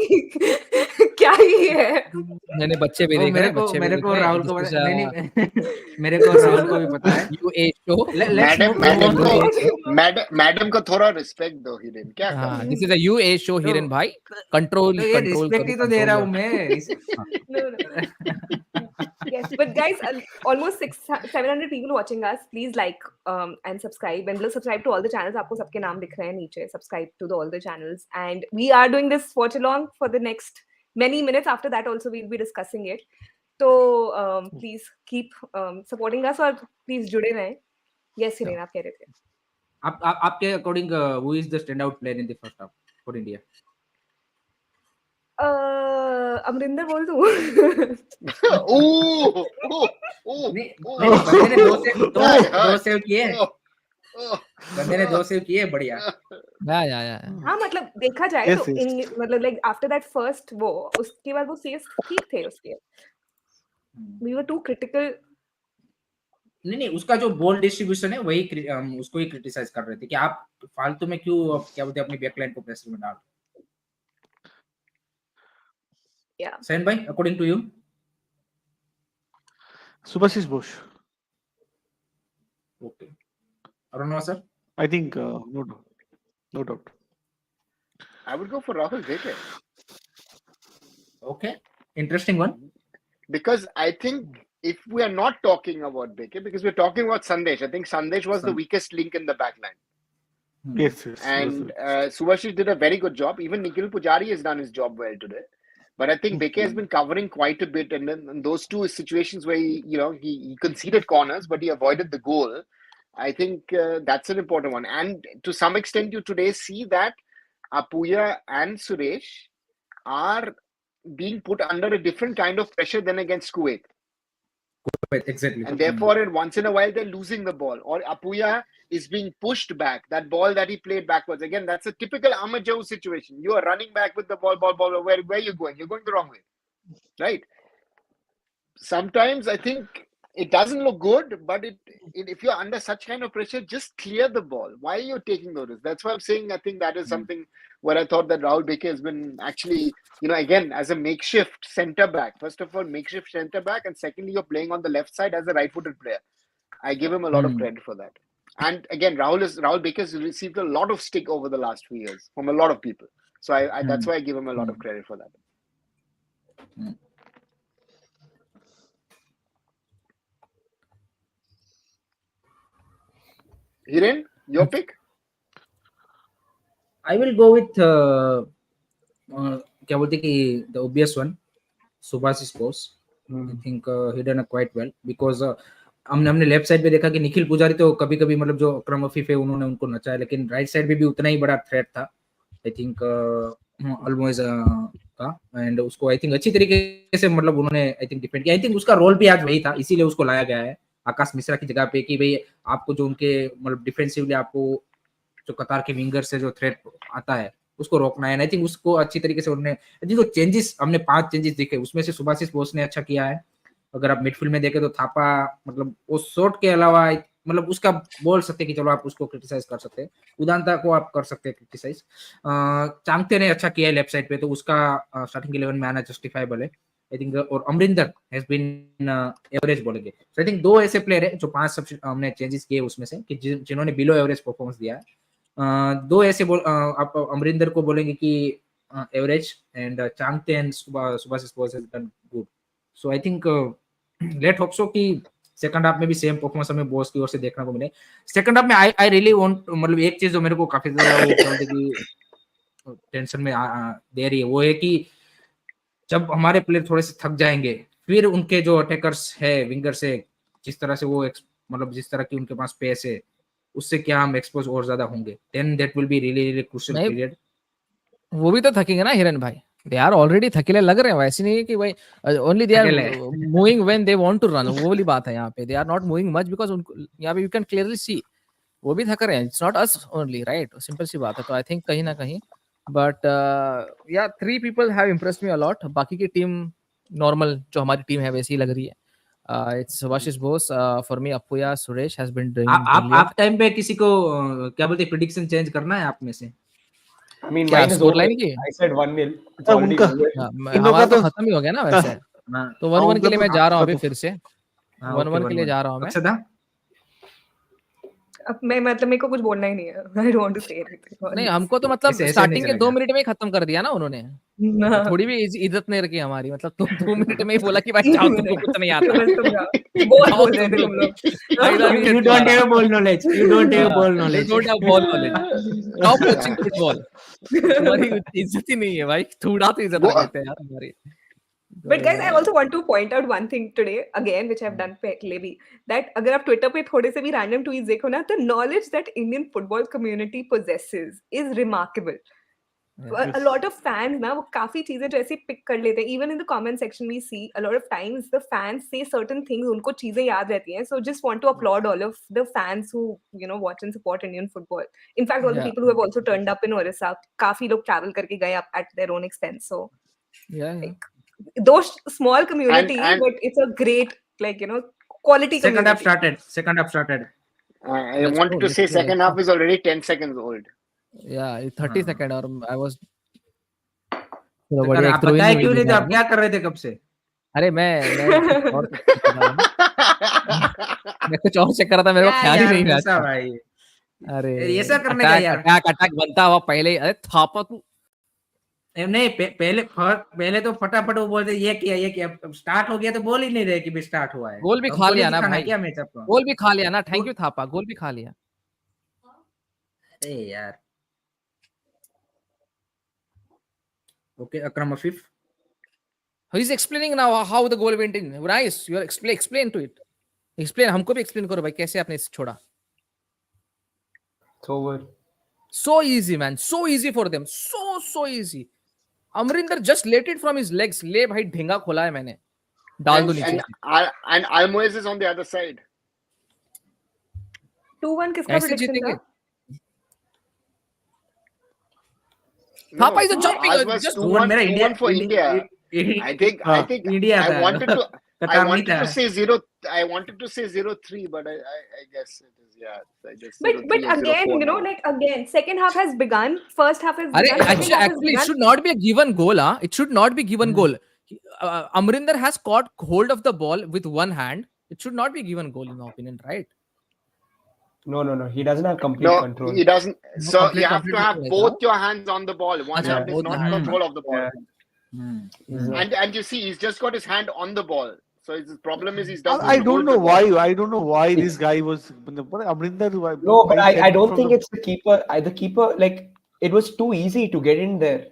क्या ही है. मैंने बच्चे भी देखे हैं. मेरे को राहुल को मेरे को राहुल को भी पता है. You a show. मैडम को थोड़ा रिस्पेक्ट दो हिरेन. क्या हाँ, this is a you a show Hiren भाई. कंट्रोल रिस्पेक्ट ही तो दे रहा हूँ मैं. Yes, but guys, almost 700 people watching us. Please like and subscribe, and subscribe to all the channels. आपको सबके नाम दिख रहे हैं नीचे. Subscribe to all the channels, and we are doing this watch along for the next many minutes. After that, also we'll be discussing it. So please keep supporting us, और please जुड़े रहें. Yes, Hiren, आप कह रहे थे. आपके according who is the standout player in the first half for India? Amarinder बोल दूं. बंदे ने दो सेव किए. बंदे ने 2 सेव किए. बढ़िया. हाँ, मतलब देखा जाए तो मतलब like after that first वो उसके बाद वो सेव्स ठीक थे उसके. We were too critical. नहीं उसका जो बॉल डिस्ट्रीब्यूशन है वही उसको ही क्रिटिसाइज कर रहे थे कि आप फालतू में क्यों क्या बोलते हैं अपनी बैकलाइन को प्रेशर में डाल. Yeah. Sain bhai, according to you? Subhashish Bose. Okay. Arunava sir? I think no doubt. I would go for Rahul Beke. Okay. Interesting one. Because I think if we are not talking about Beke, because we're talking about Sandesh, I think Sandesh was the weakest link in the backline. Yes. And Subhashish did a very good job. Even Nikhil Pujari has done his job well today. But I think Beke has been covering quite a bit, and then in those two situations where he conceded corners, but he avoided the goal. I think that's an important one. And to some extent, you today see that Apuya and Suresh are being put under a different kind of pressure than against Kuwait. Exactly. And therefore, once in a while, they're losing the ball. Or Apuya is being pushed back. That ball that he played backwards. Again, that's a typical Amajou situation. You are running back with the ball. Where are you going? You're going the wrong way. Right? Sometimes I think it doesn't look good, but if you're under such kind of pressure, just clear the ball. Why are you taking notice? That's why I'm saying I think that is something where I thought that Rahul Baker has been actually, again, as a makeshift centre back. First of all, makeshift centre back, and secondly, you're playing on the left side as a right-footed player. I give him a lot of credit for that. And again, Rahul Baker has received a lot of stick over the last few years from a lot of people. So that's why I give him a lot of credit for that. Hiren, your pick? I will go with क्या बोलते कि the obvious one, Subhasish Bose. I think he done quite well because हमने left side पे देखा कि निखिल पुजारी तो कभी कभी मतलब जो अकरम अफीफ है उन्होंने उनको नचाया, लेकिन राइट साइड पे भी उतना ही बड़ा थ्रेट था आई थिंक ऑलमोस्ट का, एंड उसको आई थिंक अच्छी तरीके से मतलब उन्होंने आई थिंक डिफेंड किया. आई थिंक उसका रोल भी आज वही था, इसीलिए उसको लाया गया है आकाश मिश्रा की जगह पे कि भाई आपको जो उनके मतलब डिफेंसिवली आपको जो कतार के विंगर से जो थ्रेट आता है उसको रोकना है. आई थिंक उसको अच्छी तरीके से उन्होंने जो चेंजेस हमने 5 चेंजेस देखे उसमें से सुभाषिस बोस ने अच्छा किया है. अगर आप मिडफील्ड में देखें तो थापा मतलब वो शॉट के अलावा मतलब उसका बोल सकते कि चलो आप उसको क्रिटिसाइज कर सकते हैं, उदानता को आप कर सकते हैं क्रिटिसाइज. चांगते ने अच्छा किया है लेफ्ट साइड पे तो उसका स्टार्टिंग 11 में आना जस्टिफाइबल है आई थिंक. और अमरिंदर हैज बीन एवरेज बोलेंगे. सो आई थिंक 2 ऐसे प्लेयर है जो 5 हमने चेंजेस किए उसमें से कि जिन्होंने बिलो एवरेज परफॉर्मेंस दिया है. 2 ऐसे आप अमरिंदर को बोलेंगे कि average and Chhangte and Subhasish Bose has done good. So I think let hope so कि सेकंड हाफ में भी सेम परफॉर्मेंस हमें बॉस की ओर से देखने को मिले. सेकंड हाफ में आई रियली वांट मतलब एक चीज जो मेरे को काफी ज्यादा वो बोलते कि टेंशन में दे रही है वो है कि जब हमारे प्लेयर थोड़े से थक जाएंगे फिर उनके जो अटैकर्स है विंगर से जिस तरह से वो मतलब जिस तरह की उनके पास पेस है उससे क्या हम एक्सपोज और ज्यादा होंगे. Then that will be really really crucial period. वो भी तो थकेंगे ना हिरन भाई, दे आर ऑलरेडी थकेले लग रहे हैं. वैसे नहीं है कि भाई only they are moving when they want to run, वो वाली बात है यहाँ पे. They are not moving much because यहाँ पे यू कैन क्लियरली सी वो भी थक रहे हैं. It's not us only, right? Simple सी बात है. तो आई थिंक कहीं ना कहीं बट या 3 people have impressed me a lot. बाकी की टीम नॉर्मल जो हमारी टीम है वैसी ही लग रही है. It's Subhasish Bose for me. Apuia Suresh has been doing आप टाइम पे किसी को क्या बोलते हैं प्रेडिक्शन चेंज करना है आप में से? I mean, क्या mine is score over. Line की? I said 1-0. It's हाँ, already उनका- over. हमारा तो खत्म ही हो गया ना वैसे. तो 1-1 उनका के लिए तो मैं जा रहा हूँ अभी खत्म. फिर से. 1-1 के लिए जा रहा हूँ मैं. अच्छा था. अब मैं मतलब मेरे को कुछ बोलना ही नहीं है. I don't want to say anything. नहीं हमको तो मतलब ऐसे स्टार्टिंग नहीं के 2 चलेगा. मिनट में ही खत्म कर दिया ना उन्होंने. हाँ. थोड़ी भी इज्जत नहीं रखी हमारी. मतलब तुम 2 मिनट में ही बोला कि भाई जाओ तुमको कुछ नहीं आता. बस तुम जाओ. बहुत बोल रहे थे तुम लोग. फायदा नहीं है You don't तुम्हारा. have ball knowledge. You don't have ball knowledge. You don't have ball knowledge. Stop watching football. तुम्हारी इज्जत ही नहीं है भाई. थोड़ा तो इज्जत रखते हैं यार हमारी. But guys, I also want to point out one thing today again, which I've done पहले भी, that अगर आप Twitter पे थोड़े से भी random tweets देखो ना, the knowledge that Indian football community possesses is remarkable. A lot of fans ना वो काफी चीजें जो ऐसे pick कर लेते हैं. Even in the comment section we see a lot of times the fans say certain things, उनको चीजें याद रहती हैं. So just want to applaud all of the fans who watch and support Indian football. In fact, all the people who have also turned up in Orissa, काफी लोग travel करके गए at their own expense. So Yeah. those small community, And- but it's a great quality Second half community. started. I Let's wanted go, to let's say go. second half is already 10 seconds old. Yeah, 30 second और I was चलो आप बढ़िया. एक throw in बताया भी क्यों मिल नहीं थे? गया. आप क्या कर रहे थे कब से? अरे मैं और मैं कुछ और चेक कर रहा था. मेरे को क्या ख्याल ही यार, नहीं रहा मूसा था. भाई. अरे ऐसा करने का यार. अटैक बनता हुआ पहले. अरे थापा तू. नहीं पहले तो फटाफट वो बोलते ये किया अब स्टार्ट हो गया तो बोल ही नहीं रहे कि भी स्टार्ट हुआ है. गोल भी हमको खा नहीं लिया ना दिखाना है भाई. क्या मैच आपको? गोल भी खा लिया ना. Thank you Thapa. गोल भी खा लिया. अरे यार. Okay, Akram Afif. He's explaining now how the goal went in. Nice. You explain to it. Explain. हमको भी explain करो भाई कैसे आपने इसे छोड़ा. It's over. So easy man. So easy for them. So easy. Amrinder just let it from his legs. ले भाई ढेंगा खोला है मैंने. डाल दो And नीचे and Almoez is on the other side. 2-1 किसका ऐसे prediction जीतेंगे था? Thapa is No, jumping ours was just 2-1 मेरा 2-1 for India. I think India I था wanted to कतार नहीं था. say 0. I wanted to say 0-3, but I guess it is, yeah. I guess But 0-3 or again, 0-4 you know, now. like again, second half has begun. First half has अरे begun. Second actually, half has actually it begun. should not be a given goal. Huh? It should not be given goal. Amrinder has caught hold of the ball with one hand. It should not be given goal in my opinion, right? No. He doesn't have complete No, control. he doesn't. No, So you have complete to have control both होगा. your hands on the ball. One अच्छा, hand is both not hands. control of the ball. Yeah. He's not. And you see, he's just got his hand on the ball. So his problem is he doesn't I even don't hold know the ball. why. I don't know why this guy was. Amrinder, No, but I said don't from think the- it's the keeper. The keeper, like, it was too easy to get in there.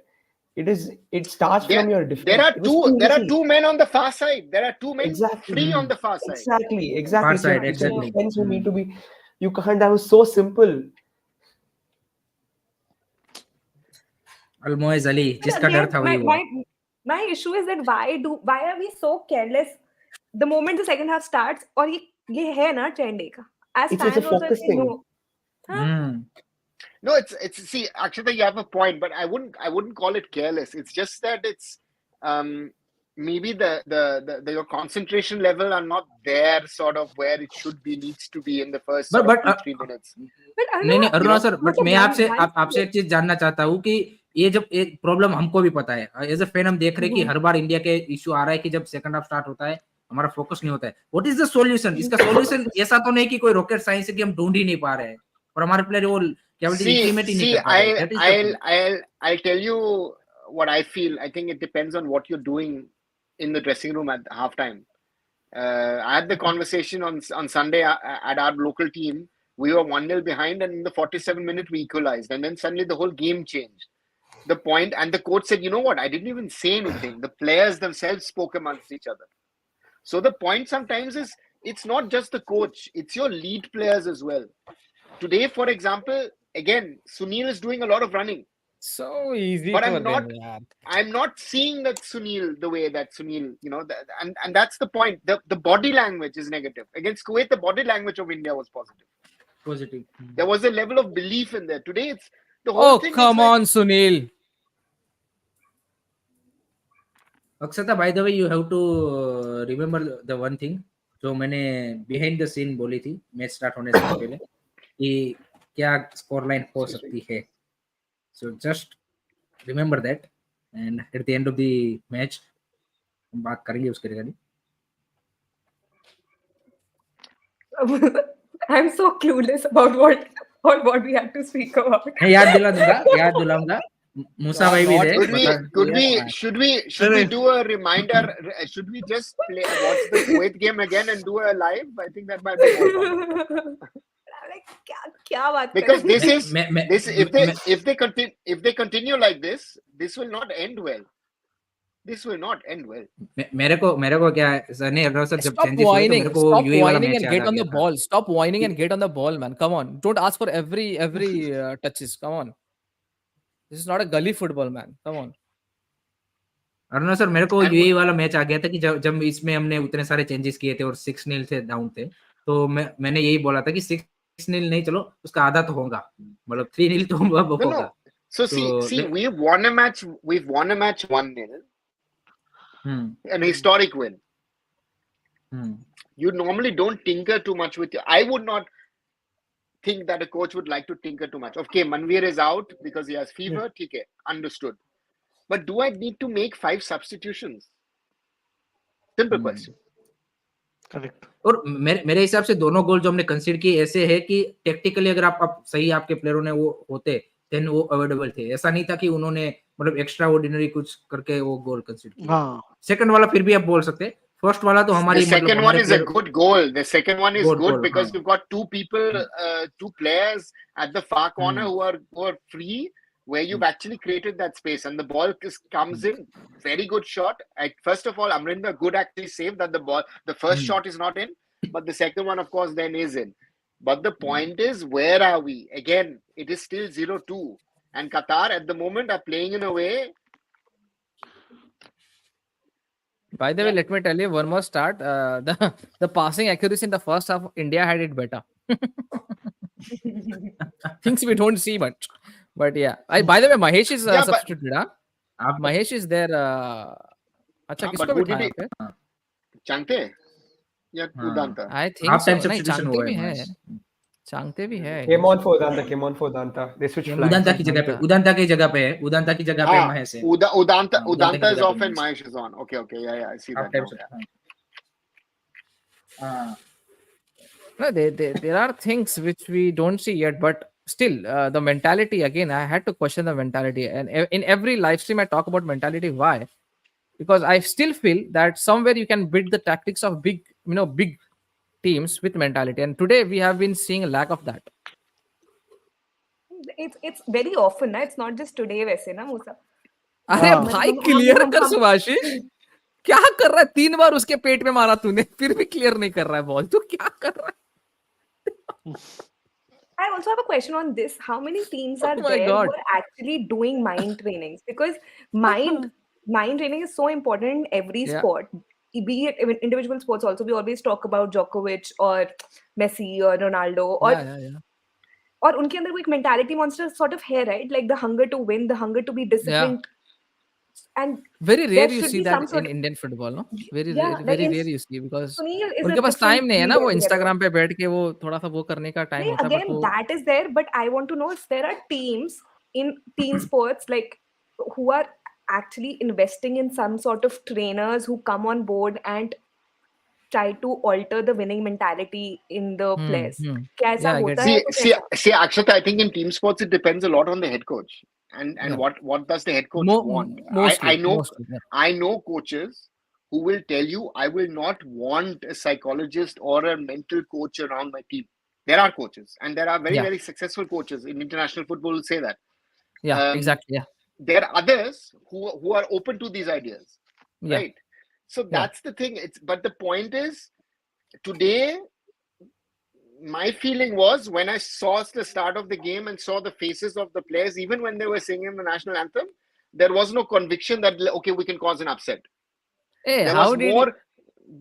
It starts from your defense. There are It was too there are easy. two men on the far side. There are two men Exactly. free on the far side. Exactly. Far It's side, your exactly. defense who need to be. You can't. That was so simple. Almoez Ali But जिसका डर again, था वही हुआ. my issue is that why are we so careless the moment the second half starts? और ये है ना trend का. As It's fans a also focus we thing. know. Huh? No, it's see, actually you have a point, but I wouldn't call it careless. It's just that it's maybe the your concentration level are not there sort of where it should be, needs to be in the first sort But- of 2-3 minutes. But I नहीं know, Aruna sir but मैं आपसे one- आपसे एक चीज जानना चाहता हूँ कि ये जब एक प्रॉब्लम हमको भी पता है एज अ फैन हम देख रहे हैं कि हर बार इंडिया के इशू आ रहा है कि जब सेकंड हाफ स्टार्ट होता है हमारा फोकस नहीं होता है. What is the solution? इसका सॉल्यूशन ऐसा तो नहीं कि कोई रॉकेट साइंस है कि हम ढूंढ ही नहीं पा रहे हैं और हमारे प्लेयर वो क्या बोलते हैं इंप्लीमेंट ही नहीं कर पा रहे. That is I'll tell you what I feel. I think it depends on what you're doing in the dressing room at halftime. I had the conversation on Sunday at our local team. We were 1-0 behind, and in the 47th minute we equalized, and then suddenly the whole game changed. The point, and the coach said, "You know what? I didn't even say anything. The players themselves spoke amongst each other." So the point sometimes is it's not just the coach; it's your lead players as well. Today, for example, again, Sunil is doing a lot of running. So easy But for I'm them, not- yaar. I'm not seeing that Sunil the way that Sunil, you know, and that's the point. The body language is negative. Against Kuwait, the body language of India was positive. Positive. There was a level of belief in there. Today, it's the whole Oh thing. come on, Sunil. Akshata by the way you have to remember the one thing जो मैंने behind the scene बोली थी match start होने से पहले कि क्या score line हो सकती है. So just remember that and at the end of the match हम बात करेंगे उसके regarding. I'm so clueless about what we had to speak about. मैं याद दिलाऊंगा मूसा भाई भी थे. Should we do a reminder? Should we just watch the Kuwait game again and do a live? I think that might be more fun. Like क्या बात कर Because रहे हैं? this is if they continue like this will not end well. This will not end well. मेरे को क्या sir ने अगर सर जब Stop चेंजेस हुए तो whining. मेरे को Stop यूएई वाला whining मैच and याद get आ on the गया था. ball. Stop whining and get on the ball, man. Come on. Don't ask for every touches. Come on. This is not a gully football, man. Come on. Aruna sir मेरे को And UAE वाला match आ गया था कि जब इसमें हमने उतने सारे चेंजेस किए थे और 6-0 से डाउन थे तो मैंने यही बोला था कि 6-0 नहीं चलो उसका आधा तो होगा मतलब 3-0 तो अब होगा. no. So see, we've won a match 1-0, an historic win. You normally don't tinker too much with I would not think that a coach would like to tinker too much. Okay, Manveer is out because he has fever. Okay, understood. But do I need to make 5 substitutions? Simple question. Correct. और मेरे हिसाब से दोनों गोल जो हमने consider किए ऐसे है कि टेक्टिकली अगर आप सही आपके प्लेयरों ने वो होते देन वो अवेलेबल थे. ऐसा नहीं था कि उन्होंने मतलब एक्स्ट्रा ऑर्डिनरी कुछ करके वो गोल कंसीडर किया. सेकंड वाला फिर भी आप बोल सकते. फर्स्ट वाला तो हमारी The second one is a good goal. The second one is good because you've got two people, two players at the far corner who are free, where you've actually created that space and the ball comes in. Very good shot. First of all, Amrinder good actually saved that the first shot is not in, but the second one, of course, then is in. But the point is, where are we? Again, it is still 0-2. And Qatar at the moment are playing in a way. By the way, let me tell you one more start. The passing accuracy in the first half, India had it better. Things we don't see much, but yeah. By the way, Mahesh is Yeah, but substituted. Huh? आप Mahesh is there. अच्छा, but किसको who did बिठाया he? यहाँ पे? Changte? Yeah, हाँ, Udanta. I think half so. Time नहीं, substitution Chhangte हुआ भी है है. महेश. चांगते भी है. Came on for Danta. Came on for Danta. They switched flanks. Udanta की जगह पे Udanta. उदांता की जगह पे है, उदांता की जगह पे Ah, महेश है. Udanta हाँ, उदांता की is जगह पे off and Mahesh. Mahesh is on. Okay, yeah, I see half that time now. Yeah. Substitution. हाँ. No, there are things which we don't see yet, but still, the mentality again. I had to question the mentality, and in every live stream, I talk about mentality. Why? Because I still feel that somewhere you can build the tactics of big teams with mentality, and today we have been seeing a lack of that. It's very often, na? It's not just today, वैसे ना मूसा. अरे हाँ. भाई clear कर हम सुभाषिश, क्या कर रहा है? 3 बार उसके पेट में मारा तूने, फिर भी क्लियर नहीं कर रहा है बॉल. तू क्या कर रहा है? I also have a question on this. How many teams are Oh my there who God. are actually doing mind trainings? Because mind training is so important in every Yeah. sport. Be it in individual sports also, we always talk about Djokovic or Messi or Ronaldo or Yeah. और उनके अंदर वो एक mentality monster sort of है, right? Like the hunger to win, the hunger to be disciplined. And Very there rare you should see be that some sort in Indian football, no? Very yeah, rare, like very in rare you see, because Sunil is a उनके पास different time नहीं है ना, breed वो altogether. Instagram पे बैठ के वो थोड़ा सा वो करने का टाइम नहीं, होता है, बट again, वो that is there, but I want to know if there are teams in team sports like who are actually investing in some sort of trainers who come on board and try to alter the winning mentality in the players. क्या ऐसा Yeah, I get होता it. है कुछ ऐसा? See, Akshat, I think in team sports it depends a lot on the head coach and Yeah. what does the head coach want. Mostly, yeah. I know coaches who will tell you, I will not want a psychologist or a mental coach around my team. There are coaches, and there are very, Yeah. very successful coaches in international football who say that. Yeah, exactly. Yeah. There are others who are open to these ideas, Yeah. right? So that's the thing. But the point is, today, my feeling was when I saw the start of the game and saw the faces of the players, even when they were singing the national anthem, there was no conviction that okay, we can cause an upset. Hey, There how was did more.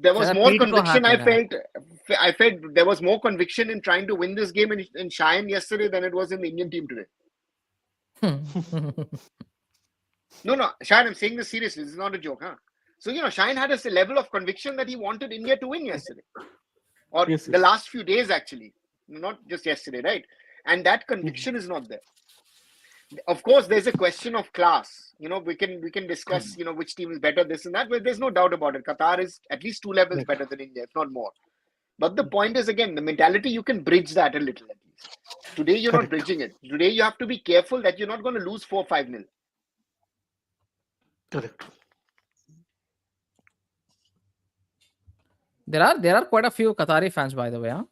There was साला more पीठ को हाथ conviction. I लगाया. felt there was more conviction in trying to win this game in Shine yesterday than it was in the Indian team today. No, Shine, I'm saying this seriously. This is not a joke, huh? So Shine had a level of conviction that he wanted India to win yesterday, or Yes, the yes. last few days actually, not just yesterday, right? And that conviction is not there. Of course, there's a question of class. We can discuss, which team is better, this and that, but there's no doubt about it. Qatar is at least 2 levels Right. better than India, if not more. But the point is, again, the mentality, you can bridge that a little at least. Today, you're not Correct. bridging it. Today, you have to be careful that you're not going to lose 4-5-0. Correct. There are quite a few Qatari fans, by the way, huh?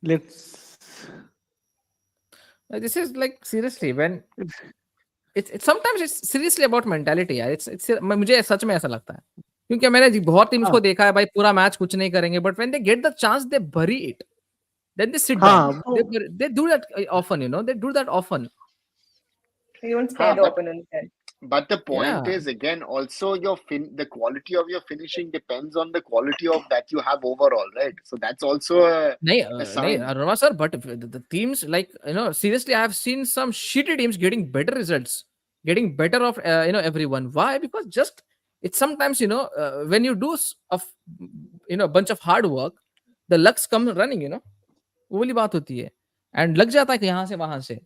Let's. This is like seriously when it's sometimes it's seriously about mentality, यार. It's मुझे सच में ऐसा लगता है, क्योंकि मैंने बहुत teams को देखा है भाई, पूरा मैच कुछ नहीं करेंगे, but when they get the chance they bury it, then they sit down. They do that often, they do that often. You don't stare the opponent then. But the point Yeah. is, again, also the quality of your finishing depends on the quality of that you have overall, right? So that's also a sign. Arunava sir, but the teams like, seriously, I have seen some shitty teams getting better results, getting better of everyone. Why? Because just it's sometimes when you do a bunch of hard work, the lucks come running. वो वाली बात होती है, and लग जाता है कि यहाँ से वहां से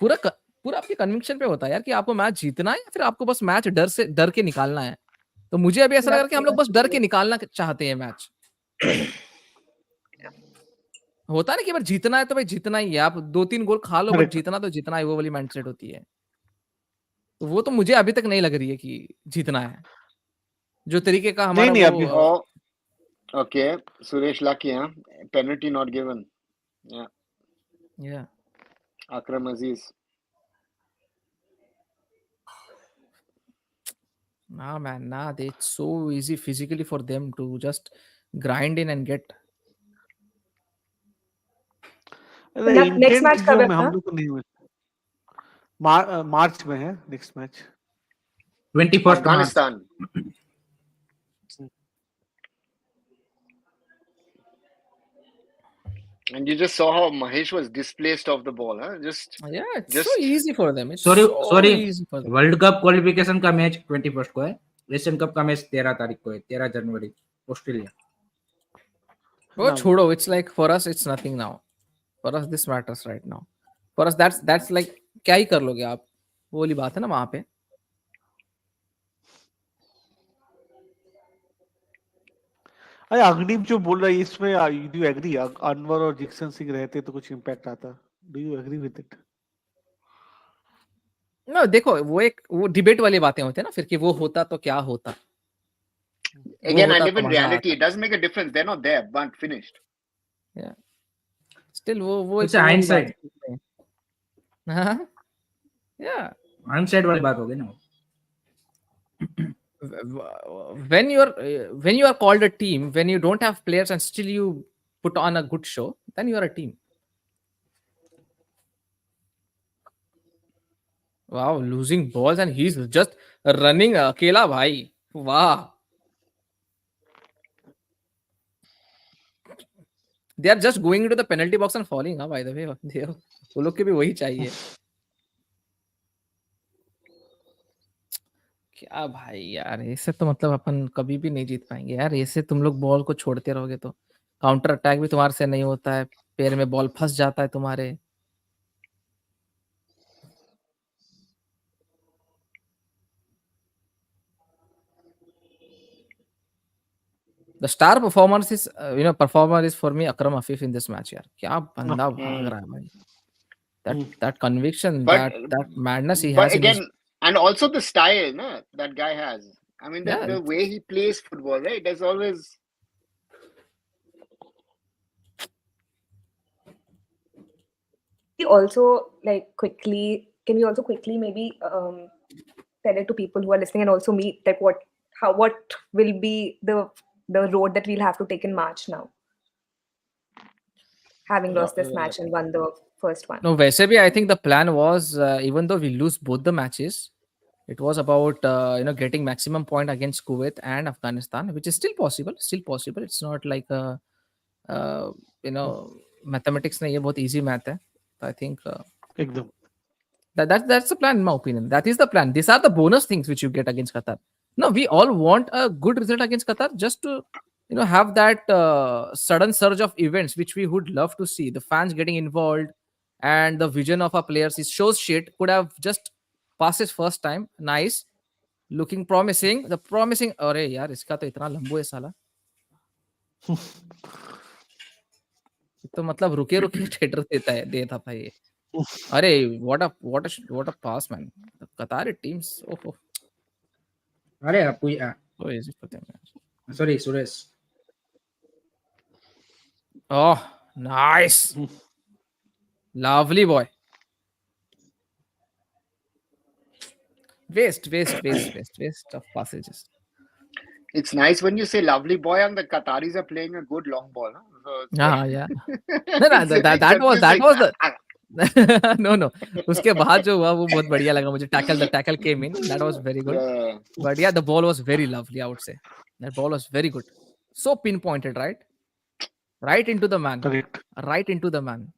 पूरा आपके कन्विक्शन पे होता है यार कि आपको मैच जीतना है या फिर आपको बस मैच डर के निकालना है. तो मुझे अभी ऐसा लग रहा है कि हम लोग बस डर के निकालना चाहते हैं मैच. होता है ना कि अगर जीतना है तो भाई जीतना ही है, आप 2-3 गोल खा लो, बट जीतना तो जीतना है, वो वाली माइंडसेट होती है. तो वो तो मुझे अभी तक नहीं लग रही है कि जीतना है, जो तरीके का हमारा नहीं, वो. Okay, Suresh lucky, huh? Penalty not given. Yeah. Akram Aziz. Nah, man, nah. It's so easy physically for them to just grind in and get. Next match कब है अपना? मार्च में है next match 21st March. Afghanistan. And you just saw how Mahesh was displaced off the ball, huh? Yeah, it's just so easy for them. It's Sorry, so sorry. easy for them. World cup qualification का match 21st को है, Asian cup का match 13 तारीख को है, 13 जनवरी Australia. वो No. छोड़ो, it's like for us it's nothing now. For us this matters right now. For us that's like क्या ही कर लोगे आप, वो वाली बात है ना वहां पे। अरे अग्निप जो बोल रहा है इसमें डू यू एग्री अनवर और जिक्सन सिंह रहते तो कुछ इम्पैक्ट आता? Do you agree with it? ना देखो वो डिबेट वाली बातें होती है ना फिर कि वो होता तो क्या होता। Again, I live in reality. It doesn't make a difference. They're not there, but finished. Yeah. Still वो It's a hindsight. हाँ, yeah. hindsight वाली बात होगी ना। When you are called a team, when you don't have players and still you put on a good show, then you are a team. Wow, losing balls and he's just running अकेला भाई, वाह। They are just going into the penalty box and falling, हाँ by the way, वो लोग के भी वही चाहिए। क्या भाई यार, ऐसे तो मतलब अपन कभी भी नहीं जीत पाएंगे यार। ऐसे तुम लोग बॉल को छोड़ते रहोगे तो काउंटर अटैक भी तुम्हारे से नहीं होता है, पैर में बॉल फंस जाता है तुम्हारे। The star performance is performer is for me Akram Afif in this match यार। क्या बंदा भाग रहा है भाई। That conviction, But that madness he but has in his, again, and also the style, no, that guy has. I mean, Yeah, the way he plays football, right? There's always. We also can we also quickly maybe tell it to people who are listening and also me, like what will be the road that we'll have to take in March now, having lost this match and won the first one. no वैसे भी I think the plan was even though we lose both the matches, it was about getting maximum point against Kuwait and Afghanistan, which is still possible. It's not like mathematics नहीं, ये बहुत easy math है। So I think एकदम that's the plan in my opinion. That is the plan. These are the bonus things which you get against Qatar. No, we all want a good result against Qatar just to have that sudden surge of events which we would love to see. The fans getting involved and the vision of our players is shows shit. Could have just passed his first time. Nice, looking promising. The promising. अरे यार इसका तो इतना लंबू है साला। तो मतलब रुके रुके थिएटर देता था ये। अरे what a pass man. The Qatari teams, oh, अरे आपको so easy for them. Sorry Suresh. Oh, nice. Lovely boy. Waste of passages. It's nice when you say lovely boy and the Qataris are playing a good long ball. Huh? So it's Yeah. No, that was the no. उसके बाद जो हुआ वो बहुत बढ़िया लगा मुझे। The tackle came in. That was very good. Yeah. But yeah, the ball was very lovely, I would say. That ball was very good. So pinpointed, right? Right into the man. Correct. Right into the man.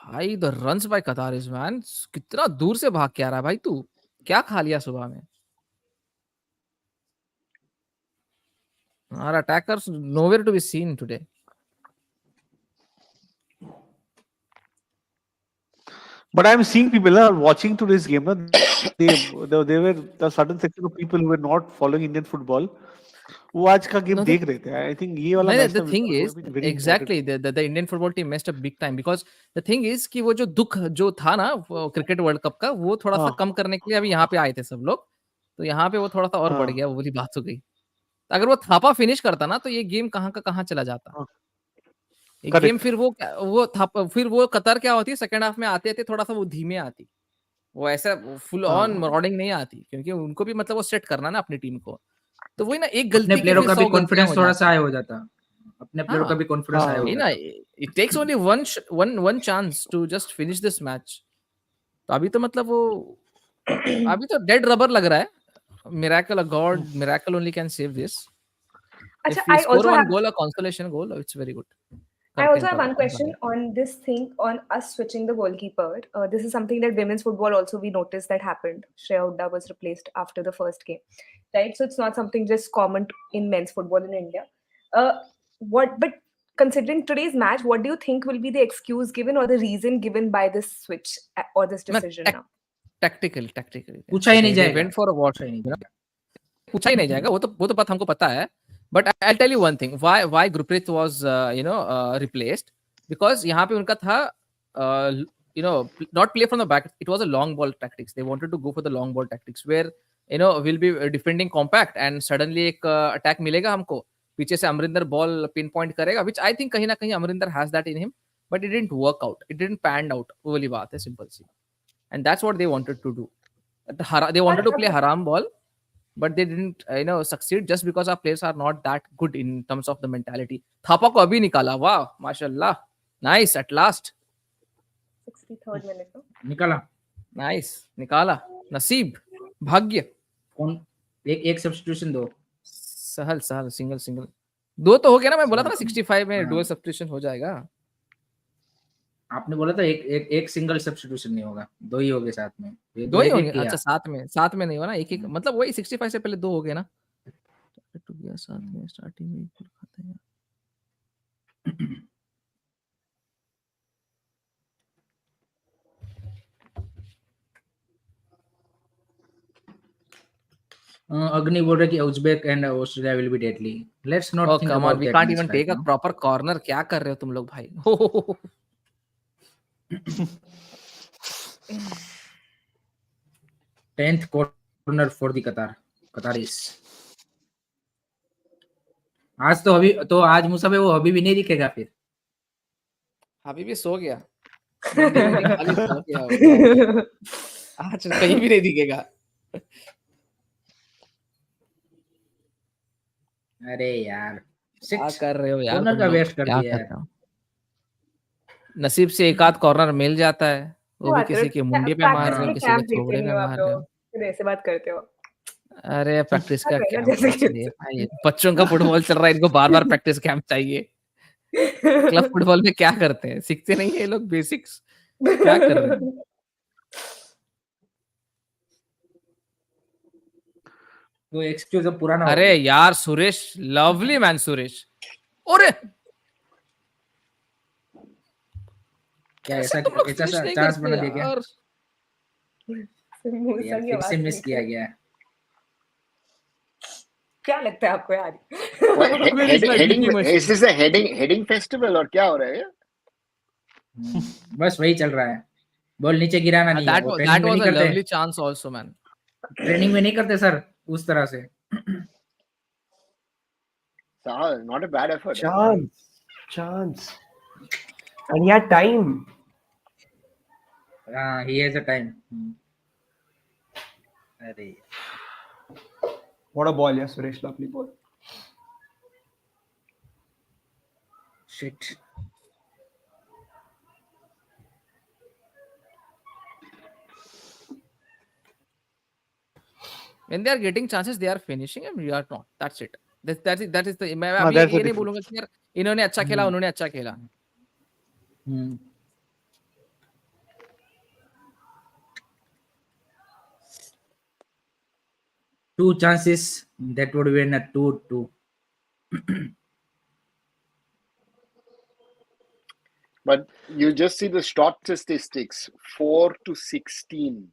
भाई the runs by Qatar is man, कितना दूर से भाग के आ रहा है भाई तू, क्या खा लिया सुबह में? Our attackers nowhere to be seen today. But I'm seeing people watching today's game. They were the certain section of people who were not following Indian football. वो आज का गेम देख रहे थे। I think ये वाला match The thing is exactly the Indian football team messed up big time because the thing is कि वो जो दुख जो था ना क्रिकेट वर्ल्ड कप का, वो थोड़ा सा कम करने के लिए अभी यहाँ पे आए थे सब लोग, तो यहाँ पे वो थोड़ा सा और बढ़ गया, वो वाली बात हो गई। अगर वो थापा फिनिश करता ना तो ये गेम कहाँ का कहाँ चला जाता। एक गेम फिर वो कतर क्या होती है, सेकंड हाफ में आते थोड़ा सा वो धीमे आती, वो ऐसा फुल ऑन मराउडिंग नहीं आती, क्योंकि उनको भी मतलब वो सेट करना ना अपनी टीम को। तो वही ना, एक गलती प्लेयरों का भी कॉन्फिडेंस थोड़ा सा हाई हो जाता। अपने प्लेयर का भी कॉन्फिडेंस हाँ। आया ये होगा। ना, it takes only one chance to just finish this match. तो अभी तो मतलब वो अभी तो डेड रबर लग रहा है. Miracle, a god, miracle only can save this. If Acha, we I score also one have goal, a consolation goal, it's very good. I करते also हैं have तो one अपन question बढ़िया. on this thing on us switching the goalkeeper. This is something that women's football also we noticed that happened. Shreya Udda was replaced after the first game, right? So it's not something just common in men's football in India. But considering today's match, what do you think will be the excuse given or the reason given by this switch or this मैं decision now? tactically पूछा ही नहीं they जाएगा, went for a what, पूछा ही नहीं जाएगा। पूछा ही नहीं जाएगा, वो तो हमको पता है. But I tell you one thing, why Gurpreet was replaced, because यहाँ पे उनका था not play from the back. It was a long ball tactics. They wanted to go for the long ball tactics where we'll be defending compact and suddenly एक attack मिलेगा हमको, पीछे से Amarinder ball pin point करेगा, which I think कहीं ना कहीं Amarinder has that in him, but it didn't work out, it didn't pan out. वो वाली बात है सिंपल सी. And that's what they wanted to do. They wanted to play haram ball, but they didn't succeed just because our players are not that good in terms of the mentality. Thapa को अभी निकाला, वाह माशाल्लाह, nice at last, 63rd minute. No? निकाला nice, निकाला, नसीब, भाग्य, कौन, एक सब्स्टिट्यूशन दो, सहल सिंगल दो तो हो गया ना. मैं बोला था ना 65 में हाँ। डुअल सब्स्टिट्यूशन हो जाएगा. आपने बोला था एक सिंगल सब्स्टिट्यूशन नहीं होगा, दो ही होंगे साथ में, ये दो ही एक-एक होंगे. किया। अच्छा, साथ में नहीं हुआ ना, एक मतलब वही 65 से पहले दो हो गए ना. टू गया साथ में, स्टार्टिंग में एक खाते हैं. अग्नि बोल रहे कि Uzbek and Australia will be deadly, let's not Oh think come on, about we that can't match even right take a now. proper corner. क्या कर रहे हो तुम लोग भाई? 10th corner for the Qataris। आज मुसाफे वो अभी भी नहीं दिखेगा फिर। अभी भी सो गया, मंदी खाली सो गया होगा. आज कहीं भी नहीं दिखेगा. अरे यार, क्या कर रहे हो यार कॉर्नर तुम का लोग? वेस्ट कर क्या दिया कर यार। रहे हो? नसीब से एक आध कॉर्नर मिल जाता है, वो भी बात किसी के करो, मुंडी पे मार प्रैक्टिस रहे हो, में किसी के कैंप देखते थोबड़े नहीं पे हो आप मार रहे लोग, हो. फिर ऐसे बात करते हो। अरे प्रैक्टिस का रहना कैंप जैसे है भाई, बच्चों का फुटबॉल चल रहा है, इनको बार बार प्रैक्टिस कैंप चाहिए. क्लब फुटबॉल में क्या करते हैं, सीखते नहीं है ये लोग बेसिक्स, क्या कर रहे हैं? वो एक्सक्यूज अब पुराना हो अरे गया। यार सुरेश, लवली मैन सुरेश. अरे क्या कैसे ऐसा तुम लोग ऐसा फिनिश नहीं चांस करते बना दिया क्या? यार? मूसा यार की फिर से आवाज मिस सुन किया के गया। क्या लगता है आपको यार? Where is my BP machine? Is this a heading festival और क्या हो रहा है? बस वही चल रहा है, बॉल नीचे गिराना नहीं है, That वो was ट्रेनिंग में नहीं a करते, lovely chance also, man. Training में नहीं करते सर उस तरह से। Not a bad effort. Chance. And he had time. हाँ, he has a time. अरे What a ball, yeah, Suresh. Lovely ball. shit. When they are getting chances, they are finishing and we are not. That's it. That is the. मैं हाँ, अभी that's the ये नहीं difference. बोलूंगा कि यार इन्होंने अच्छा खेला, उन्होंने अच्छा खेला. Two chances that would win a 2-2. But you just see the shot statistics, 4-16.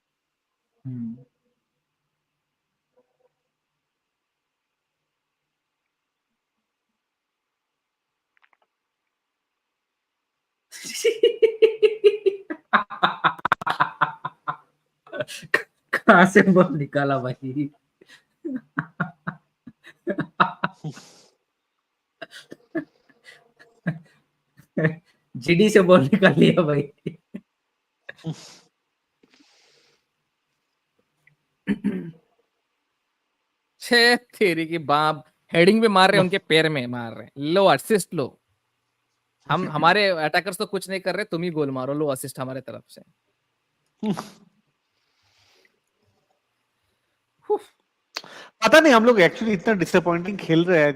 कहाँ से बॉल निकाला भाई? जीडी से बॉल निकाल लिया भाई। छे तेरी की बाप, हेडिंग पे मार रहे हैं, उनके पैर में मार रहे हैं, लो असिस्ट लो। हम हमारे अटैकर्स तो कुछ नहीं कर रहे, तुम ही गोल मारो, लो असिस्ट हमारे तरफ से। पता नहीं हम लोग एक्चुअली इतना डिसअपॉइंटिंग खेल रहे हैं।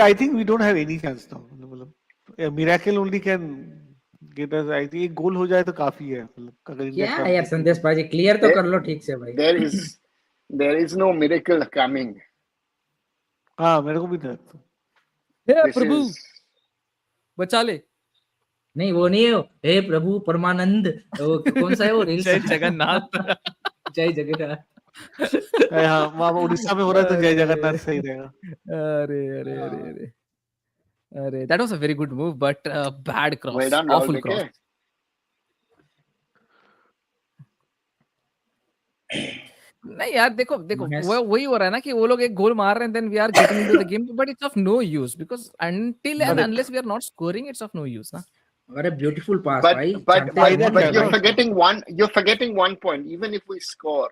I think we don't have any chance now. मतलब miracle only can get us. I think एक गोल हो जाए तो काफी है। मतलब अगर इंडिया क्या यार संदेश भाई, क्लियर तो कर लो ठीक से भाई। there is no miracle coming. हाँ मेरे को भी था। हे This प्रभु is बचा ले। नहीं वो नहीं है, हे प्रभु परमानंद, वो कौन सा है वो रील्स? जय जगन्नाथ। जय जगन्नाथ। हाँ वहाँ उड़ीसा में हो रहा है तो जय जगन्नाथ सही रहेगा। अरे अरे अरे अरे अरे, that was a very good move, but bad cross, well done, Rahul awful Beke. cross. नहीं यार देखो देखो Yes. वो वही हो रहा है ना कि वो लोग एक गोल मार रहे हैं, then we are getting into the game, but it's of no use because until and Correct. unless we are not scoring, it's of no use ना। अरे ब्यूटीफुल पास But भाई। but जानते but, हैं that but guy, you're right? forgetting one point. Even if we score,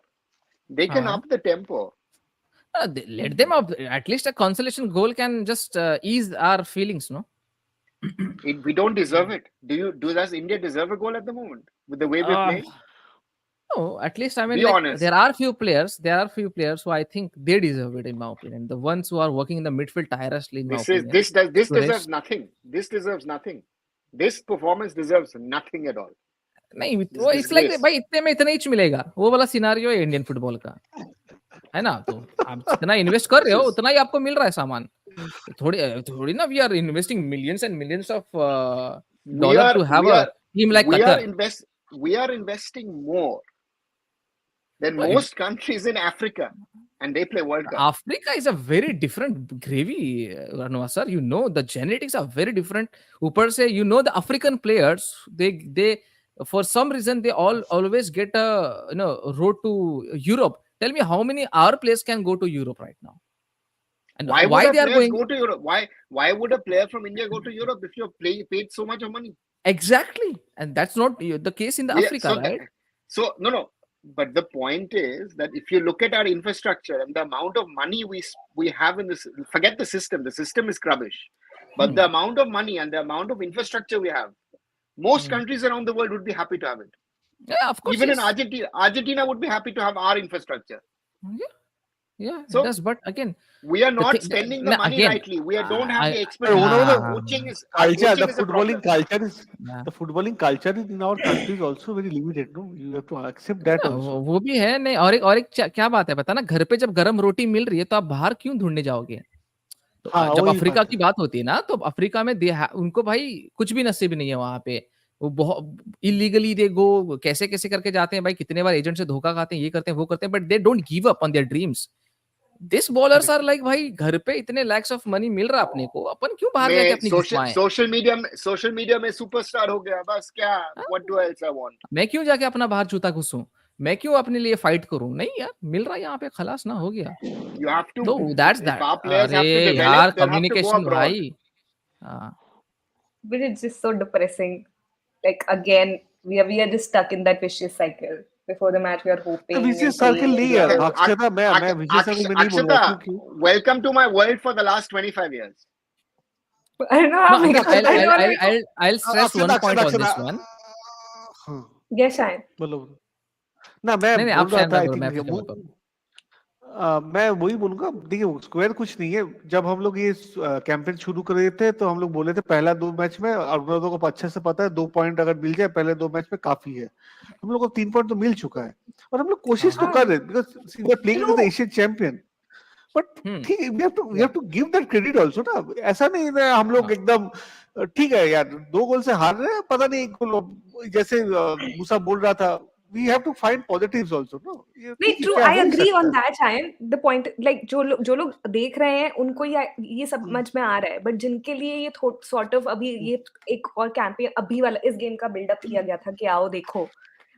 they can हाँ। up the tempo. Let them up. At least a consolation goal can just ease our feelings, no? We don't deserve it. Does India deserve a goal at the moment with the way we're playing? No, at least I mean, Be like honest. there are few players who I think they deserve it in my opinion. The ones who are working in the midfield tirelessly, in my opinion. This Suresh. deserves nothing. This deserves nothing. This performance deserves nothing at all. नहीं This वो it's like disgrace. भाई इतने में इतना ही मिलेगा, वो वाला scenario है इंडियन फुटबॉल का, है ना? तो आप जितना इन्वेस्ट कर रहे हो उतना ही आपको मिल रहा है सामान। थोड़ी ना we are investing millions and millions of dollar to have a team like Qatar. We are investing more than most countries in Africa, and they play World Cup. Africa is a very different gravy, Ranwa sir. You know the genetics are very different. ऊपर से you know the African players, they for some reason they always get a road to Europe. Tell me how many our players can go to Europe right now? And Why why would they our are players going? go to Europe? Why would a player from India go to Europe if you're paid so much of money? Exactly, and that's not the case in the Africa, right? No. But the point is that if you look at our infrastructure and the amount of money we have in this, forget the system. The system is rubbish. But the amount of money and the amount of infrastructure we have, most countries around the world would be happy to have it. Yeah, of course. Even yes. in Argentina would be happy to have our infrastructure. Yeah, So- it does. But again, We are not thing- spending the no, money again, rightly. We don't have the But expertise. one of the Our coaching is culture, the a problem. footballing culture is Yeah. the footballing culture in our country is also very limited. No, you have to accept that हाँ, also. वो भी है। नहीं और एक क्या बात है पता ना, घर पे जब गरम रोटी मिल रही है तो आप बाहर क्यों ढूंढने जाओगे? तो हाँ, जब वही अफ्रीका बात की है। बात होती है ना, तो अफ्रीका में उनको भाई कुछ भी नसीब नहीं है वहां पे। वो बहुत इलीगली दे गो, कैसे कैसे करके जाते हैं भाई, कितने बार एजेंट से धोखा खाते हैं, ये करते हैं वो करते हैं, but they don't give up on their dreams. This ballers are like भाई घर पे इतने लैक्स ऑफ मनी मिल रहा है अपने को, अपन क्यों बाहर जाके मैं अपनी घिसवाएं? सोशल मीडिया में सुपरस्टार हो गया, बस क्या? What do else I want? मैं क्यों जाके अपना बाहर जूता घुसूं? मैं क्यों अपने लिए फाइट करूं? नहीं यार, मिल रहा है यहाँ पे, खलास ना हो गया। You have to. No, that's If that. our players have to अरे develop, यार, they'll have to go communication abroad. भाई। हाँ, But it's just so depressing. Like again, we are just stuck in that vicious cycle. Before the match, we are hoping. Vijay and circle praying नहीं and है we are- अक्षता। मैं विजय circle में नहीं बोलूंगा Akshata, क्योंकि welcome to my world for the last 25 years. I don't know no, how many. I don't know. I'll stress one point on this one. हाँ Yes, Shine. बोलो ना। मैं नहीं, बोल आप रहा शायद था ना आई बोलो, मैं थिंक फिर जवाब दूँ। मैं वही बोलूंगा। देखिए स्क्वायर कुछ नहीं है। जब हम लोग ये कैंपेन शुरू कर रहे थे तो हम लोग बोले थे पहला 2 मैच में, और हम लोगों को अच्छे से पता है 2 पॉइंट अगर मिल जाए पहले 2 मैच में काफी है। हम लोग को 3 पॉइंट तो मिल चुका है और हम लोग कोशिश तो कर रहे हैं because we are playing with the Asian champion. But ठीक है, we have to give that credit also ना। ऐसा नहीं है हम लोग एकदम ठीक है यार 2 गोल से हार रहे हैं, पता नहीं 1 गोल जैसे मूसा बोल रहा था। We have to find positives also, no? नहीं, true. I agree on that, Shayan. The point, like जो लोग देख रहे हैं उनको ये समझ में आ रहा है, but जिनके लिए ये sort of अभी ये एक और कैंपेन अभी वाला इस गेम का बिल्डअप किया गया था कि आओ देखो,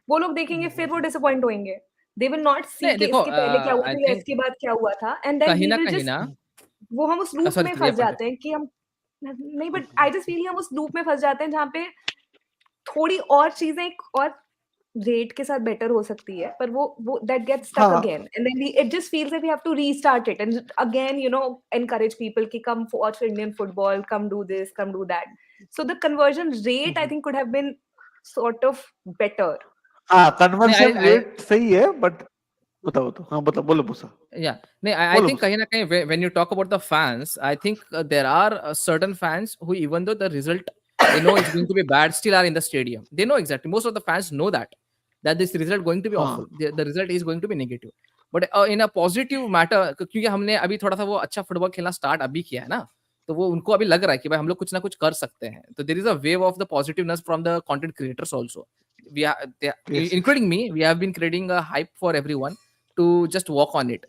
वो लोग देखेंगे फिर वो डिसअपॉइंट होंगे। They will not see नहीं, कि देखो, इसके पहले क्या हुआ I था या think इसके बाद क्या हुआ था, and then कहीं we ना will कहीं just ना वो हम उस लूप sorry, में sorry, फंस जाते हैं कि हम नहीं, but I just feel हम उस लूप में फंस जाते हैं जहाँ पे थोड़ी और चीजें और rate के साथ better हो सकती है, पर वो that gets stuck हाँ again, and then it just feels like we have to restart it and again, encourage people कि come watch Indian football, come do this, come do that. So the conversion rate I think could have been sort of better. हाँ नहीं, conversion rate सही है but बताओ तो हाँ बताओ बोलो पूछा yeah, no, I बोलो think kahin na kahin, when you talk about the fans, I think there are certain fans who, even though the result they know it's going to be bad, still are in the stadium. They know exactly. Most of the fans know that this result going to be awful. हाँ The result is going to be negative. But in a positive matter, क्योंकि हमने अभी थोड़ा सा वो अच्छा football खेलना start अभी किया है ना, तो वो उनको अभी लग रहा है कि भाई हम लोग कुछ ना कुछ कर सकते हैं. तो there is a wave of the positiveness from the content creators also. yes Including me, we have been creating a hype for everyone to just walk on it.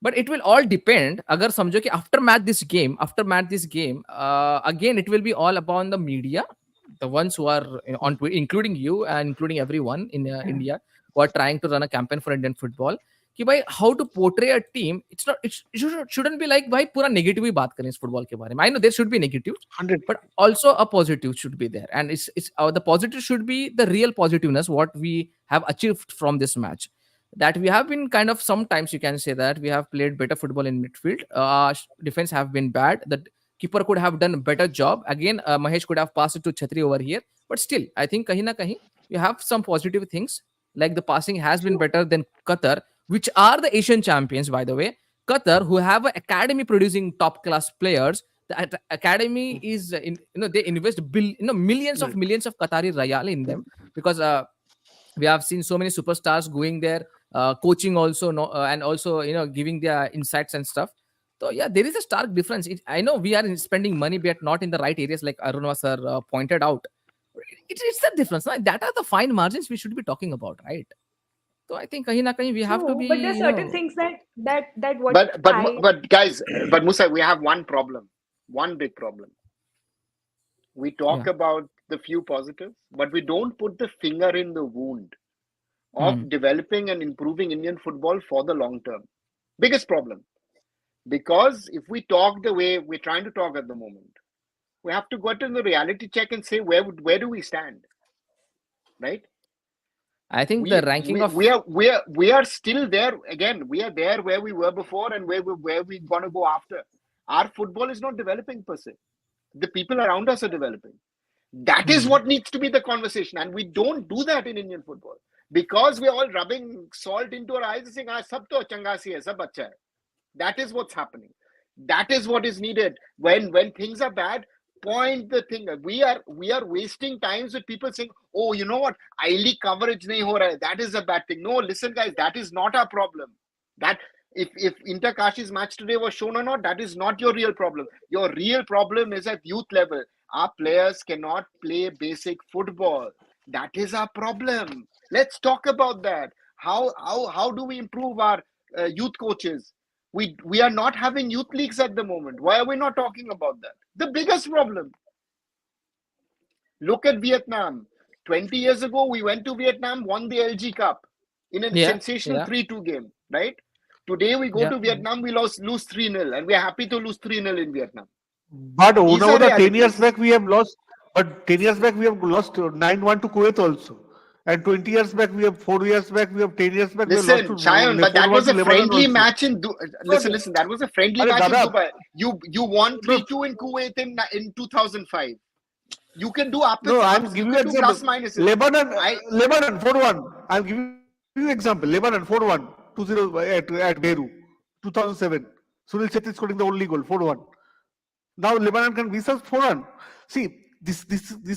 But it will all depend. अगर समझो कि after match this game, again it will be all upon the media, the ones who are on Twitter, including you and including everyone in India who are trying to run a campaign for Indian football. कि भाई how to portray a team. Shouldn't be like भाई पूरा negative ही बात करें इस football के बारे में. I know there should be negative, 100 but also a positive should be there, and the positive should be the real positiveness what we have achieved from this match. That we have been kind of, sometimes you can say that we have played better football in midfield. Defense have been bad. The keeper could have done a better job. Again, Mahesh could have passed it to Chhatri over here. But still, I think kahin na kahin, you have some positive things. Like the passing has been better than Qatar, which are the Asian champions, by the way. Qatar, who have an academy producing top class players. The academy is, they invest millions of Qatari riyal in them, because we have seen so many superstars going there, coaching also, and also giving their insights and stuff. So yeah, there is a stark difference. I know we are spending money but not in the right areas, like Arunva sir pointed out. It's the difference, right? That are the fine margins we should be talking about, right? So I think kahin na kahin we have to True, be, but there's certain things that what But guys, but Musa, we have one problem, one big problem. We talk Yeah. about the few positives, but we don't put the finger in the wound of developing and improving Indian football for the long term. Biggest problem. Because if we talk the way we're trying to talk at the moment, we have to go to the reality check and say where do we stand, right? I think the ranking of we are still there again. We are there where we were before and where we're gonna go after. Our football is not developing per se. The people around us are developing. That is what needs to be the conversation, and we don't do that in Indian football because we're all rubbing salt into our eyes and saying, "Ah, sab to changa si hai, sab acha hai." That is what's happening. That is what is needed. When things are bad, point the thing. We are wasting times with people saying, "Oh, you know what? I-League coverage nahi ho raha hai. That is a bad thing." No, listen, guys, that is not our problem. That if Inter Kashi's match today was shown or not, that is not your real problem. Your real problem is at youth level. Our players cannot play basic football. That is our problem. Let's talk about that. How do we improve our youth coaches? We are not having youth leagues at the moment. Why are we not talking about that? The biggest problem. Look at Vietnam. 20 years ago, we went to Vietnam, won the LG Cup in a sensational 3-2 game, right? Today, we go to Vietnam, we lose 3-0, and we're happy to lose 3-0 in Vietnam. But These are 10 years realities. back we have lost. But 10 years back we have lost 9-1 to Kuwait also. And 20 years back we have 4 years back we have 10 years back we have Listen, lost to Shayan, but that 4-1 was to a Lebanon friendly also. match in. Listen, that was a friendly Arey match in Dada, Dubai. You won 3-2 in Kuwait in 2005. You can do ups, No, I'm you giving you can do example. plus minuses. Lebanon 4-1. I'm giving you example. Lebanon 4-1 2-0 at Beirut 2007. Sunil Chetty scoring the only goal 4-1. Now Lebanon can beat us 4-1. See, this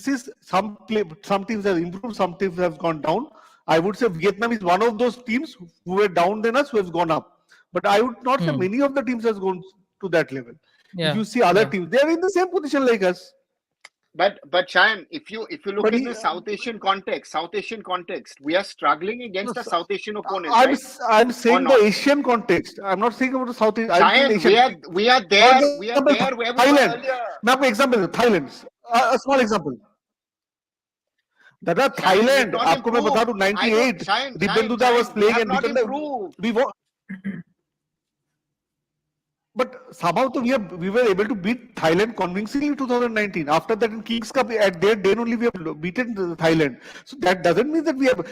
is some teams have improved, some teams have gone down. I would say Vietnam is one of those teams who were down than us who has gone up. But I would not say many of the teams has gone to that level. If you see other teams, they are in the same position like us. But Shayan, if you look But in the South Asian context, we are struggling against a South Asian opponent, I'm right? I'm saying the Asian context. I'm not saying about the South Asian. I'm saying the Shayan, Asian. we are For there example, where we were Thailand. earlier. Now, for example, Thailand. A small example. दादा Shayan, we have Thailand not आपको मैं improved. बता दूं I don't, 98 Shayan, Dipenduda was we playing have and not Dipenduda improved. we won But somehow we were able to beat Thailand convincingly in 2019. After that in Kings Cup at their day only we have beaten Thailand. So that doesn't mean that we have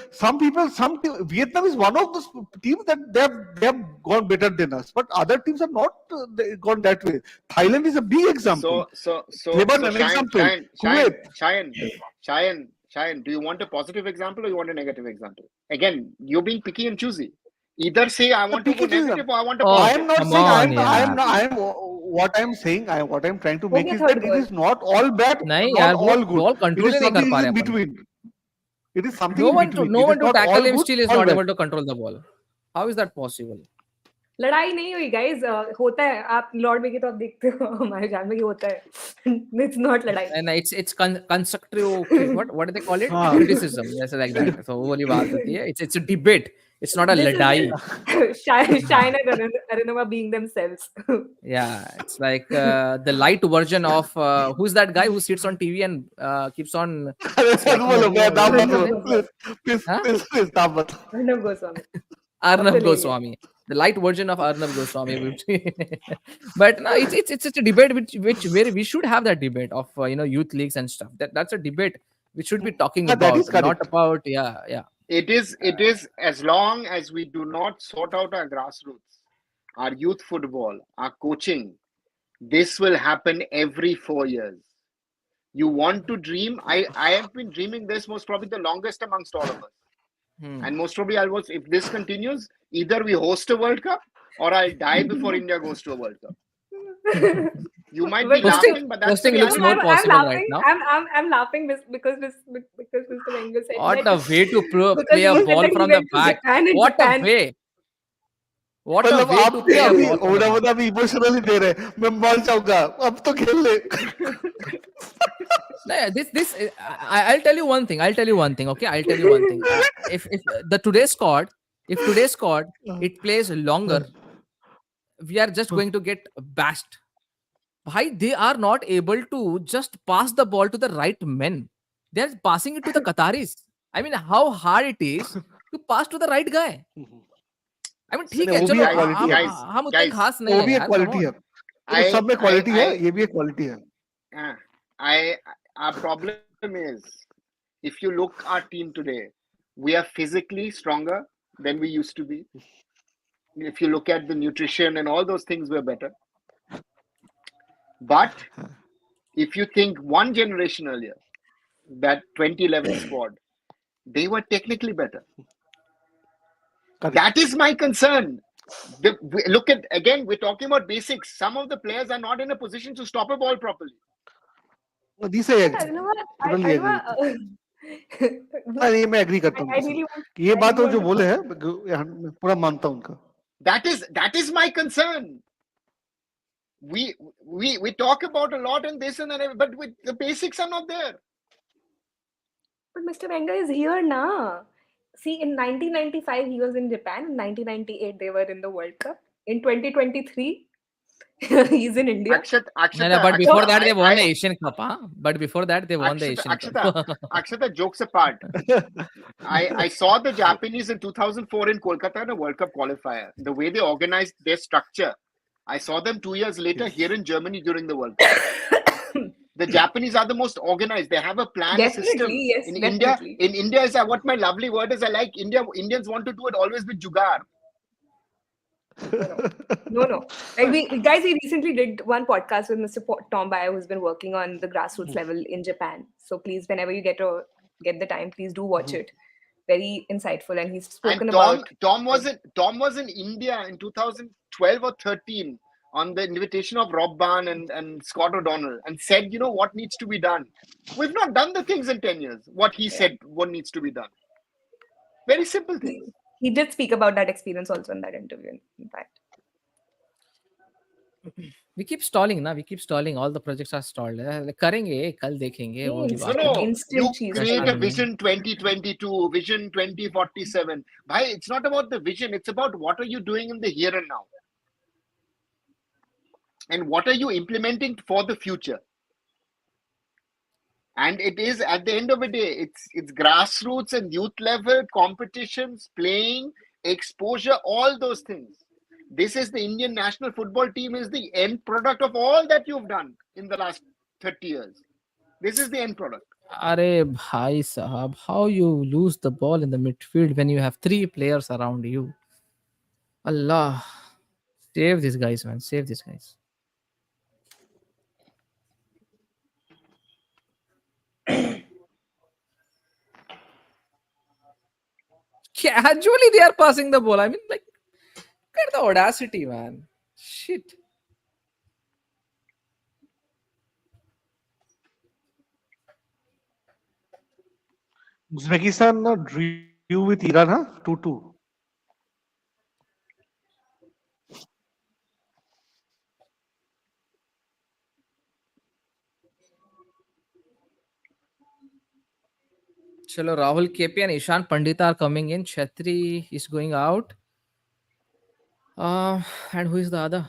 Vietnam is one of those teams that they have gone better than us. But other teams are not gone that way. Thailand is a big example. So Lebanon an example. Kuwait. Shayan, do you want a positive example or you want a negative example? Again, you're being picky and choosy. Either say I want to go negative or I want a Oh, I positive. am not come saying on, what I'm saying, what I'm trying to Okay, make is third that it goal. is not all bad, नहीं not यार all वो good. ball It control is ही नहीं कर something पा in रहे अपन. between. It is something No in one between. to It is not tackle all him good, still is all not bad. able to control the ball. How is that possible? लड़ाई नहीं हुई guys, होता है. आप Lord में की तो आप देखते हो, हमारे जान में की होता है. It's not लड़ाई. And it's constructive. What do they call it? हाँ. Criticism. Yes, like that. So वो वाली बात होती है. It's a debate. It's not a This is लड़ाई. Shine and Arinava being themselves. Yeah, it's like the light version of who's that guy who sits on TV and keeps on smacking बोलो मैं everyone नाम over मत the बोलो. place? Huh? Please नाम मत. Arnab Goswami. Arnab Absolutely. Goswami, the light version of Arnab Goswami. But no, it's such a debate which where we should have that debate of youth leagues and stuff. That's a debate we should be talking That about, is correct. not about yeah. It is as long as we do not sort out our grassroots, our youth football, our coaching, this will happen every 4 years. You want to dream. I have been dreaming this most probably the longest amongst all of us. And most probably if this continues, either we host a World Cup or I'll die before India goes to a World Cup. You might be laughing, but that's the hosting looks reality. more possible right now. I'm laughing because Mr. Wenger said What that- a way to because play a he said ball that he from the went to back. Japan and What a Japan- way! What a मतलब way to आप play a अभी ball from the back. अभी emotionally दे रहे हैं. मैं मर जाऊंगा. अब तो खेल ले. No, I'll tell you one thing. Okay, I'll tell you one thing. If today's squad, it plays longer, we are just going to get bashed. Why they are not able to just pass the ball to the right men? They are passing it to the Qataris. I mean, how hard it is to pass to the right guy. I mean, ठीक है, वो भी चलो एक quality है. हम उतने खास नहीं वो है भी एक यार. क्वालिटी है. तो सब में क्वालिटी है. ये भी एक क्वालिटी है. Our problem is, if you look our team today, we are physically stronger than we used to be. If you look at the nutrition and all those things, we're better. But if you think one generation earlier, that 2011 squad, they were technically better. Correct. That is my concern. Look at, again, we're talking about basics. Some of the players are not in a position to stop a ball properly. This I agree. Arinava, Totally ये मैं agree करता I हूँ. really ये बात वो want जो to- बोले हैं मैं पूरा मानता हूँ उनका. That is my concern. We talk about a lot and this and that, but the basics are not there. But Mr. Wenger is here now. See, in 1995 he was in Japan. In 1998 they were in the World Cup. In 2023 he's in India. No, but before that they won the Asian Cup, huh? But before that they won the Asian Cup. Akshata, jokes apart. I saw the Japanese in 2004 in Kolkata in a World Cup qualifier. The way they organized their structure. I saw them 2 years later here in Germany during the World Cup. The Japanese are the most organized. They have a plan, a system. Definitely, yes, In definitely. India is what my lovely word is. I like Indians want to do it always with jugaad. No. Like we recently did one podcast with Mr. Tom Bayer, who's been working on the grassroots level in Japan. So please, whenever you get the time, please do watch it. Very insightful, and he's spoken about. Tom was in India in 2012 or 13 on the invitation of Rob Barn and Scott O'Donnell, and said, what needs to be done. We've not done the things in 10 years. What he said, what needs to be done. Very simple things. He did speak about that experience also in that interview. In fact, We keep stalling, na. We keep stalling. All the projects are stalled. करेंगे, कल देखेंगे. वो भी बात है. You instant cheese. create a vision 2022, vision 2047. Bhai, it's not about the vision. It's about what are you doing in the here and now. And what are you implementing for the future? And it is, at the end of the day, it's grassroots and youth level competitions, playing, exposure, all those things. This is the Indian national football team is the end product of all that you've done in the last 30 years. This is the end product. Arey bhai sahab, how you lose the ball in the midfield when you have three players around you? Allah, save these guys, man. Save these guys. Casually, they are passing the ball. I mean, like, look at the audacity, man. Shit. Uzbekistan drew with Iran, huh? 2-2. Chalo, Rahul KP and Ishan Pandita are coming in. Chetri is going out. And who is the other?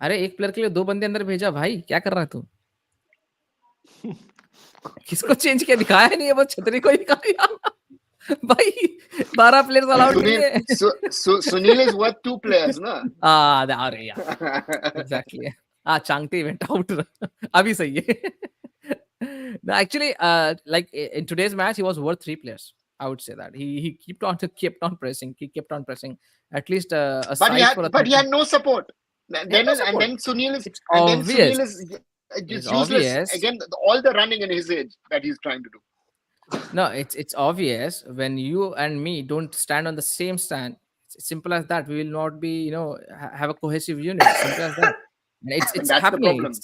अरे एक player के लिए दो बंदे अंदर भेजा भाई, क्या कर रहा है तू? किसको चेंज किया? दिखाया नहीं है, वो छतरी को ही दिखाया भाई। 12 प्लेयर्स अलाउड नहीं है। Sunil is worth 2 players, na? अरे यार, एग्जैक्टली। Chhangte went out. अभी सही है। No, actually, like in today's match, he was worth 3 players. I would say that he kept on pressing. He kept on pressing. At least a But side for a he had no support. no And support. then Sunil is It's and then obvious. Sunil is It's useless obvious. again. All the running in his age that he's trying to do. No, it's obvious when you and me don't stand on the same stand. It's simple as that. We will not be, have a cohesive unit. Simple as that. And it's And that's the happening. problem.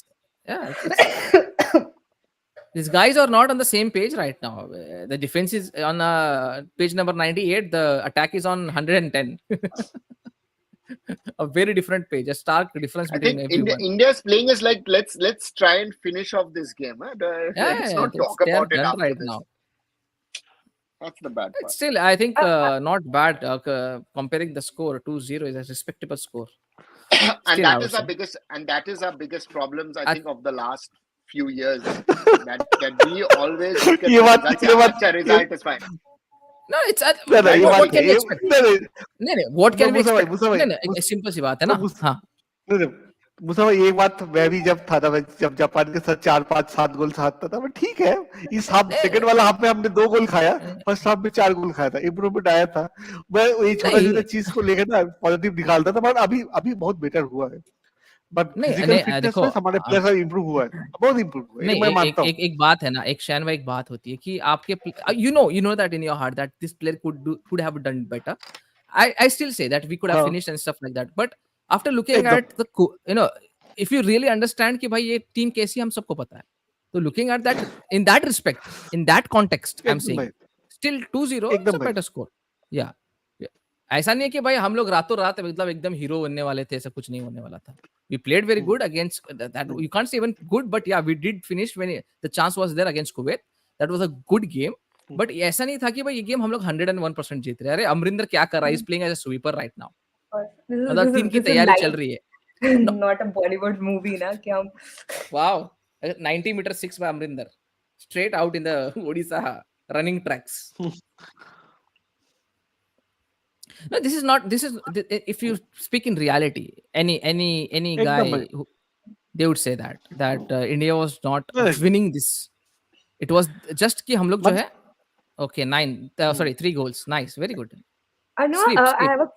These guys are not on the same page right now. The defense is on page number 98. The attack is on 110. A very different page. A stark difference I between think everyone. India's playing is like let's try and finish off this game. Huh? Let's not talk they are about it done after right this. now. That's the bad part. Still, I think not bad. Comparing the score, 2-0 is a respectable score. And Still, I that would is our say. biggest problems, I think, of the last few years. that we always look at ये बात- the results. ये बात- अच्छा, result is fine. No, it's No, no, ये what बात- can we ये- expect? no, no, नहीं, what can we मुसा भाई, expect? मुसा भाई, नहीं, सिंपल सी बात है ना। हाँ, नहीं, मुसा भाई, एक बात मैं भी जब था ना, जब जापान के साथ 4, 5, 7 गोल साधता था, ठीक है। इस हाफ सेकंड वाला हाफ में हमने 2 गोल खाया, फर्स्ट हाफ में 4 गोल खाया था, इम्प्रूवमेंट आया था। मैं ये छोटा चीज को लेकर ना पॉजिटिव निकालता था, बट अभी बहुत बेटर हुआ है। बट फिजिकल फिटनेस में हमारे प्लेयर्स इंप्रूव हुआ है, बहुत इंप्रूव हुआ है, मैं मानता हूं। एक बात है ना, एक शैन भाई, एक बात होती है कि आपके you know that in your heart that this player could have done better. I still say that we could have finished and stuff like that, but after looking at the if you really understand कि भाई ये team कैसी, हम सबको पता है, तो looking at that in that respect, in that context, I'm saying still 2-0 is a better score. Yeah. ऐसा नहीं है कि भाई हम लोग रातों रात मतलब एकदम हीरो बनने वाले थे, ऐसा कुछ नहीं होने वाला था. We played very good against that. You can't say even good, but yeah, we did finish when the chance was there against Kuwait. That was a good game. But ऐसा नहीं था कि भाई ये गेम हम लोग 101% जीत रहे हैं. अरे अमरिंदर क्या कर रहा है? He's playing as a sweeper right now. मतलब टीम की तैयारी चल रही है. Not a Bollywood movie ना कि हम. Wow, 90 meter 6 by Amrinder, straight out in the Odisha running tracks. No, this is not. This is if you speak in reality, any guy, they would say that India was not winning this. It was just कि हम लोग जो है, okay, 3 goals, nice, very good. I know. Sleep. I have a.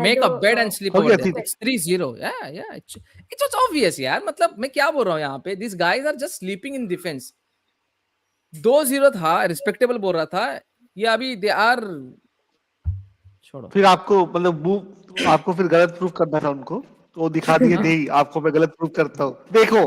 Make a bed and sleep over there. It's 3-0. Yeah. It was obvious, यार. मतलब मैं क्या बोल रहा हूँ यहाँ पे? These guys are just sleeping in defense. 2-0 था, respectable बोल रहा था. ये अभी they are. छोड़ो. फिर आपको मतलब आपको फिर गलत प्रूफ करना था उनको, तो दिखा दिए नहीं, आपको मैं गलत प्रूफ करता हूँ, देखो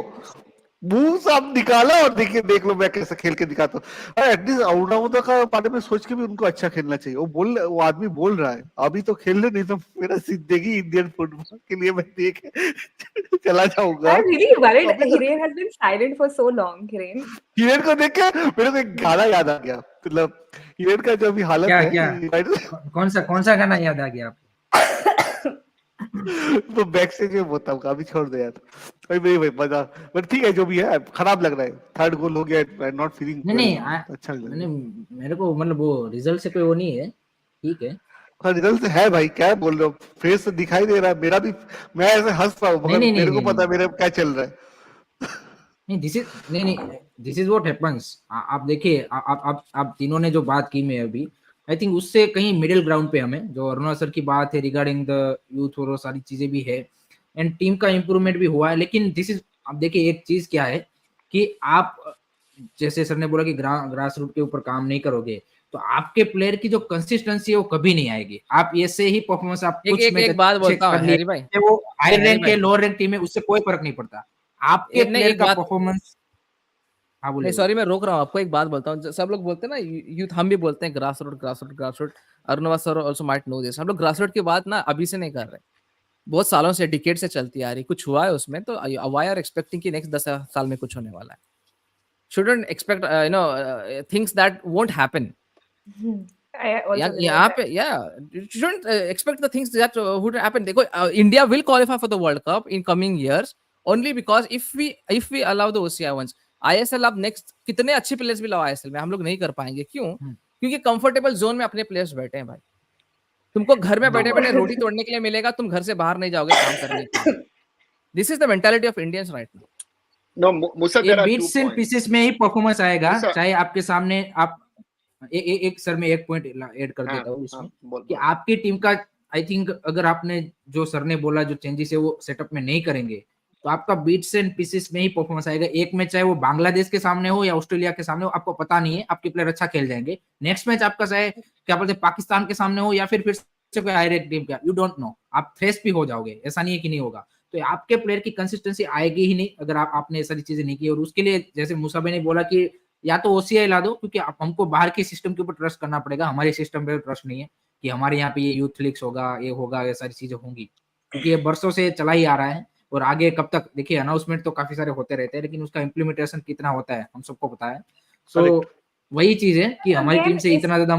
मुंह सब निकाला और देख लो मैं कैसे खेल के दिखाता हूँ। एटलीस्ट आउटआउट का बारे में सोच के भी उनको अच्छा खेलना चाहिए। वो आदमी बोल रहा है अभी तो खेलने, नहीं तो मेरा जिंदगी इंडियन फुटबॉल के लिए मैं देख चला जाऊंगा। I'm really worried. Hiren has been silent for so long. Hiren को देख के मेरे को एक गाना याद आ गया, मतलब हिरेन का जो भी हालत है। कौन सा गाना याद आ गया आपको? वो बैक से जो होता हूँ, अभी छोड़ दे यार भाई मजा, बट ठीक है जो भी है, खराब लग रहा है, 3rd गोल हो गया, आई एम नॉट फीलिंग नहीं अच्छा लग रहा है। मेरे को मतलब वो रिजल्ट से कोई वो नहीं है, ठीक है, हाँ रिजल्ट है भाई, क्या बोल रहे हो, फेस से दिखाई दे रहा है मेरा भी, मैं ऐसे हंस रहा हूँ नहीं मगर नहीं नहीं मेरे को नहीं पता है नहीं मेरे क्या चल रहा है। नहीं दिस इज व्हाट हैपेंस। आप देखिए, आप तीनों ने जो बात की मैं अभी, आई थिंक उससे कहीं मिडिल ग्राउंड पे हमें, जो अरुणा सर की बात है रिगार्डिंग द यूथ और वो सारी चीजें भी है, एंड टीम का इंप्रूवमेंट भी हुआ है। लेकिन दिस इज, आप देखिए एक चीज क्या है कि आप, जैसे सर ने बोला कि ग्रास रूट के ऊपर काम नहीं करोगे, तो आपके प्लेयर की जो कंसिस्टेंसी है वो कभी नहीं आएगी। आप ऐसे ही परफॉर्मेंस, आप एक कुछ एक मैच एक बात अच्छे बोलता हूँ कर लिए, हैरी भाई, चाहे वो हाई हैरी रैंक भाई, है लोअर रैंक टीम है, उससे कोई फर्क नहीं पड़ता। आपके नहीं प्लेयर एक का बात, परफॉर्मेंस। हाँ नहीं बोलिए सॉरी बोलिए। मैं रोक रहा हूँ आपको, एक बात बोलता हूँ। सब लोग बोलते हैं ना यूथ, हम भी बोलते हैं grass root grass root grass root. Arunava sir also might know this, हम लोग ग्रास रूट की बात ना अभी से नहीं कर रहे, बहुत सालों से, डिकेड से चलती आ रही, कुछ हुआ है उसमें, तो व्हाई आर एक्सपेक्टिंग कि नेक्स्ट 10 साल में कुछ होने वाला है? Shouldn't expect things that won't happen. I also agree with यहाँ that. पे you shouldn't expect the things that would happen. देखो India will qualify for the World Cup in coming years only because if we allow the OCI ones. ISL अब next कितने अच्छे players भी लाओ ISL में, हम लोग नहीं कर पाएंगे, क्यों? क्योंकि कंफर्टेबल जोन में अपने प्लेयर्स बैठे हैं भाई। तुमको घर में बैठे बैठे रोटी तोड़ने के लिए मिलेगा, तुम घर से बाहर नहीं जाओगे काम करने के लिए। This is the mentality of Indians right now. No, Musa, ये there are 2 beats and points. Pieces में ही परफॉर्मेंस आएगा, Musa, चाहे आपके सामने आप एक सर में एक पॉइंट ऐड कर हाँ देता हूँ हाँ इसमें, बोल कि बोल। आपकी टीम का, आई थिंक अगर आपने जो सर ने बोला जो चेंजेस है वो सेटअप में नहीं करेंगे, तो आपका बीट्स एंड पीसेस में ही परफॉर्मेंस आएगा। एक मैच चाहे वो बांग्लादेश के सामने हो या ऑस्ट्रेलिया के सामने हो, आपको पता नहीं है, आपके प्लेयर अच्छा खेल जाएंगे। नेक्स्ट मैच आपका चाहे क्या बोलते हैं पाकिस्तान के सामने हो या फिर से कोई हाई रैंक टीम का, यू डोंट नो, आप फ्रेश भी हो जाओगे, ऐसा नहीं है कि नहीं होगा। तो आपके प्लेयर की कंसिस्टेंसी आएगी ही नहीं अगर आपने ये सारी चीजें नहीं की। और उसके लिए जैसे मूसा भाई ने बोला कि या तो ओसीआई ला दो, क्योंकि हमको बाहर के सिस्टम के ऊपर ट्रस्ट करना पड़ेगा, हमारे सिस्टम पे ट्रस्ट नहीं है कि हमारे यहाँ पे ये यूथ लीग्स होगा, ये होगा, ये सारी चीजें होंगी, क्योंकि ये बरसों से चला ही आ रहा है। और आगे कब तक, देखिए अनाउंसमेंट तो काफी सारे होते रहते हैं, लेकिन उसका इम्प्लीमेंटेशन कितना होता है हम सबको पता है। सो वही चीज है कि हमारी टीम Again, से इस इतना ज्यादा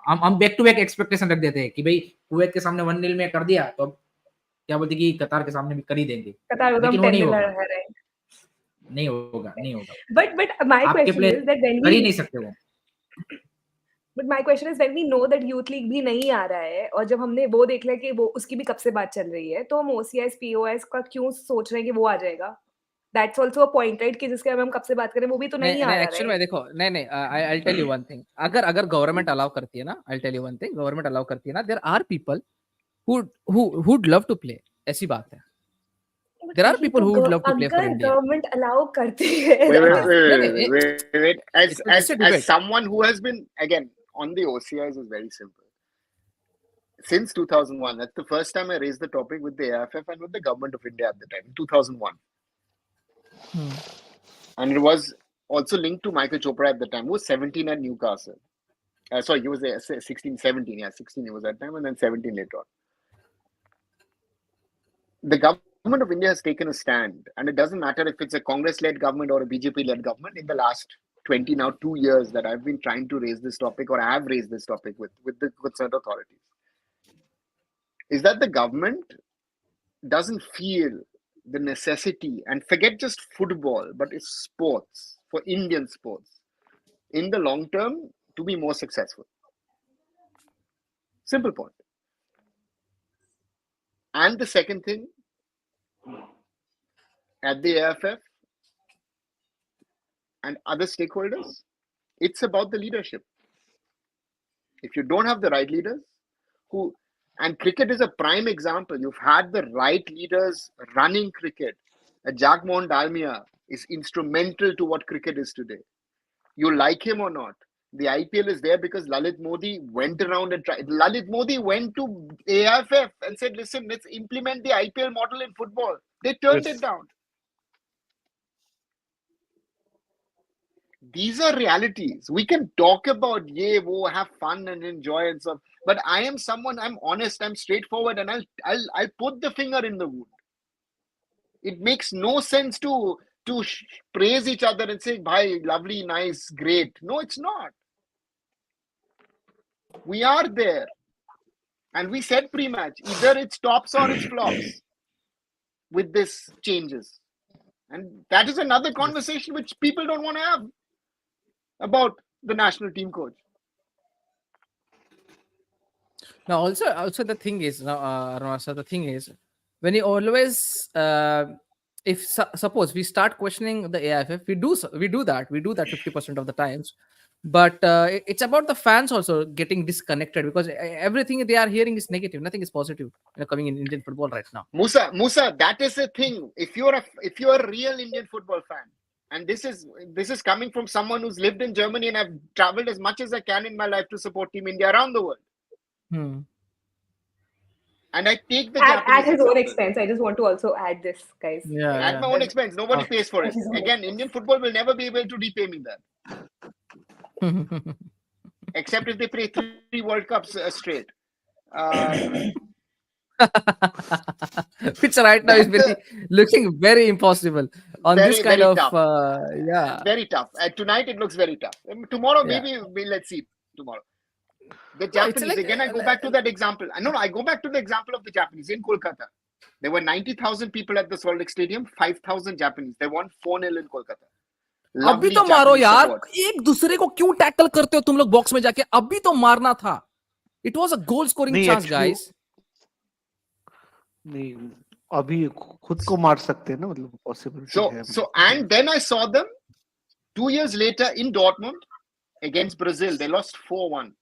हम बैक टू बैक एक्सपेक्टेशन रख देते हैं कि भाई कुवैत के सामने 1-0 में कर दिया, तो अब क्या बोलते कि कतार के सामने भी कर ही देंगे, Qatar was लेकिन वो नहीं 10-0 होगा, है, right? नहीं होगा, नहीं होगा। But my आपके question player is that when कर ही we नहीं सकते वो। But my question is when we know that youth league भी नहीं आ रहा है, और जब हमने वो देख लिया कि वो उसकी भी कब से बात चल रही है, तो हम ओसीआईएस पीओएस का क्यों सोच रहे हैं कि वो आ जाएगा? That's also a point, right, कि जिसके बारे में हम कब से बात करें, वो भी तो नहीं नहीं आ नहीं रहा, एक्चुअल राइट? में देखो, नहीं नहीं, I tell you one thing, अगर अगर गवर्नमेंट अलाउ करती है ना, I tell you one thing, government allow करती है ना, there are people who'd love to play, ऐसी बात है। There are वही people तो who would love to play for अगर India. गवर्नमेंट अलाउ करती है, Wait, wait, that हाँ, is नहीं नहीं, wait. it's a As debate. someone who has been, again, on the OCIs is very simple. Since 2001, that's the first time I raised the topic with the AFF and with the government of India at the time, 2001. And it was also linked to Michael Chopra at the time, who was 17 at Newcastle. Sorry, he was 16, 17. Yeah, 16 he was at that time, and then 17 later on. The government of India has taken a stand, and it doesn't matter if it's a Congress-led government or a BJP-led government. In the last 2 years that I've been trying to raise this topic, or I have raised this topic with the concerned authorities, is that the government doesn't feel the necessity, and forget just football, but it's sports, for Indian sports, in the long term, to be more successful. Simple point. And the second thing, at the AFF and other stakeholders, it's about the leadership. If you don't have the right leaders, and cricket is a prime example. You've had the right leaders running cricket. Jagmohan Dalmia is instrumental to what cricket is today. You like him or not, the IPL is there because Lalit Modi went around and tried. Lalit Modi went to AFF and said, listen, let's implement the IPL model in football. They turned it down. These are realities. We can talk about have fun and enjoy and stuff. But I am someone, I'm honest, I'm straightforward, and I'll put the finger in the wound. It makes no sense to praise each other and say, bhai, lovely, nice, great. No, it's not. We are there. And we said pre-match, either it stops or it flops with this changes. And that is another conversation which people don't want to have about the national team coach. Now, also the thing is now, Arunasa, the thing is when you always, if suppose we start questioning the AIFF, we do that 50% of the times, but it's about the fans also getting disconnected because everything they are hearing is negative, nothing is positive, coming in Indian football right now. Musa, that is the thing. If you're a real Indian football fan, and this is coming from someone who's lived in Germany and I've traveled as much as I can in my life to support Team India around the world. And I take the at Japanese his own example. expense. I just want to also add this, guys. At my own expense. Nobody pays for it. Again, Indian football will never be able to repay me that. Except if they play 3 World Cups straight. Which right now is looking very impossible on this kind of tough. Yeah, very tough. Tonight it looks very tough. Tomorrow maybe let's see tomorrow. The Japanese, again, I go back to that example. I go back to the example of the Japanese in Kolkata. There were 90,000 people at the Salt Lake Stadium, 5,000 Japanese. They won 4-0 in Kolkata. अभी तो मारो यार, एक दूसरे को क्यों tackle करते हो तुम लोग बॉक्स में जाके? अभी तो मारना था. It was a goal scoring chance, guys. नहीं, अभी खुद को मार सकते हैं ना, मतलब possibility है. So and then I saw them 2 years later in Dortmund against Brazil. They lost 4-1.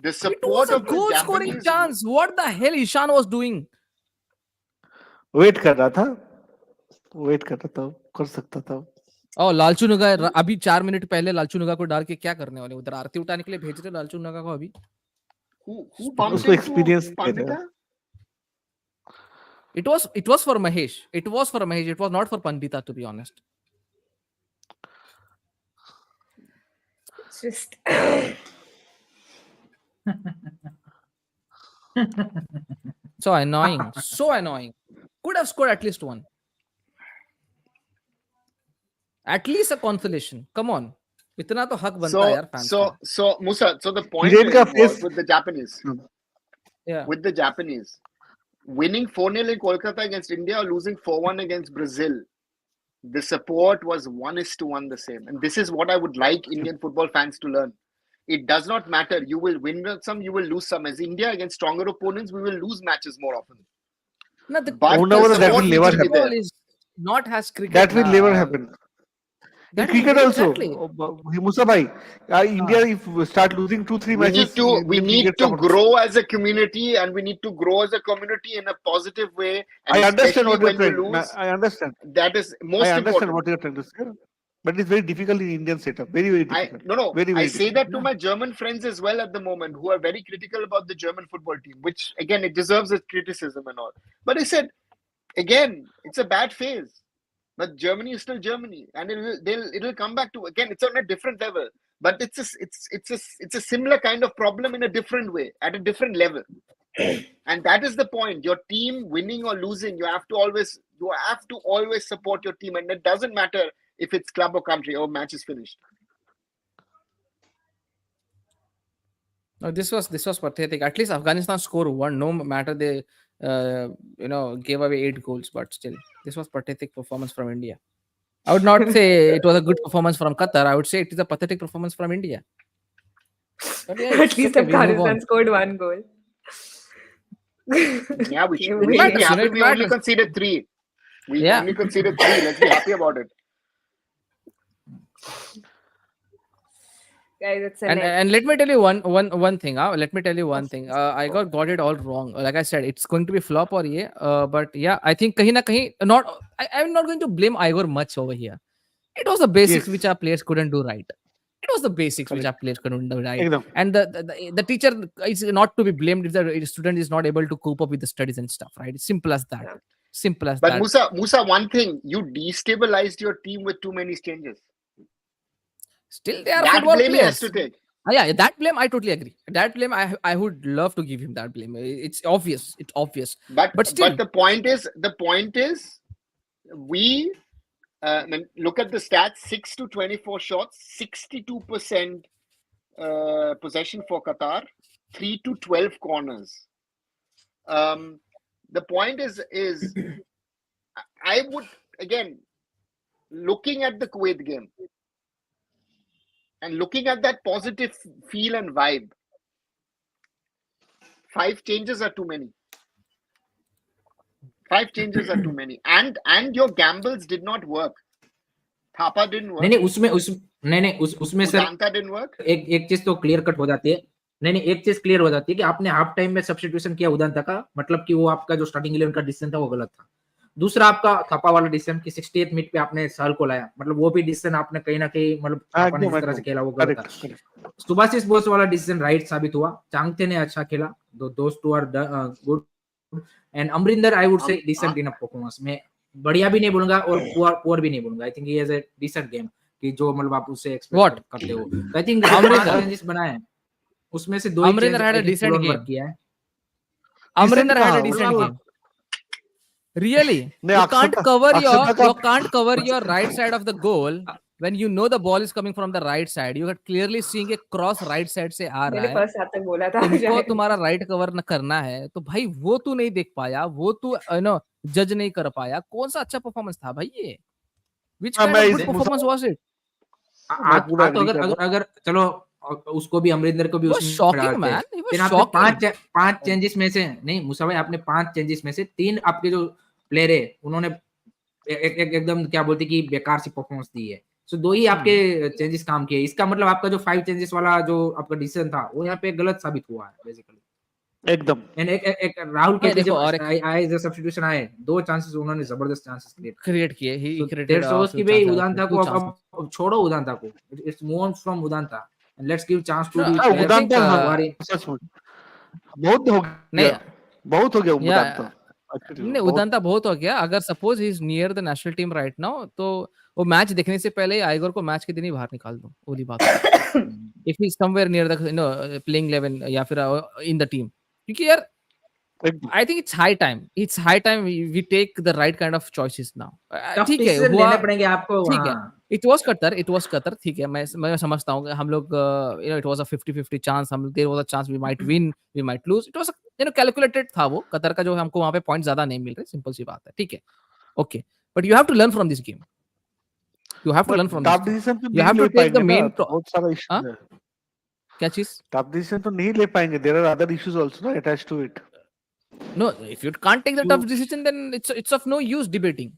The support of the goal Japanese scoring chance. What the hell Ishan was doing? Wait कर रहा था, कर सकता था. लालचू नगा अभी 4 मिनट पहले लालचू नगा को डाल के क्या करने वाले? उधर आरती उठाने के लिए भेज रहे लालचू नगा को अभी. उसको एक्सपीरियंस दे रहे हैं. It was for Mahesh. It was not for Pandita, to be honest. It's just so annoying. Could have scored at least one. At least a consolation. Come on. इतना तो हक बनता है यार fans का. So Musa, so the point is with the Japanese. Yeah. With the Japanese. Winning 4-0 in Kolkata against India or losing 4-1 against Brazil, the support was 1:1 the same. And this is what I would like Indian football fans to learn. It does not matter. You will win some, you will lose some. As India against stronger opponents, we will lose matches more often. No, that will never happen. Is not has cricket. That will never happen. In cricket also, Musa bhai, India if we start losing 2-3 matches, we need to grow as a community, and we need to grow as a community in a positive way. And I understand what you're trying. Lose, I understand. That is most important. I understand what you're trying to say, but it's very difficult in Indian setup. Very, very difficult. I say that to my German friends as well at the moment, who are very critical about the German football team, which again it deserves its criticism and all. But I said, again, it's a bad phase. But Germany is still Germany, and it'll come back to, again, it's on a different level. But it's a similar kind of problem in a different way, at a different level. And that is the point. Your team winning or losing, you have to always support your team, and it doesn't matter if it's club or country or match is finished. No, this was pathetic. At least Afghanistan scored 1, no matter they gave away 8 goals, but still this was pathetic performance from India. I would not say it was a good performance from Qatar. I would say it is a pathetic performance from India. But yeah, at least Afghanistan scored 1 goal. Yeah, we should be happy. We only conceded 3. We only conceded 3. Let's be happy about it. Guys, and let me tell you one thing. Let me tell you one thing. I got it all wrong. Like I said, it's going to be flop or but yeah, I think kahin na kahin not. I'm not going to blame Igor much over here. It was the basics which our players couldn't do right. It was the basics which our players couldn't do right. And the teacher is not to be blamed if the student is not able to cope up with the studies and stuff. Right? It's simple as that. Yeah. Simple as that. But Musa, one thing, you destabilized your team with too many changes. Still, they are football players. Yeah, that blame I totally agree. That blame I would love to give him that blame. It's obvious. But still, but the point is, we look at the stats: 6 to 24 shots, 62% possession for Qatar, 3 to 12 corners. The point is I would, again, looking at the Kuwait game. And looking at that positive feel and vibe, 5 changes are too many. 5 changes are too many, and your gambles did not work. Thapa didn't work. नहीं उसमें sir Udanta didn't work. एक चीज तो clear cut हो जाती है। नहीं एक चीज क्लियर हो जाती है कि आपने हाफ टाइम में सब्स्टिट्यूशन किया उदांता का, मतलब कि वो आपका जो स्टार्टिंग 11 का डिसीजन था वो गलत था। दूसरा आपका थापा वाला डिसीजन कि 68th मिनट पे आपने साल को लाया, मतलब वो भी डिसीजन आपने कहीं ना कहीं मतलब थापा ने जिस तरह से खेला वो गलत था। सुभाशिष बोस वाला डिसीजन राइट साबित हुआ। चांगते ने अच्छा खेला, those two are good, and Amarinder I would say decent enough performance में, बढ़िया भी नहीं बोलूंगा और पुअर भी नहीं बोलूंगा। I think he has a decent game कि जो मतलब आप उससे एक्सपेक्ट करते हो। आई थिंक चेंजेस बनाए उसमें से 2 Amarinder had a decent game किया है। Amarinder had a decent game really. You can't cover your right side of the goal when you know the ball is coming from the right side. You are clearly seeing a cross right side से आ रहा मैंने है, first half तक बोला था तुमको तुम्हारा right cover न करना है, तो भाई वो तू नहीं देख पाया, वो तू जज नहीं कर पाया। कौन सा अच्छा परफॉर्मेंस था भाई ये? Which kind of good performance was it? तो अगर चलो उसको भी अमरिंदर को भी उसमें शॉकिंग मैन, फिर आपने 5 चेंजेस में से नहीं मूसा भाई, आपने 5 चेंजेस में से 3 आपके जो प्लेयर है उन्होंने एकदम क्या बोलते कि बेकार सी परफॉर्मेंस दी है। सो 2 ही आपके चेंजेस काम किए। इसका मतलब आपका जो 5 चेंजेस वाला जो आपका डिसीजन था वो यहाँ पे गलत साबित हुआ है बेसिकली एकदम। एक राहुल के जब आए जो सब्स्टिट्यूशन आए 2 चांसेस उन्होंने जबरदस्त चांसेस क्रिएट किए। ही क्रिएटेड कि भाई उदांता को अब छोड़ो, उदांता को it's move on from Udanta and let's give chance to the Udanta. बहुत हो गया उदांता। नहीं उदांता बहुत हो गया। अगर suppose he is near the national team right now, तो वो मैच देखने से पहले आइगोर को मैच के दिन ही बाहर निकाल दो, ओली बात। If he somewhere near the playing 11 या फिर इन द टीम, क्योंकि यार I think it's high time we take the right kind of choices now. ठीक है, लेने पड़ेंगे आपको। ठीक है, इट वाज कतर, ठीक है, मैं समझता हूँ हम लोग इट वाज अ 50-50 चांस, हम there was a chance we might win we might lose. It was calculated था वो कतर का, जो हमको वहां पे पॉइंट ज्यादा नहीं मिल रहे, सिंपल सी बात है, ठीक है, okay. But you have to learn from this game, you have to learn from this, you have to take the main. बहुत सारा इशू है, क्या चीज? टफ डिसीजन तो नहीं ले पाएंगे, there are other issues also ना attached to it. No, if you can't take the tough decision, then it's of no use debating.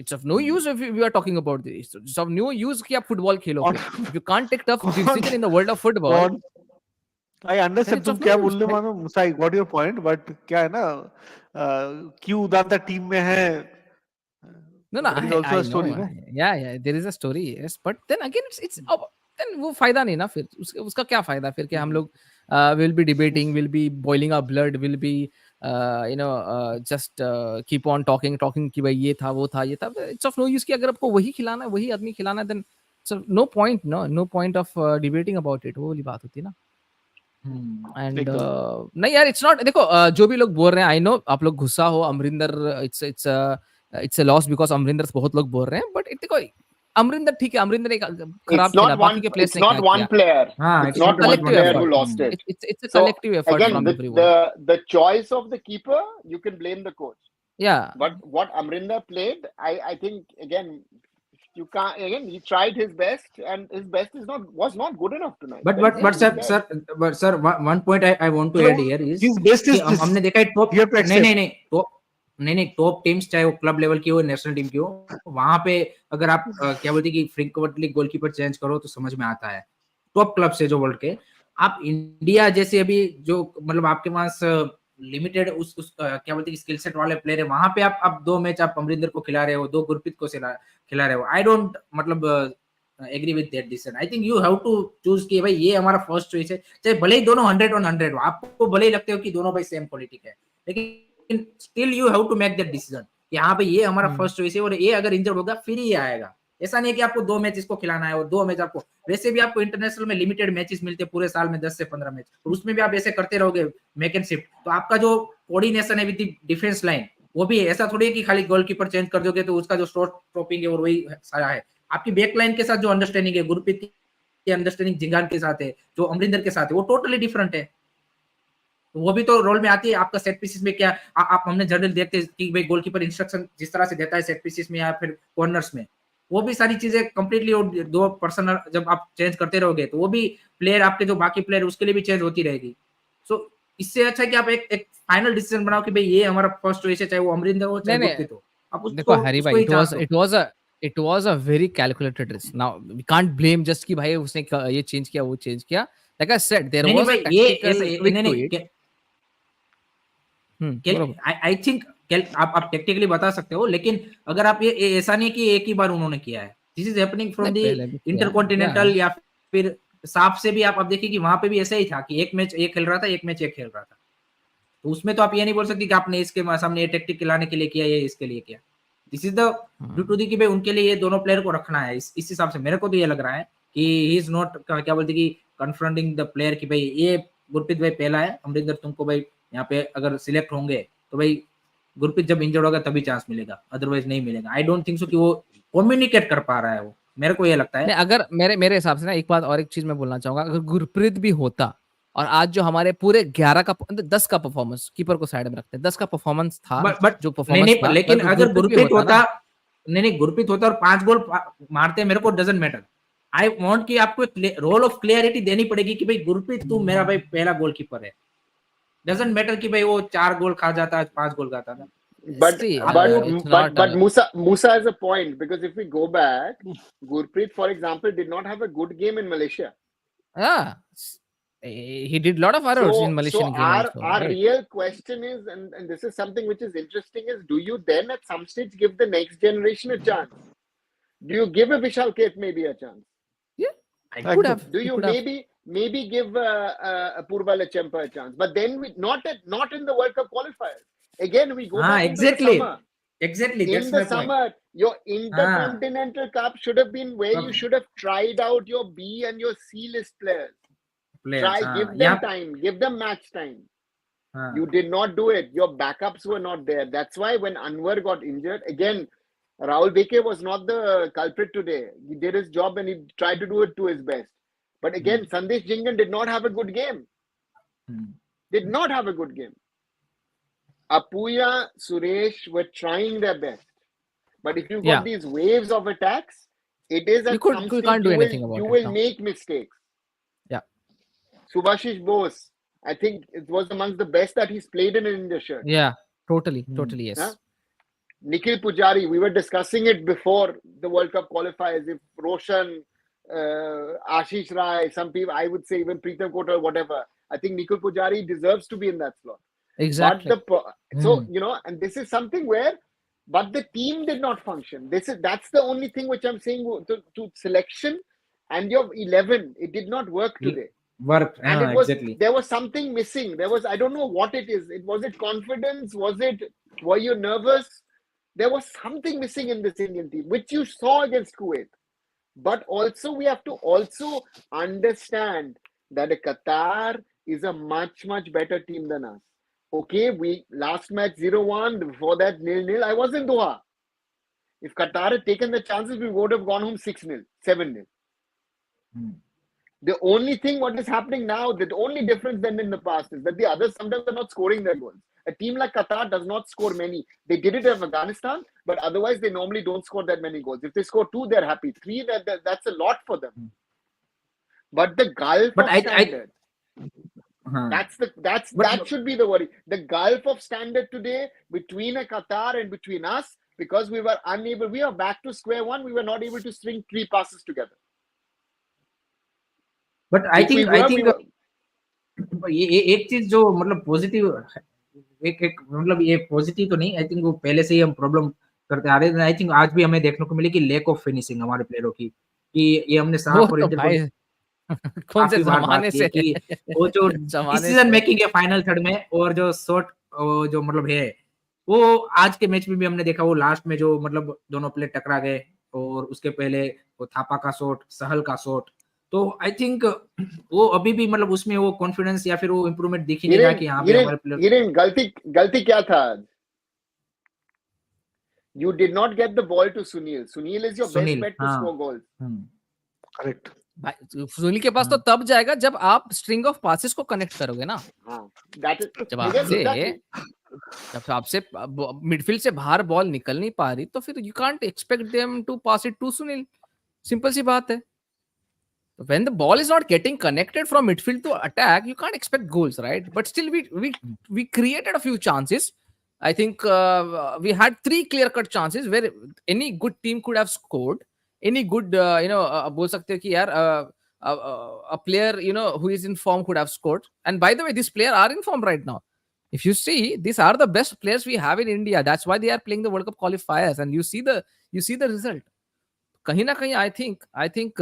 It's of no use if we are talking about this. It's of no use कि आप football खेलोगे। If you can't take tough decision in the world of football, I understand तुम क्या बोल रहे मानो मुसा, I got your point, but क्या है ना, क्यों उदांता टीम में है? No, there is also a story, no? Yeah, there is a story, yes, but then again it's then वो फायदा नहीं ना, फिर उसका क्या फायदा फिर कि हम लोग will be debating, will be boiling our blood, will be just keep on talking कि भाई ये था वो था ये था। It's of no use कि अगर आपको वही खिलाना है, वही आदमी खिलाना है, then so no point of debating about it, वो वाली बात होती है ना। एंड नहीं यार, इट्स नॉट, देखो जो भी लोग बोल रहे हैं, आई नो आप लोग गुस्सा हो Amarinder, it's a loss because Amarinder बहुत लोग बोल रहे हैं, बट देखो अमरिंदर ठीक है, अमरिंदर एक खराब खेला, बाकी के प्लेयर्स ने क्या किया? It's not one player. It's not one player who lost it. It's a collective effort from everyone. The choice of the keeper, you can blame the coach. Yeah. But what Amrinder played, I think again, you can't. Again, he tried his best, and his best was not good enough tonight. But sir, one point I want to add here is his best is हमने देखा है top, नहीं top teams, चाहे वो club level की हो national team की हो, वहां पे अगर आप क्या बोलते कि फ्रीक्वेंटली गोलकीपर चेंज करो तो समझ में आता है। टॉप क्लब से जो वर्ल्ड के, आप इंडिया जैसे अभी जो मतलब आपके पास लिमिटेड उस क्या बोलते कि स्किल सेट वाले प्लेयर है, वहां पे आप 2 मैच आप अमरिंदर को खिला रहे हो, 2 गुरप्रीत को खिला रहे हो। आई डोंट मतलब agree with that decision. I think you have to choose कि भाई ये हमारा फर्स्ट चॉइस है, चाहे भले ही दोनों 100 on 100 हो, आपको भले ही लगते हो कि दोनों भाई सेम क्वालिटी के, लेकिन still you have to make that decision कि हाँ भाई ये हमारा फर्स्ट चॉइस है और ये अगर इंजर्ड होगा फिर ही आएगा। ऐसा नहीं है कि आपको 2 मैच इसको खिलाना है और 2 मैच आपको, वैसे भी आपको इंटरनेशनल में लिमिटेड मैचेस मिलते हैं पूरे साल में 10 से 15 मैच, और उसमें भी आप ऐसे करते रहोगे मेक एंड शिफ्ट, तो आपका जो कोऑर्डिनेशन है विद द डिफेंस लाइन वो भी ऐसा थोड़ी है कि खाली गोलकीपर चेंज कर दोगे तो उसका जो शॉट स्टॉपिंग है और वही सारा है। आपकी बैक लाइन के साथ जो अंडरस्टैंडिंग है, गुरप्रीत की अंडरस्टैंडिंग जिंगान के साथ है, जो अमरिंदर के साथ है, वो टोटली डिफरेंट है। वो भी तो रोल में आती है। आपका सेट पीसेस में क्या आप हमने जनरल देखते हैं कि भाई गोलकीपर इंस्ट्रक्शन जिस तरह से देता है सेट पीसेस में या फिर कॉर्नर्स में, वो भी सारी चीजें कंप्लीटली 2 पर्सन जब आप चेंज करते रहोगे तो वो भी प्लेयर आपके जो बाकी प्लेयर उसके लिए भी चेंज होती रहेगी। सो इससे अच्छा है कि आप एक फाइनल डिसीजन बनाओ कि भाई ये हमारा फर्स्ट चॉइस है, चाहे वो अमरिंदर हो चाहे नहीं गुरप्रीत हो, आप देखो उसको हरी उसको भाई, ही चांस दो। it was a very calculated risk. Now we can't blame just कि भाई उसने ये चेंज किया वो चेंज किया. Like I said, there नहीं was a भाई, ये tactical ऐसा tweak नहीं to नहीं, it. बरोबर. आई थिंक आप टेक्निकली बता सकते हो, लेकिन अगर आप ये ऐसा नहीं कि एक ही बार उन्होंने किया है, दिस इज हैपनिंग फ्रॉम नहीं द पहले भी किया. Intercontinental, Yeah. या फिर साफ से भी आप देखिए कि वहां पे भी ऐसा ही था कि एक मैच एक खेल रहा था, एक मैच एक खेल रहा था, तो उसमें तो आप ये नहीं बोल सकते कि आपने इसके सामने ये टेक्टिक खिलाने के लिए किया, ये इसके लिए किया. This is the due to the कि भाई उनके लिए ये दोनों प्लेयर को रखना है. इस हिसाब से मेरे को तो ये लग रहा है कि ही इज नॉट क्या बोलते कि कन्फ्रंटिंग द प्लेयर कि भाई ये गुरप्रीत भाई पहला है, अमरिंदर तुमको भाई यहाँ पे अगर सिलेक्ट होंगे तो भाई गुरप्रीत जब इंजर्ड होगा तभी चांस मिलेगा, अदरवाइज नहीं मिलेगा. आई डोंट थिंक सो कि वो कम्युनिकेट कर पा रहा है, वो मेरे को ये लगता है. नहीं अगर मेरे हिसाब से ना एक बात और एक चीज मैं बोलना चाहूंगा, अगर गुरप्रीत भी होता और आज जो हमारे पूरे 11 का 10 का परफॉर्मेंस, कीपर को साइड में रखते हैं, 10 का परफॉर्मेंस था, बट जो नहीं परफॉर्मेंस नहीं, था, लेकिन अगर गुरप्रीत भी होता, ना, नहीं गुरप्रीत होता और 5 गोल मारते, मेरे को डजंट मैटर. आई वांट कि आपको रोल ऑफ क्लियरिटी देनी पड़ेगी कि भाई गुरप्रीत तू मेरा भाई पहला गोलकीपर है. डजंट मैटर कि भाई वो 4 गोल खा जाता, 5 गोल खाता था. But See, it's but not, Musa has a point, because if we go back, Gurpreet, for example, did not have a good game in Malaysia. yeah, he did lot of errors in Malaysian game also, our right? real question is, and this is something which is interesting, is do you then at some stage give the next generation a chance? Do you give a Vishal Keth maybe a chance? Yeah, I I could have. Do you maybe give a Purva Lachempa a chance? But then not in the World Cup qualifiers. Again, we go back exactly. into the summer. Exactly. In the summer, your Intercontinental Cup should have been where you should have tried out your B and your C list players. Give them time, give them match time. You did not do it. Your backups were not there. That's why when Anwar got injured, again, Rahul Beke was not the culprit today. He did his job and he tried to do it to his best. But again, Sandesh Jhingan did not have a good game. Did not have a good game. Apuya, Suresh were trying their best. But if you've got these waves of attacks, it is at some stage you will make mistakes. Yeah. Subhashish Bose, I think it was amongst the best that he's played in an India shirt. Yeah, totally, yes. Huh? Nikhil Pujari, we were discussing it before the World Cup qualifiers. If Roshan, Ashish Rai, some people, I would say even Preetham Kotal, whatever. I think Nikhil Pujari deserves to be in that slot. Exactly. So, and this is something where, but the team did not function. That's the only thing which I'm saying to selection and your 11. It did not work today. And exactly. There was something missing. I don't know what it is. Was it confidence? Were you nervous? There was something missing in this Indian team, which you saw against Kuwait. But also, we have to also understand that Qatar is a much, much better team than us. Okay, last match 0-1, before that 0-0. I was in Doha. If Qatar had taken the chances, we would have gone home 6-0, 7-0. The only thing what is happening now, the only difference than in the past is that the others sometimes are not scoring their goals. A team like Qatar does not score many. They did it in Afghanistan, but otherwise they normally don't score that many goals. If they score 2, they're happy. 3, that's a lot for them. But the gulf of standard, that should be the worry. The gulf of standard today between a Qatar and between us, because we were unable, we are back to square one. We were not able to string 3 passes together. But I think ये एक चीज जो मतलब positive, एक मतलब ये positive तो नहीं, आई थिंक वो पहले से ही हम प्रॉब्लम करते आ रहे हैं. आई थिंक आज भी हमें देखने को मिली कि लैक ऑफ फिनिशिंग हमारे प्लेयरों की, कि ये हमने साफ और कौन से जमाने से कि वो जो डिसीजन मेकिंग है फाइनल थर्ड में, और जो शॉट जो मतलब है, वो आज के मैच में भी हमने देखा. वो लास्ट में जो मतलब दोनों प्लेयर टकरा गए, और उसके पहले वो थापा का शॉट, सहल का शॉट, तो आई थिंक वो अभी भी मतलब उसमें वो कॉन्फिडेंस या फिर वो इंप्रूवमेंट दिख ही नहीं रहा कि यहाँ पे हमारे प्लेयर. गलती क्या था? You did not get the ball to Sunil. Sunil is your best bet to score goals. Correct. Sunil के पास तो तब जाएगा जब आप स्ट्रिंग ऑफ पासेस को कनेक्ट करोगे ना. जब आपसे मिडफील्ड से बाहर बॉल निकल नहीं पा रही, तो फिर you can't expect them to pass it to Sunil. Simple सी बात है. when the ball is not getting connected from midfield to attack, you can't expect goals, right? But still, we created a few chances. I think we had 3 clear-cut chances where any good team could have scored. Any good, बोल सकते हो कि यार a player who is in form could have scored. And by the way, these players are in form right now. If you see, these are the best players we have in India. That's why they are playing the World Cup qualifiers, and you see the result. कहीं ना कहीं, I think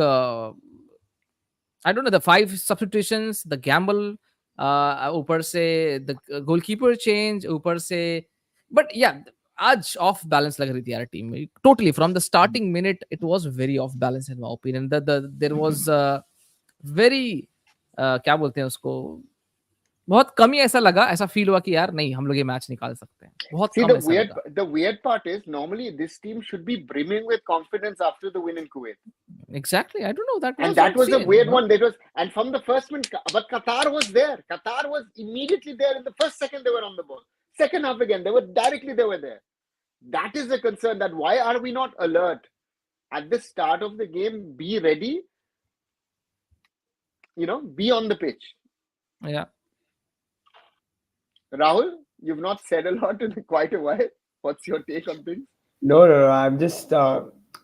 I don't know, the 5 substitutions, the gamble, ऊपर से the goalkeeper change, ऊपर से, but yeah, आज off balance लग रही थी यार टीम में. Totally from the starting minute, it was very off balance in my opinion. There was very क्या बोलते हैं उसको, बहुत कम ही ऐसा लगा, ऐसा फील हुआ कि यार नहीं, हम लोग ये मैच निकाल सकते हैं. बहुत See, कम ऐसा लगा. the weird part is normally this team should be brimming with confidence after the win in Kuwait. Exactly, I don't know, That was a weird one. That was, and from the first minute, but Qatar was there. Qatar was immediately there in the first second they were on the ball. Second half again, they were there. That is the concern. That why are we not alert at the start of the game? Be ready. Be on the pitch. Yeah. Rahul, you've not said a lot in quite a while. What's your take on things? No. I'm just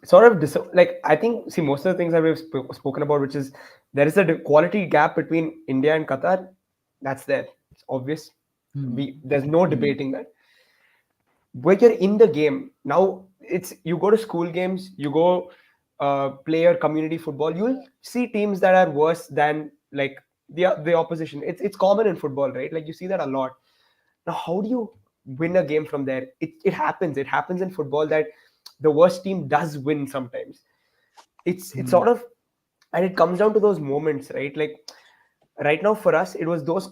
sort of I think, see, most of the things that we've spoken about, which is there is a quality gap between India and Qatar. That's there. It's obvious. There's no debating that. When you're in the game now, you go to school games, you go play your community football, you'll see teams that are worse than like the opposition. It's common in football, right? Like you see that a lot. Now, how do you win a game from there? It happens. It happens in football that the worst team does win sometimes. It's sort of, and it comes down to those moments, right? Like right now for us, it was those.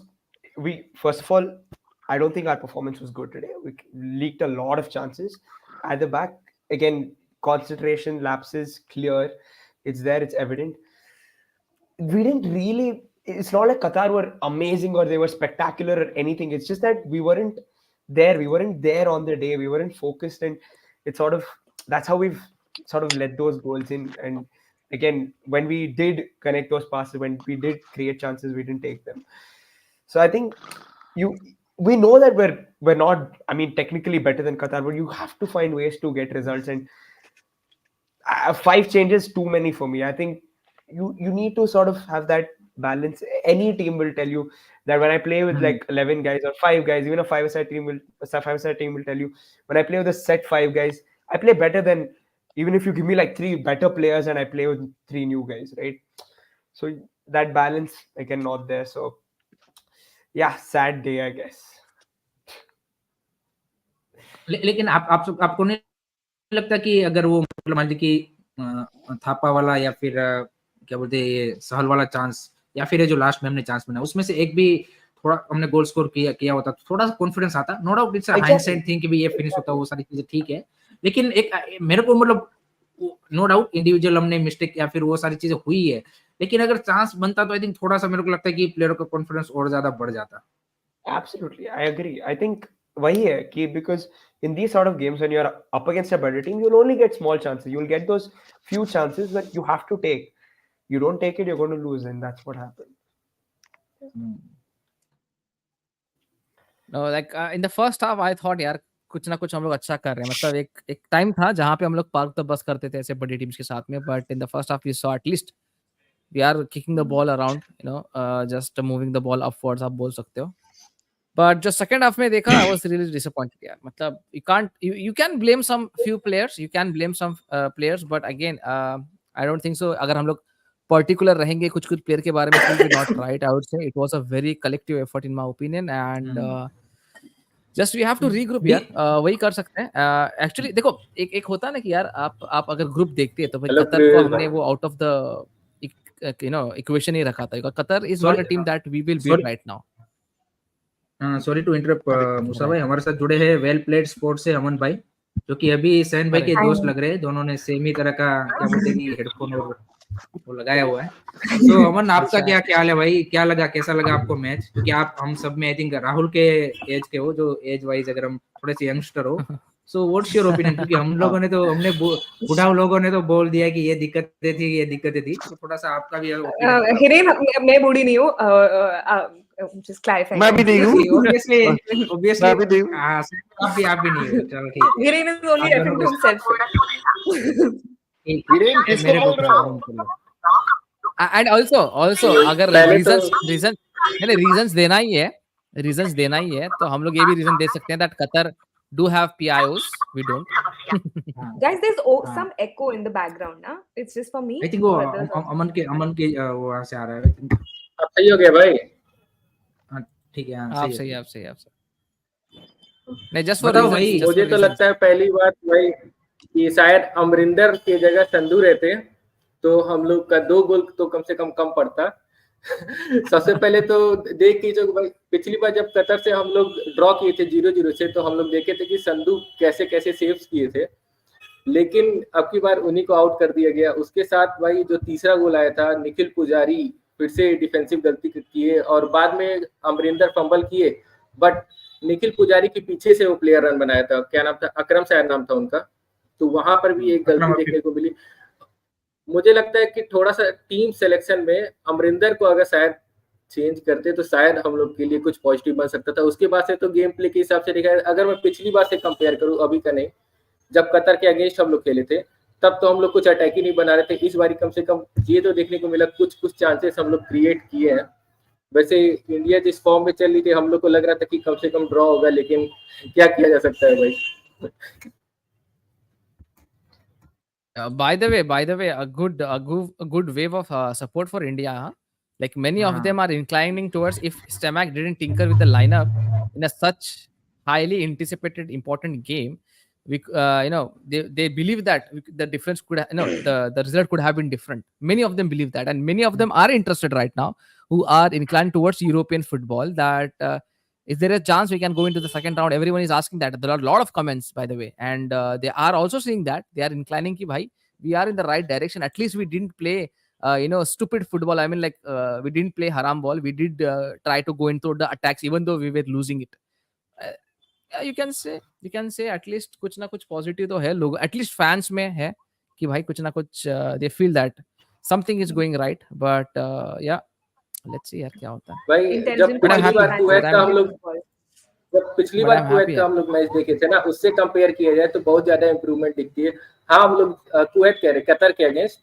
First of all, I don't think our performance was good today. We leaked a lot of chances at the back. Again, concentration lapses, clear. It's there. It's evident. We didn't really. It's not like Qatar were amazing or they were spectacular or anything. It's just that we weren't there. We weren't there on the day. We weren't focused, and it's sort of, that's how we've sort of let those goals in. And again, when we did connect those passes, when we did create chances, we didn't take them. So I think we know that we're not, I mean, technically better than Qatar, but you have to find ways to get results. And 5 changes too many for me. I think you need to sort of have that balance. Any team will tell you that when I play with like 11 guys or 5 guys, even a 5-a-side team will tell you, when I play with a set 5 guys, I play better than even if you give me like 3 better players and I play with 3 new guys, right? So that balance again not there. So yeah, sad day, I guess. लेकिन आपको नहीं लगता कि अगर वो मतलब मान लीजिए कि थापा वाला या फिर क्या बोलते हैं ये सहल वाला चांस या फिर ये जो लास्ट में हमने चांस बना उसमें से एक भी थोड़ा हमने गोल स्कोर किया होता तो थोड़ा सा कॉन्फिडेंस आता. No doubt it's a hindsight thing कि भी ये फिनिश होता वो सारी चीजें ठीक है, लेकिन एक मेरे को मतलब नो डाउट इंडिविजुअल हमने मिस्टेक या फिर वो सारी चीजें हुई है, लेकिन अगर चांस बनता तो आई थिंक थोड़ा सा मेरे को लगता है कि प्लेयर का कॉन्फिडेंस और ज्यादा बढ़ जाता. Absolutely, I agree. I think वही है कि because in these sort of games when you're up against a better team, you'll only get small chances. You'll get those few chances that you have to take. You don't take it, you're going to lose, and that's what happened. No, like in the first half, I thought यार कुछ ना कुछ हम लोग अच्छा कर रहे हैं. मतलब एक टाइम था जहाँ पे हम लोग पार्क द बस करते थे ऐसे बड़ी टीम्स के साथ में, but in the first half we saw at least we are kicking the ball around, just moving the ball upwards, आप बोल सकते हो. But जो second half में देखा, I was really disappointed यार. मतलब you can blame some few players, you can blame some players, but again I don't think so. अगर हम लोग particular रहेंगे कुछ प्लेयर के बारे में, it will be not right. I would say it was a very collective effort in my opinion, and just we have to regroup यार. वही कर सकते हैं. Actually देखो एक होता है ना कि यार आप अगर ग्रुप देखते हैं तो भाई कतर को हमने वो out of the equation ही रखा था. Qatar is not a team that we will beat right now. Sorry to interrupt Musa भाई, हमारे साथ जुड़े हैं वेल प्लेड स्पोर्ट्स से अमन भाई, जो कि अभी सहन भाई के दोस्त लग रहे हैं. दोनों ने सेम ही तरह का क्या बोलते हैं हेडफोन और वो लगाया हुआ है. तो अमन आपका क्या ख्याल है भाई, क्या लगा, कैसा लगा आपको मैच? क्योंकि आप हम सब में आई थिंक राहुल के एज के हो, जो एज वाइज अगर हम थोड़े से यंगस्टर हो, So what's your opinion? क्योंकि हमने बुढ़ाऊ लोगों ने तो बोल दिया कि ये दिक्कतें थी, तो थोड़ा सा आपका भी opinion होगा। हिरेन, मैं बूढ़ी नहीं हूँ, just clarifying. मैं भी नहीं हूँ। Obviously, मैं भी नहीं हूँ। हाँ, आप भी नहीं हो, चलो ठीक है। Hiren is only आप दोनों referring to himself. हिरेन किसको मेरे को बोल रहे हो? प्रॉब्लम कर लो। एंड ऑल्सो अगर रीजंस देना ही है तो हम लोग ये भी रीजन दे सकते हैं that Qatar do have PIOs, we don't. Guys, there's some echo in the background, na? It's just for me. I think वो or others also? अमन के वो वहाँ से आ रहा है। I think। अब सही हो गया भाई। हाँ, ठीक है, हाँ, आप सही है। सही नहीं, जस्ट फॉर बताओ भाई, मुझे तो लगता है पहली बात भाई कि शायद अमरिंदर की जगह संधू रहते तो हम लोग का 2 गोल तो कम से कम पड़ता। सबसे पहले तो देख कीजिए भाई, पिछली बार जब कतर से हम लोग ड्रॉ किए थे 0-0 से, तो हम लोग देखे थे कि संधू कैसे कैसे सेव्स किए थे, लेकिन अब की बार उन्हीं को आउट कर दिया गया। उसके साथ भाई जो तीसरा गोल आया था, निखिल पुजारी फिर से डिफेंसिव गलती किए और बाद में अमरिंदर फंबल किए, बट निखिल पुजारी के पीछे से वो प्लेयर रन बनाया था, क्या नाम था, अकरम शायद नाम था उनका, तो वहां पर भी एक गलती देखने को मिली। मुझे लगता है कि थोड़ा सा टीम सिलेक्शन में अमरिंदर को अगर शायद चेंज करते तो शायद हम लोग के लिए कुछ पॉजिटिव बन सकता था। उसके बाद से तो गेम प्ले के हिसाब से देखा, अगर मैं पिछली बार से कंपेयर करूं, अभी का नहीं, जब कतर के अगेंस्ट हम लोग खेले थे तब तो हम लोग कुछ अटैक ही नहीं बना रहे थे। इस बार कम से कम ये तो देखने को मिला कुछ चांसेस हम लोग क्रिएट किए हैं। वैसे इंडिया जिस फॉर्म में चल रही थी, हम लोग को लग रहा था कि कम से कम ड्रॉ होगा, लेकिन क्या किया जा सकता है भाई। By the way, a good wave of support for India. Huh? Like many of them are inclining towards if Stamak didn't tinker with the lineup in a such highly anticipated important game, we they believe that the difference could the result could have been different. Many of them believe that, and many of them are interested right now who are inclined towards European football. That is there a chance we can go into the second round? Everyone is asking that. There are a lot of comments, by the way, and they are also saying that they are inclining ki bhai, we are in the right direction. At least we didn't play stupid football. I mean, like we didn't play haram ball. We did try to go into the attacks even though we were losing it. You can say at least कुछ ना कुछ positive तो है, लोग at least fans में है कि भाई कुछ ना कुछ they feel that something is going right, but yeah, let's see यार क्या होता है भाई। जब पिछली बार कुवैत का हम लोग मैच देखे थे ना, उससे कंपेयर किया जाए तो बहुत ज्यादा इंप्रूवमेंट दिखती है। हाँ, हम लोग कुवैत कह रहे कतर के अगेंस्ट,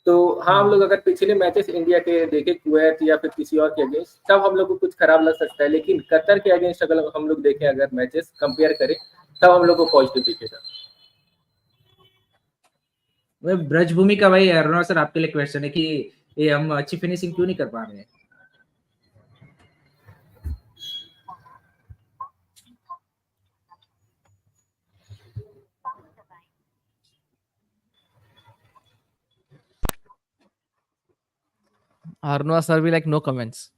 तो हाँ हम लोग अगर पिछले मैचेस इंडिया के देखे कुवैत या फिर किसी और के अगेंस्ट, तब हम लोग को कुछ खराब लग सकता है, लेकिन कतर के अगेंस्ट अगर हम लोग देखें, अगर मैचेस कंपेयर करें, तब हम लोग को पॉजिटिव दिखेगा। ब्रजभूमि का भाई अरुणा सर आपके लिए क्वेश्चन है कि ये हम अच्छी फिनिशिंग क्यों नहीं कर पा रहे हैं? Arnoa sir will like no comments.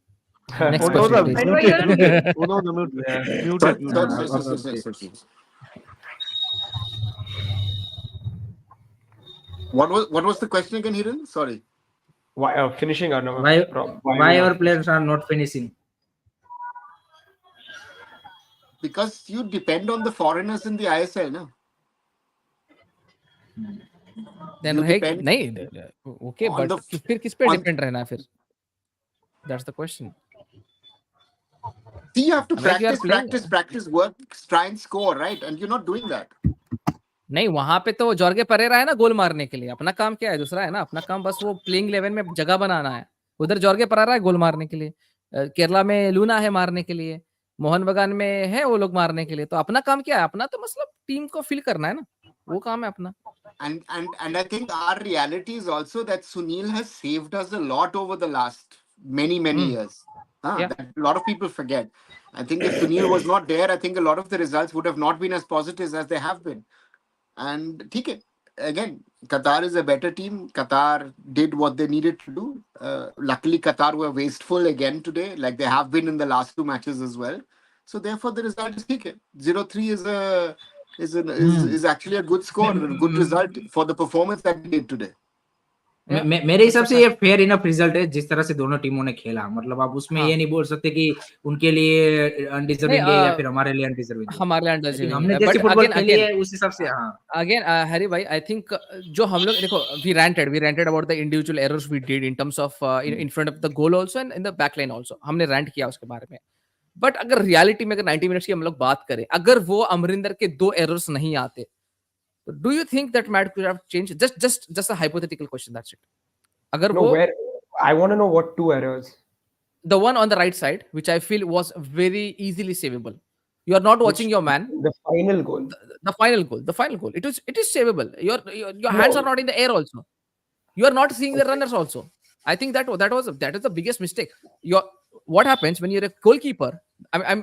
Next Oh, no, question, no, please. muted. Oh, no, muted. What was the question again, Hiren? Sorry. Why finishing or no? Why our players are not finishing? Because you depend on the foreigners in the ISL, no? Then नहीं, okay, but फिर किस पे depend रहना है फिर? That's the question. See, you have to practice, work, try and score, right? And you're not doing that. नहीं, वहां पे तो जॉर्गे परेरा है ना गोल मारने के लिए। अपना काम क्या है? दूसरा है ना, अपना काम बस वो प्लेइंग 11 में जगह बनाना है। उधर जॉर्गे परेरा है गोल मारने के लिए, केरला में लूना है मारने के लिए, मोहन बगान में है वो लोग मारने के लिए। तो अपना काम क्या है? अपना तो मतलब टीम को फिल करना है ना, वो काम है अपना। And I think our reality is also that Sunil has saved us a lot over the last many years. Yeah. That a lot of people forget. I think if Sunil was not there, I think a lot of the results would have not been as positive as they have been. And TK, again, Qatar is a better team. Qatar did what they needed to do. Luckily, Qatar were wasteful again today, like they have been in the last 2 matches as well. So therefore, the result is TK. 0-3 is actually a good score, a good result for the performance that they did today. मेरे हिसाब से ये fair enough result है जिस तरह से दोनों टीमों ने खेला। मतलब आप उसमें ये नहीं बोल सकते कि उनके लिए अनडिजर्विंग है या फिर हमारे लिए अनडिजर्विंग है। हमारे I think अंडर हमने है, जैसी बट फुटबॉल अगेन खेली अगेन है उस हिसाब से। हाँ again हैरी भाई, आई थिंक जो हम लोग देखो, we ranted about the individual errors we did in terms of in front of the goal also and in the back line also, हमने rant किया उसके बारे में। बट अगर रियलिटी में, अगर 90 मिनट्स की हम लोग बात करें, अगर वो अमरिंदर के 2 एरर्स नहीं आते, तो do you think that match could have change? Just a hypothetical question, that's it. अगर No, वो where I want to know what 2 errors. the one on the right side, which I feel was very easily savable, you are not watching Which your man. the final goal. The final goal, it is savable. Your hands No. are not in the air also, you are not seeing the runners also. I think that is the biggest mistake. Your What happens when you're a goalkeeper? I'm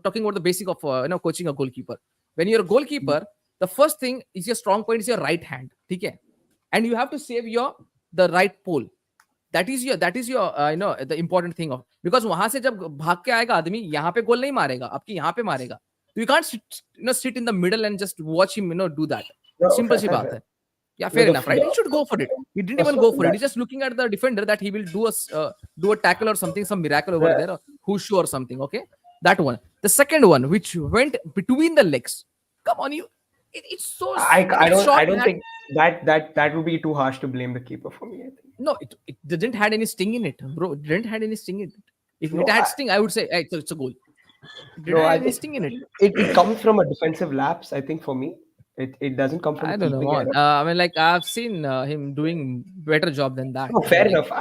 talking about the basic of coaching a goalkeeper. When you're a goalkeeper, the first thing is your strong point is your right hand, okay? And you have to save the right pole. that is your the important thing of, because वहां से जब भाग के आएगा आदमी, यहाँ पे गोल नहीं मारेगा, आपकी यहाँ पे मारेगा. So you can't sit in the middle and just watch him do that. No, Simple C fair, बात fair. है. Yeah, No, fair the- enough, right? He should go for it. He didn't First even of go all, for it. that- He's just looking at the defender that he will do a tackle or something, some miracle over Yeah. there, or whooshu or something. Okay, that one. The second one, which went between the legs. Come on, you. It's so. I it's short don't that- think that would be too harsh to blame the keeper for me. I think. No, it didn't had any sting in it, bro. It didn't had any sting in it. If No, it had I- sting, I would say, hey, it's a goal. It didn't No, I have any think sting in it. it comes from a defensive lapse. I think for me, it doesn't come from I a don't know. keeping Man. error. I mean, like I've seen him doing better job than that. No, fair Like, enough.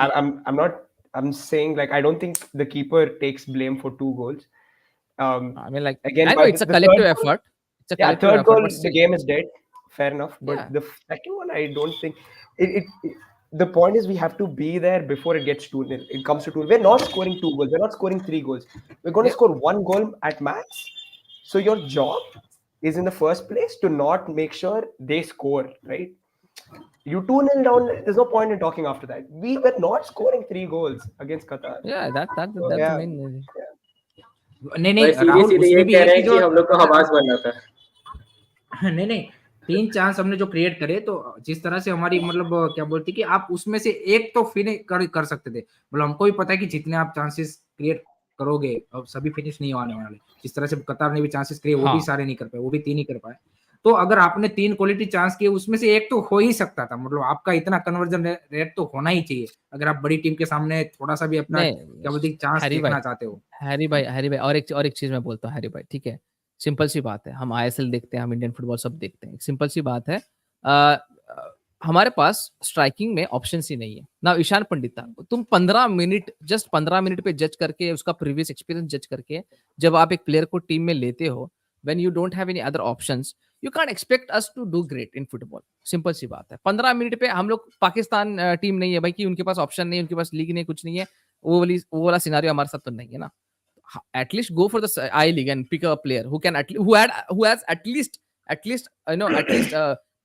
I'm not. I'm saying like I don't think the keeper takes blame for 2 goals. I mean, like Again, I know but it's a the collective third goal- effort. It's a Yeah, collective third effort, goal, but the still, game is dead. Fair enough. But Yeah. the second one, I don't think it the point is we have to be there before it gets 2-0. It comes to 2. We're not scoring 2 goals. We're not scoring 3 goals. We're going to Yeah. score 1 goal at max. So your job is in the first place to not make sure they score, right? You 2-0 down, there's no point in talking after that. We were not scoring 3 goals against Qatar. yeah, that's So, the yeah. main. नहीं भाई नहीं सीधे राहुल, सीधे ये उसमें भी कह है रहे कि हैं जो कि हम लोग को हवास बनना था। नहीं नहीं 3 चांस हमने जो क्रिएट करे, तो जिस तरह से हमारी मतलब क्या बोलती कि आप उसमें से एक तो फिनिश कर सकते थे। मतलब हमको भी पता है कि जितने आप चांसेस क्रिएट करोगे अब सभी फिनिश नहीं होने वाले। जिस तरह से कतार ने भी चांसेस क्रिएट, वो भी हाँ. सारे नहीं कर पाए, वो भी 3 ही कर पाए। तो अगर आपने 3 क्वालिटी चांस किए, उसमें से एक तो हो ही सकता था। मतलब आपका इतना कन्वर्जन रेट तो होना ही चाहिए अगर आप बड़ी टीम के सामने थोड़ा सा भी अपना नहीं, क्या बोलते चांस हैरी देखना भाई, चाहते हो। हैरी भाई और एक चीज मैं बोलता हूँ हैरी भाई, ठीक है? सिंपल सी बात है, हम आईएसएल देखते हैं, हम इंडियन फुटबॉल सब देखते हैं। सिंपल सी बात है, हमारे पास स्ट्राइकिंग में ऑप्शंस ही नहीं है ना। ईशान पंडित था, तुम 15 मिनट पे जज करके, उसका प्रीवियस एक्सपीरियंस जज करके जब आप एक प्लेयर को टीम में लेते हो, when you don't have any other options, you can't expect us to do great in football. Simple सी बात है। 15 मिनट पे हम लोग, पाकिस्तान टीम नहीं है भाई कि उनके पास ऑप्शन नहीं है, उनके पास लीग नहीं, कुछ नहीं है, वो वाला सिनेरियो हमारे साथ तो नहीं है ना। At least go for the I League and pick a player who has at least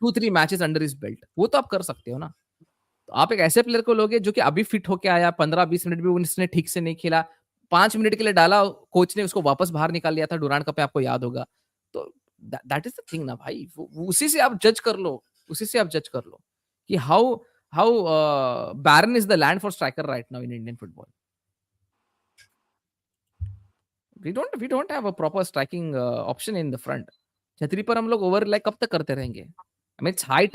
2-3 matches under his belt. वो तो आप कर सकते हो ना। तो आप एक ऐसे प्लेयर को लोगे जो कि अभी फिट होके आया, 15-20 मिनट भी उसने ठीक से नहीं खेला, 5 मिनट के लिए डाला, कोच ने उसको वापस बाहर निकाल लिया था डुरांड कप में, आपको याद होगा। तो दैट इज द थिंग ना भाई, उसी से आप जज कर लो कि how barren is the land for striker right now in Indian football. We don't have a proper striking option in the front. छतरी पर हम लोग ओवर लाइक कब तक करते रहेंगे? I mean, it's high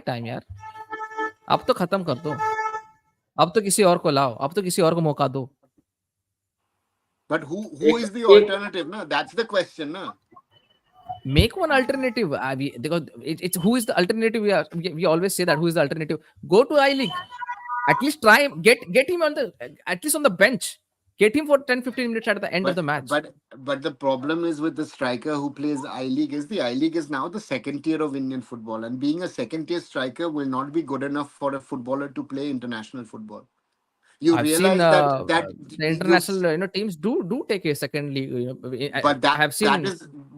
time यार। अब तो खत्म कर दो, अब तो किसी और को लाओ, अब तो किसी और को मौका दो। But who is the alternative? No, that's the question. No. Make one alternative. It's who is the alternative? We always say that who is the alternative. Go to I League. At least try get him at least on the bench. Get him for 10-15 minutes at the end of the match. But the problem is with the striker who plays I League is the I League is now the second tier of Indian football, and being a second tier striker will not be good enough for a footballer to play international football. You I've realize seen that the international teams do take a second league. but I have seen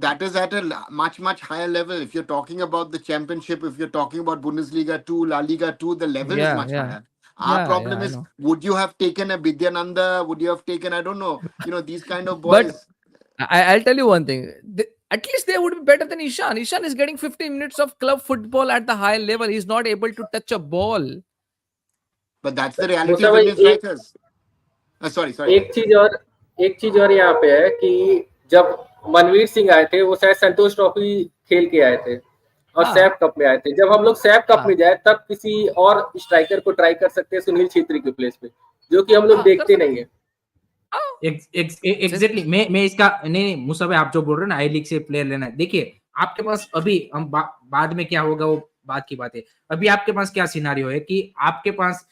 that is at a much higher level. If you're talking about the championship, if you're talking about Bundesliga 2, La Liga 2, the level is much higher. Our problem is, would you have taken a Bidyananda? Would you have taken, I don't know, these kind of boys? But I'll tell you one thing. At least they would be better than Ishan. Ishan is getting 15 minutes of club football at the high level. He's not able to touch a ball. But that's the reality Musa of भाई Indian strikers. Sorry. एक चीज और एक चीज और यहाँ पे है कि जब मनवीर सिंह आए थे वो शायद संतोष ट्रॉफी खेल के आए थे और हाँ। सैफ कप में आए थे। जब हम लोग सैफ कप हाँ। में जाए तब किसी और स्ट्राइकर को ट्राई कर सकते हैं सुनील छेत्री के प्लेस पे, जो कि हम लोग हाँ, कर देखते सकते नहीं है। एग्जैक्टली मैं इसका नहीं मूसा भाई, आप जो बोल रहे हो ना आई लीग से प्लेयर लेना है, देखिए आपके पास अभी हम बाद में क्या होगा वो बात की बात है। अभी आपके पास क्या सिनारियो है कि आपके पास,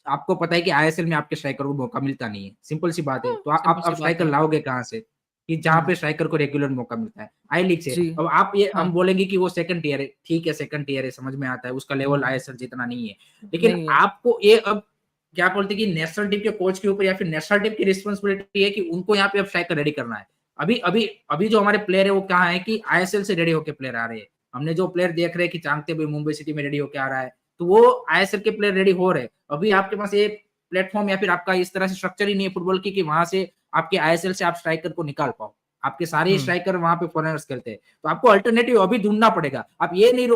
आपको पता है कि आईएसएल में आपके स्ट्राइकर को मौका मिलता नहीं है, सिंपल सी बात है। तो सिंपल आप सी बात स्ट्राइकर है। लाओगे कहाँ से कि जहां पे स्ट्राइकर को रेगुलर मौका मिलता है आई लीग से। जी। अब आप ये हाँ। हम बोलेंगे कि वो सेकंड टीयर है, ठीक है सेकंड टीयर है, समझ में आता है, उसका लेवल आईएसएल जितना नहीं है, लेकिन नहीं है। आपको ये अब क्या बोलते हैं कि नेशनल टीम के कोच के ऊपर या फिर नेशनल टीम की रिस्पांसिबिलिटी है कि उनको यहाँ पे अब स्ट्राइकर रेडी करना है। अभी अभी अभी जो हमारे प्लेयर है वो कहाँ है कि आईएसएल से रेडी होकर प्लेयर आ रहे हैं। हमने जो प्लेयर देख रहे हैं कि चांगते भाई मुंबई सिटी में रेडी होकर आ रहा है, तो वो आईएसएल के प्लेयर रेडी हो रहे हैं। अभी आपके पास ये प्लेटफॉर्म या फिर आपका इस तरह से स्ट्रक्चर ही नहीं है फुटबॉल की कि वहां से आपके आईएसएल से आप स्ट्राइकर को निकाल पाओ। आपके सारे स्ट्राइकर वहां पे फॉरेनर्स खेलते हैं, तो आपको अल्टरनेटिव अभी ढूंढना पड़ेगा। आप ये नहीं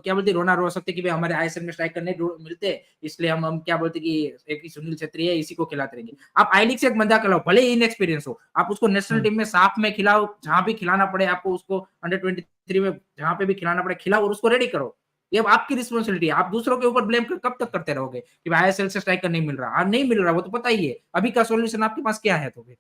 क्या बोलते रोना रो सकते कि भाई हमारे आईएसएल में स्ट्राइकर नहीं मिलते इसलिए हम क्या बोलते कि एक ही सुनील छेत्री है इसी को खिलाते रहेंगे। आप आई लीग से एक बंदा खिलाओ, भले ही इनएक्सपीरियंस हो, आप उसको नेशनल टीम में साफ में खिलाओ, जहां भी खिलाना पड़े आपको, उसको अंडर 23 में जहां पे भी खिलाना पड़े खिलाओ और उसको रेडी करो। ये अब आपकी रिस्पॉन्सिबिलिटी है। आप दूसरों के ऊपर ब्लेम कब तक करते रहोगे कि आईएसएल से स्ट्राइकर नहीं मिल रहा, नहीं मिल रहा, वो तो पता ही है। अभी का सॉल्यूशन आपके पास क्या है? तो फिर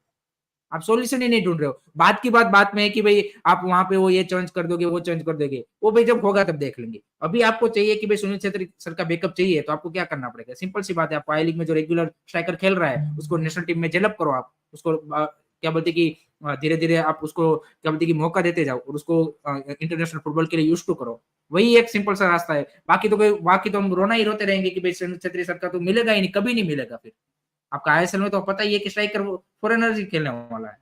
आप सॉल्यूशन ही नहीं ढूंढ रहे हो। बात की बात में है कि भाई आप वहां पे वो ये चेंज कर दोगे वो चेंज कर दोगे, वो भाई जब होगा तब देख लेंगे। अभी आपको चाहिए कि भाई सुनील छेत्री सर का बैकअप चाहिए, तो आपको क्या करना पड़ेगा? सिंपल सी बात है, आपको आई लीग में जो रेगुलर स्ट्राइकर खेल रहा है उसको नेशनल टीम में डेवलप करो। आप उसको क्या बोलते कि धीरे धीरे आप उसको क्या बोलते कि मौका देते जाओ और उसको इंटरनेशनल फुटबॉल के लिए यूज टू करो। वही एक सिंपल सा रास्ता है। बाकी तो हम रोना ही रोते रहेंगे कि भाई सुनील छेत्री सर का तो मिलेगा ही नहीं, कभी नहीं मिलेगा। फिर आपका आईएसएल में तो पता ही है कि स्ट्राइकर फॉरेनर ही खेलने वाला है।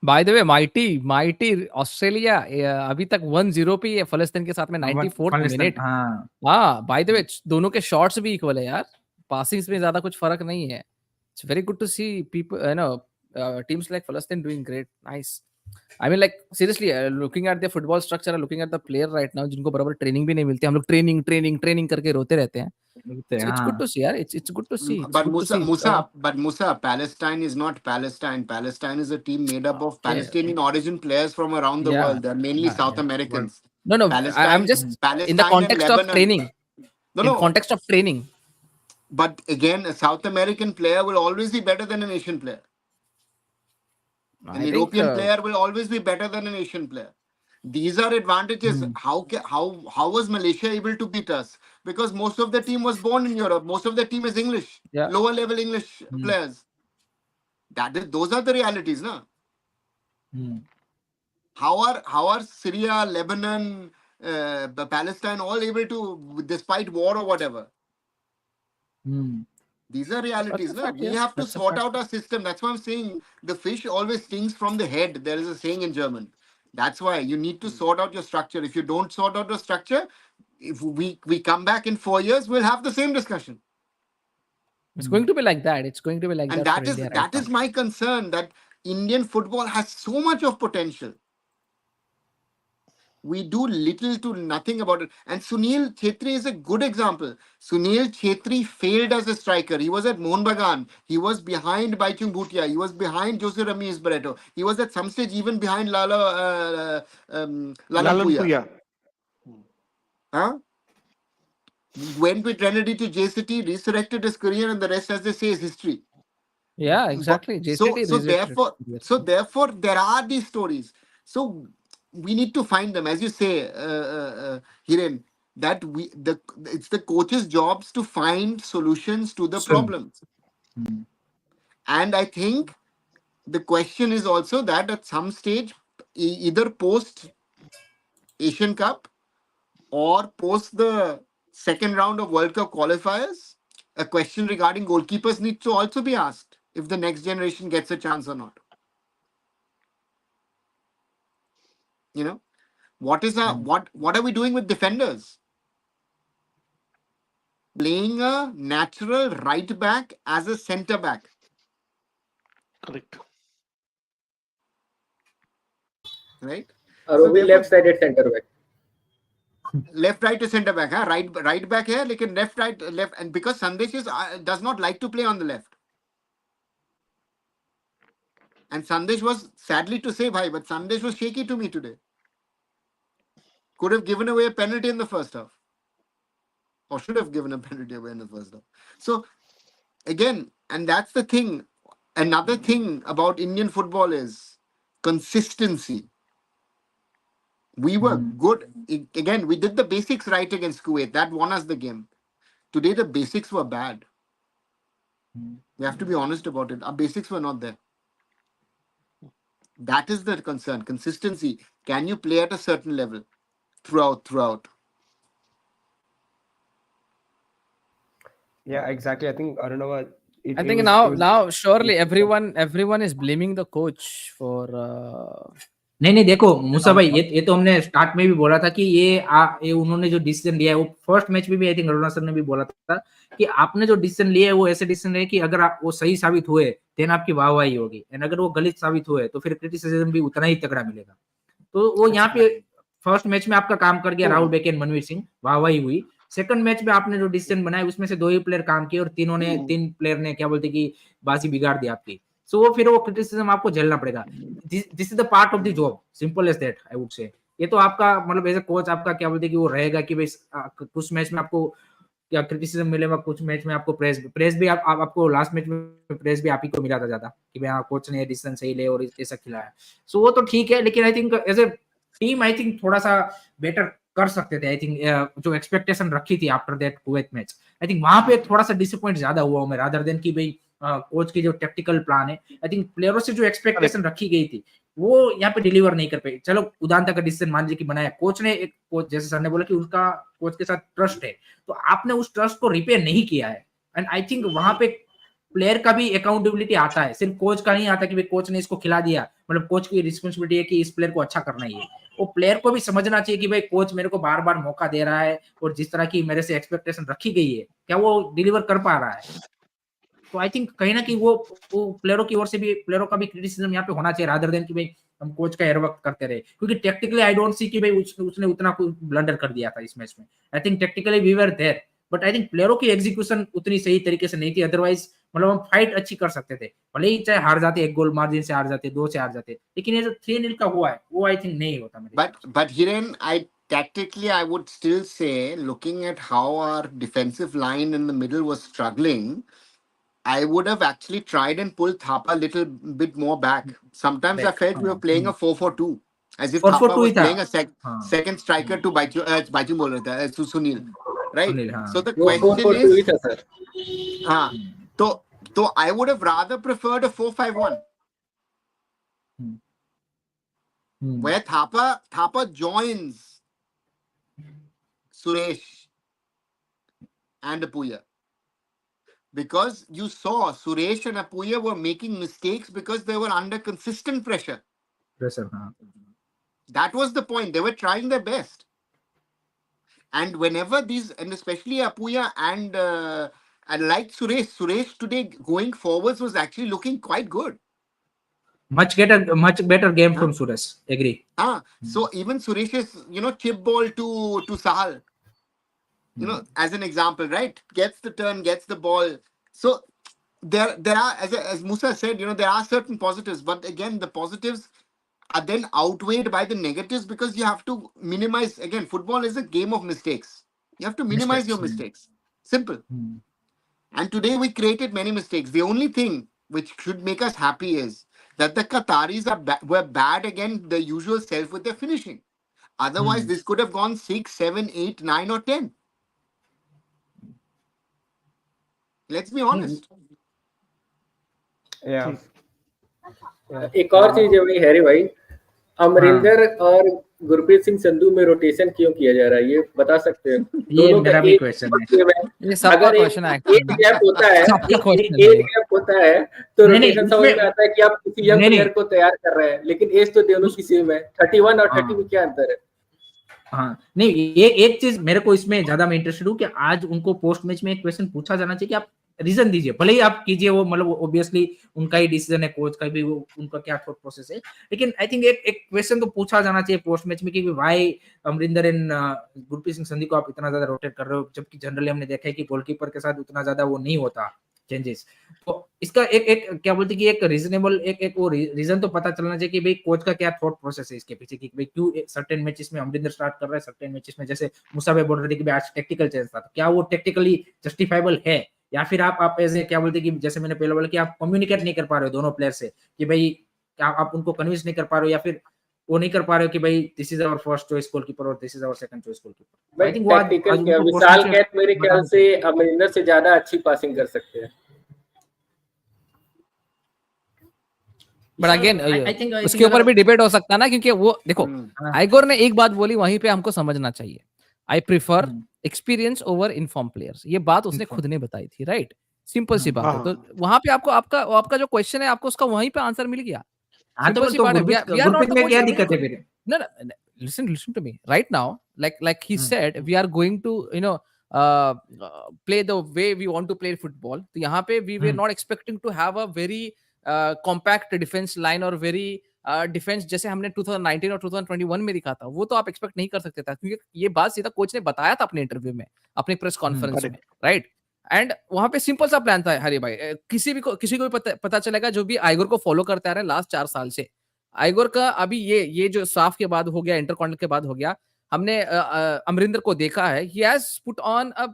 Bye the way mighty Australia अभी तक 1-0 पे है फलस्तीन के साथ में 94th मिनट। हाँ बाय द वे दोनों के शॉट्स भी इक्वल है यार, पासिंग्स में ज्यादा कुछ फर्क नहीं है। It's very good to see people you know teams like फलस्तीन doing great, nice. I mean like seriously looking at the football structure, looking at the player right now, जिनको बराबर ट्रेनिंग भी नहीं मिलती। हम लोग ट्रेनिंग करके रोते रहते हैं। It's good to see यार, it's good to see. But Musa, Palestine is not Palestine. Palestine is a team made up of Palestinian origin players from around the world. They're mainly South Americans. No, Palestine, I'm just in the Palestine context and of Lebanon. training. No. Context of training. But again, a South American player will always be better than an Asian player. An European player will always be better than an Asian player. These are advantages. How was Malaysia able to beat us? Because most of the team was born in Europe. Most of the team is English, lower level English players. Those are the realities, na? How are Syria, Lebanon, Palestine all able to, despite war or whatever? These are realities. We have to sort out our system. That's why I'm saying the fish always stings from the head. There is a saying in German. That's why you need to sort out your structure. If you don't sort out your structure, if we come back in 4 years, we'll have the same discussion. It's going to be like that. It's going to be like and that. That is my concern, that Indian football has so much of potential. We do little to nothing about it. And Sunil Chhetri is a good example. Sunil Chhetri failed as a striker. He was at Mohun Bagan. He was behind Baichung Bhutia. He was behind Jose Ramirez Barreto. He was at some stage even behind Lalan Puya. Huh? Went with Trinity to J City, resurrected his career, and the rest, as they say, is history. Yeah, exactly. So therefore, there are these stories. So we need to find them, as you say, Hiren. That it's the coach's jobs to find solutions to the problems. And I think the question is also that at some stage, either post Asian Cup or post the second round of World Cup qualifiers, a question regarding goalkeepers needs to also be asked, if the next generation gets a chance or not. You know, what are we doing with defenders? Playing a natural right back as a centre back. Correct. right? और So वो भी therefore, left sided centre back. left right to center back, huh? Right back here, like left right left, and because Sandesh does not like to play on the left, and Sandesh was, sadly to say, bhai, but Sandesh was shaky to me today. Could have given away a penalty in the first half, or should have given a penalty away in the first half. So again, and that's the thing. Another thing about Indian football is consistency. We were good. Again, we did the basics right against Kuwait. That won us the game. Today, the basics were bad. We have to be honest about it. Our basics were not there. That is the concern. Consistency. Can you play at a certain level throughout? Yeah, exactly. I think Arunava. I think now surely everyone is blaming the coach for. नहीं देखो मूसा भाई, ये तो हमने start में भी बोला था कि ये उन्होंने जो डिसीजन लिया है, वो फर्स्ट मैच में भी आई थिंक अरुणा सर ने भी बोला था कि आपने जो डिसीजन लिया है वो ऐसे डिसीजन है कि अगर आप वो सही साबित हुए देन आपकी वाहवाही होगी, एंड अगर वो गलत साबित हुए तो फिर क्रिटिसिज्म भी उतना ही तगड़ा मिलेगा. तो वो यहाँ पे फर्स्ट मैच में आपका काम कर गया राहुल बेके एंड मनवीर सिंह, वाहवाही हुई. सेकंड मैच में आपने जो डिसीजन बनाया उसमें से 2 ही प्लेयर काम किए और तीन प्लेयर ने क्या बोलते कि बाजी बिगाड़ दी आपकी. सो वो फिर वो क्रिटिसिज्म आपको झेलना पड़ेगा. This is the part of the job, simple as that I would say. ये तो आपका मतलब एज अ कोच आपका क्या बोलते कि वो रहेगा कि भाई कुछ मैच में आपको क्या क्रिटिसिज्म मिलेगा, कुछ मैच में आपको प्रेस भी आपको लास्ट मैच में प्रेस भी आप ही को मिला था ज्यादा कि भाई कोच ने डिसीजन सही ले और ऐसा खिलाया. सो वो तो ठीक है, लेकिन I think as a team I think थोड़ा सा बेटर कर सकते थे. आई थिंक जो एक्सपेक्टेशन रखी थी after that Kuwait match, I think वहां पे थोड़ा सा डिसअपॉइंट ज्यादा हुआ हूं मैं, रादर देन कि भाई कोच की जो टेक्टिकल प्लान है, आई थिंक प्लेयरों से जो एक्सपेक्टेशन रखी गई थी वो यहाँ पे डिलीवर नहीं कर पाई. चलो उदांता का डिसीजन मान लीजिए कि बनाया कोच ने, एक कोच जैसे सर ने बोला कि उनका कोच के साथ ट्रस्ट है, तो आपने उस ट्रस्ट को रिपेयर नहीं किया है. एंड आई थिंक वहां पे प्लेयर का भी अकाउंटेबिलिटी आता है, सिर्फ कोच का नहीं आता कि भाई कोच ने इसको खिला दिया, मतलब कोच की रिस्पॉन्सिबिलिटी है कि इस प्लेयर को अच्छा करना ही है. वो प्लेयर को भी समझना चाहिए कि भाई कोच मेरे को बार बार मौका दे रहा है और जिस तरह की मेरे से एक्सपेक्टेशन रखी गई है क्या वो डिलीवर कर पा रहा है. तो आई थिंक कहीं ना कहीं वो प्लेयरों की ओर से भी, प्लेयरों का भी क्रिटिसिज्म यहाँ पे होना चाहिए रादर देन कि भाई हम कोच का हर वक्त करते रहे, क्योंकि टेक्निकली आई डोंट सी कि भाई उसने उतना कोई ब्लंडर कर दिया था इस मैच में. I think technically we were there, but I think प्लेयरों की एग्जीक्यूशन उतनी सही तरीके से नहीं थी. अदरवाइज मतलब हम फाइट अच्छी कर सकते थे, भले ही चाहे हार जाते, 1 गोल मार्जिन से हार जाते, 2 से हार जाते, लेकिन ये जो 3-0 का हुआ है वो आई थिंक नहीं होता. But Hiren, tactically I would still say, looking at how our defensive line in the middle was struggling, I would have actually tried and pulled Thapa a little bit more back. Sometimes I felt we were playing a 4-4-2, as if Thapa was playing a second striker to Baitu bol raha tha, to Sunil, right? So the question is, so I would have rather preferred a 4-5-1, where Thapa joins Suresh and Apuya. Because you saw Suresh and Apuya were making mistakes because they were under consistent pressure. That was the point. They were trying their best. And whenever these, and especially Apuya and like Suresh today going forwards was actually looking quite good. Much better game from Suresh. Agree. So even Suresh's, chip ball to Sahal, as an example, right? Gets the turn, gets the ball. So there are, as Musa said, there are certain positives, but again, the positives are then outweighed by the negatives because you have to minimize. Again, football is a game of mistakes. You have to minimize your mistakes. Simple. And today we created many mistakes. The only thing which should make us happy is that the Qataris were bad again, the usual self with their finishing. Otherwise, this could have gone 6, 7, 8, 9 or 10. Let's be honest. Yeah. एक और चीज है भाई Harry भाई, अमरिंदर और गुरप्रीत सिंह संधू में rotation क्यों किया जा रहा है, ये बता सकते हैं? ये मेरा भी क्वेश्चन है. ये सबका क्वेश्चन है. एक गैप होता है, एक गैप होता है तो रोटेशन समझ में आता है कि आप किसी यंग प्लेयर को तैयार कर रहे हैं, लेकिन एज तो दोनों की सेम है. 31 और 30 में क्या अंतर है? नहीं, ये एक चीज मेरे को इसमें ज्यादा मैं इंटरेस्टेड हूँ कि आज उनको पोस्ट मैच में एक क्वेश्चन पूछा जाना चाहिए कि आप रीजन दीजिए, भले ही आप कीजिए वो, मतलब ऑब्वियसली उनका ही डिसीजन है, कोच का भी, वो उनका क्या थॉट प्रोसेस है, लेकिन आई थिंक एक क्वेश्चन तो पूछा जाना चाहिए पोस्ट मैच में कि भाई अमरिंदर एंड गुरप्रीत सिंह संधू को आप इतना ज्यादा रोटेट कर रहे हो, जबकि जनरली हमने देखा है कि गोलकीपर के साथ उतना ज्यादा वो नहीं होता चेंजेस। तो इसका एक क्या बोलते कि एक रीजनेबल एक वो रीजन तो पता चलना चाहिए कि भाई कोच का क्या थॉट प्रोसेस है इसके पीछे, कि भाई क्यों सर्टेन मैचेस में अमरिंदर स्टार्ट कर रहा है, सर्टेन मैचेस में जैसे मुसा भाई बोल रहे थे कि आज टेक्टिकल चेंज था, तो क्या वो टेक्टिकली जस्टिफाइबल है, या फिर आप ऐसे क्या बोलते कि जैसे मैंने पहले बोला कि आप कम्युनिकेट नहीं कर पा रहे हो दोनों प्लेयर से कि भाई आप उनको कन्विंस नहीं कर पा रहे हो, या फिर वो नहीं कर पा रहे हो कि भाई this is our first choice goalkeeper और this is our second choice goalkeeper. भाई आई थिंक वो आज टैक्टिकल क्या, उनको विशाल पोस्ट कैट मेरे ख्याल से अमरिंदर से ज्यादा अच्छी पासिंग कर सकते हैं। बट अगेन I think उसके ऊपर भी डिबेट हो सकता है ना, क्योंकि वो देखो हाँ। आइगोर ने एक बात बोली, वहीं पे हमको समझना चाहिए, I prefer experience over inform players, ये बात उसने खुद ने बताई थी, राइट? सिंपल सी बात है। तो वहां पे आपको आपका जो क्वेश्चन है, आपको उसका वहीं पे आंसर मिल गया। हाँ, तो सिंपल सी बात है, we are not Gurpreet the में coach, क्या we are दिक्कत है very फिर? no, listen to me right now, like he said, we are going to play the way we want to play football. तो यहाँ पे we were not expecting to have a very compact defense line और very defence जैसे हमने 2019 और 2021 में दिखा था, वो तो आप एक्सपेक्ट नहीं कर सकते था, क्योंकि ये बात सीधा कोच ने बताया था अपने इंटरव्यू में, अपने प्रेस कॉन्फ्रेंस में, राइट? एंड वहां पे सिंपल सा प्लान था हरी भाई, किसी को भी पता चलेगा जो भी आइगोर को फॉलो करते आ रहे हैं लास्ट 4 साल से, आइगोर का अभी ये जो साफ के बाद हो गया, इंटरकॉन्टिनेंटल के बाद हो गया, हमने अमरिंदर को देखा है, he has put on a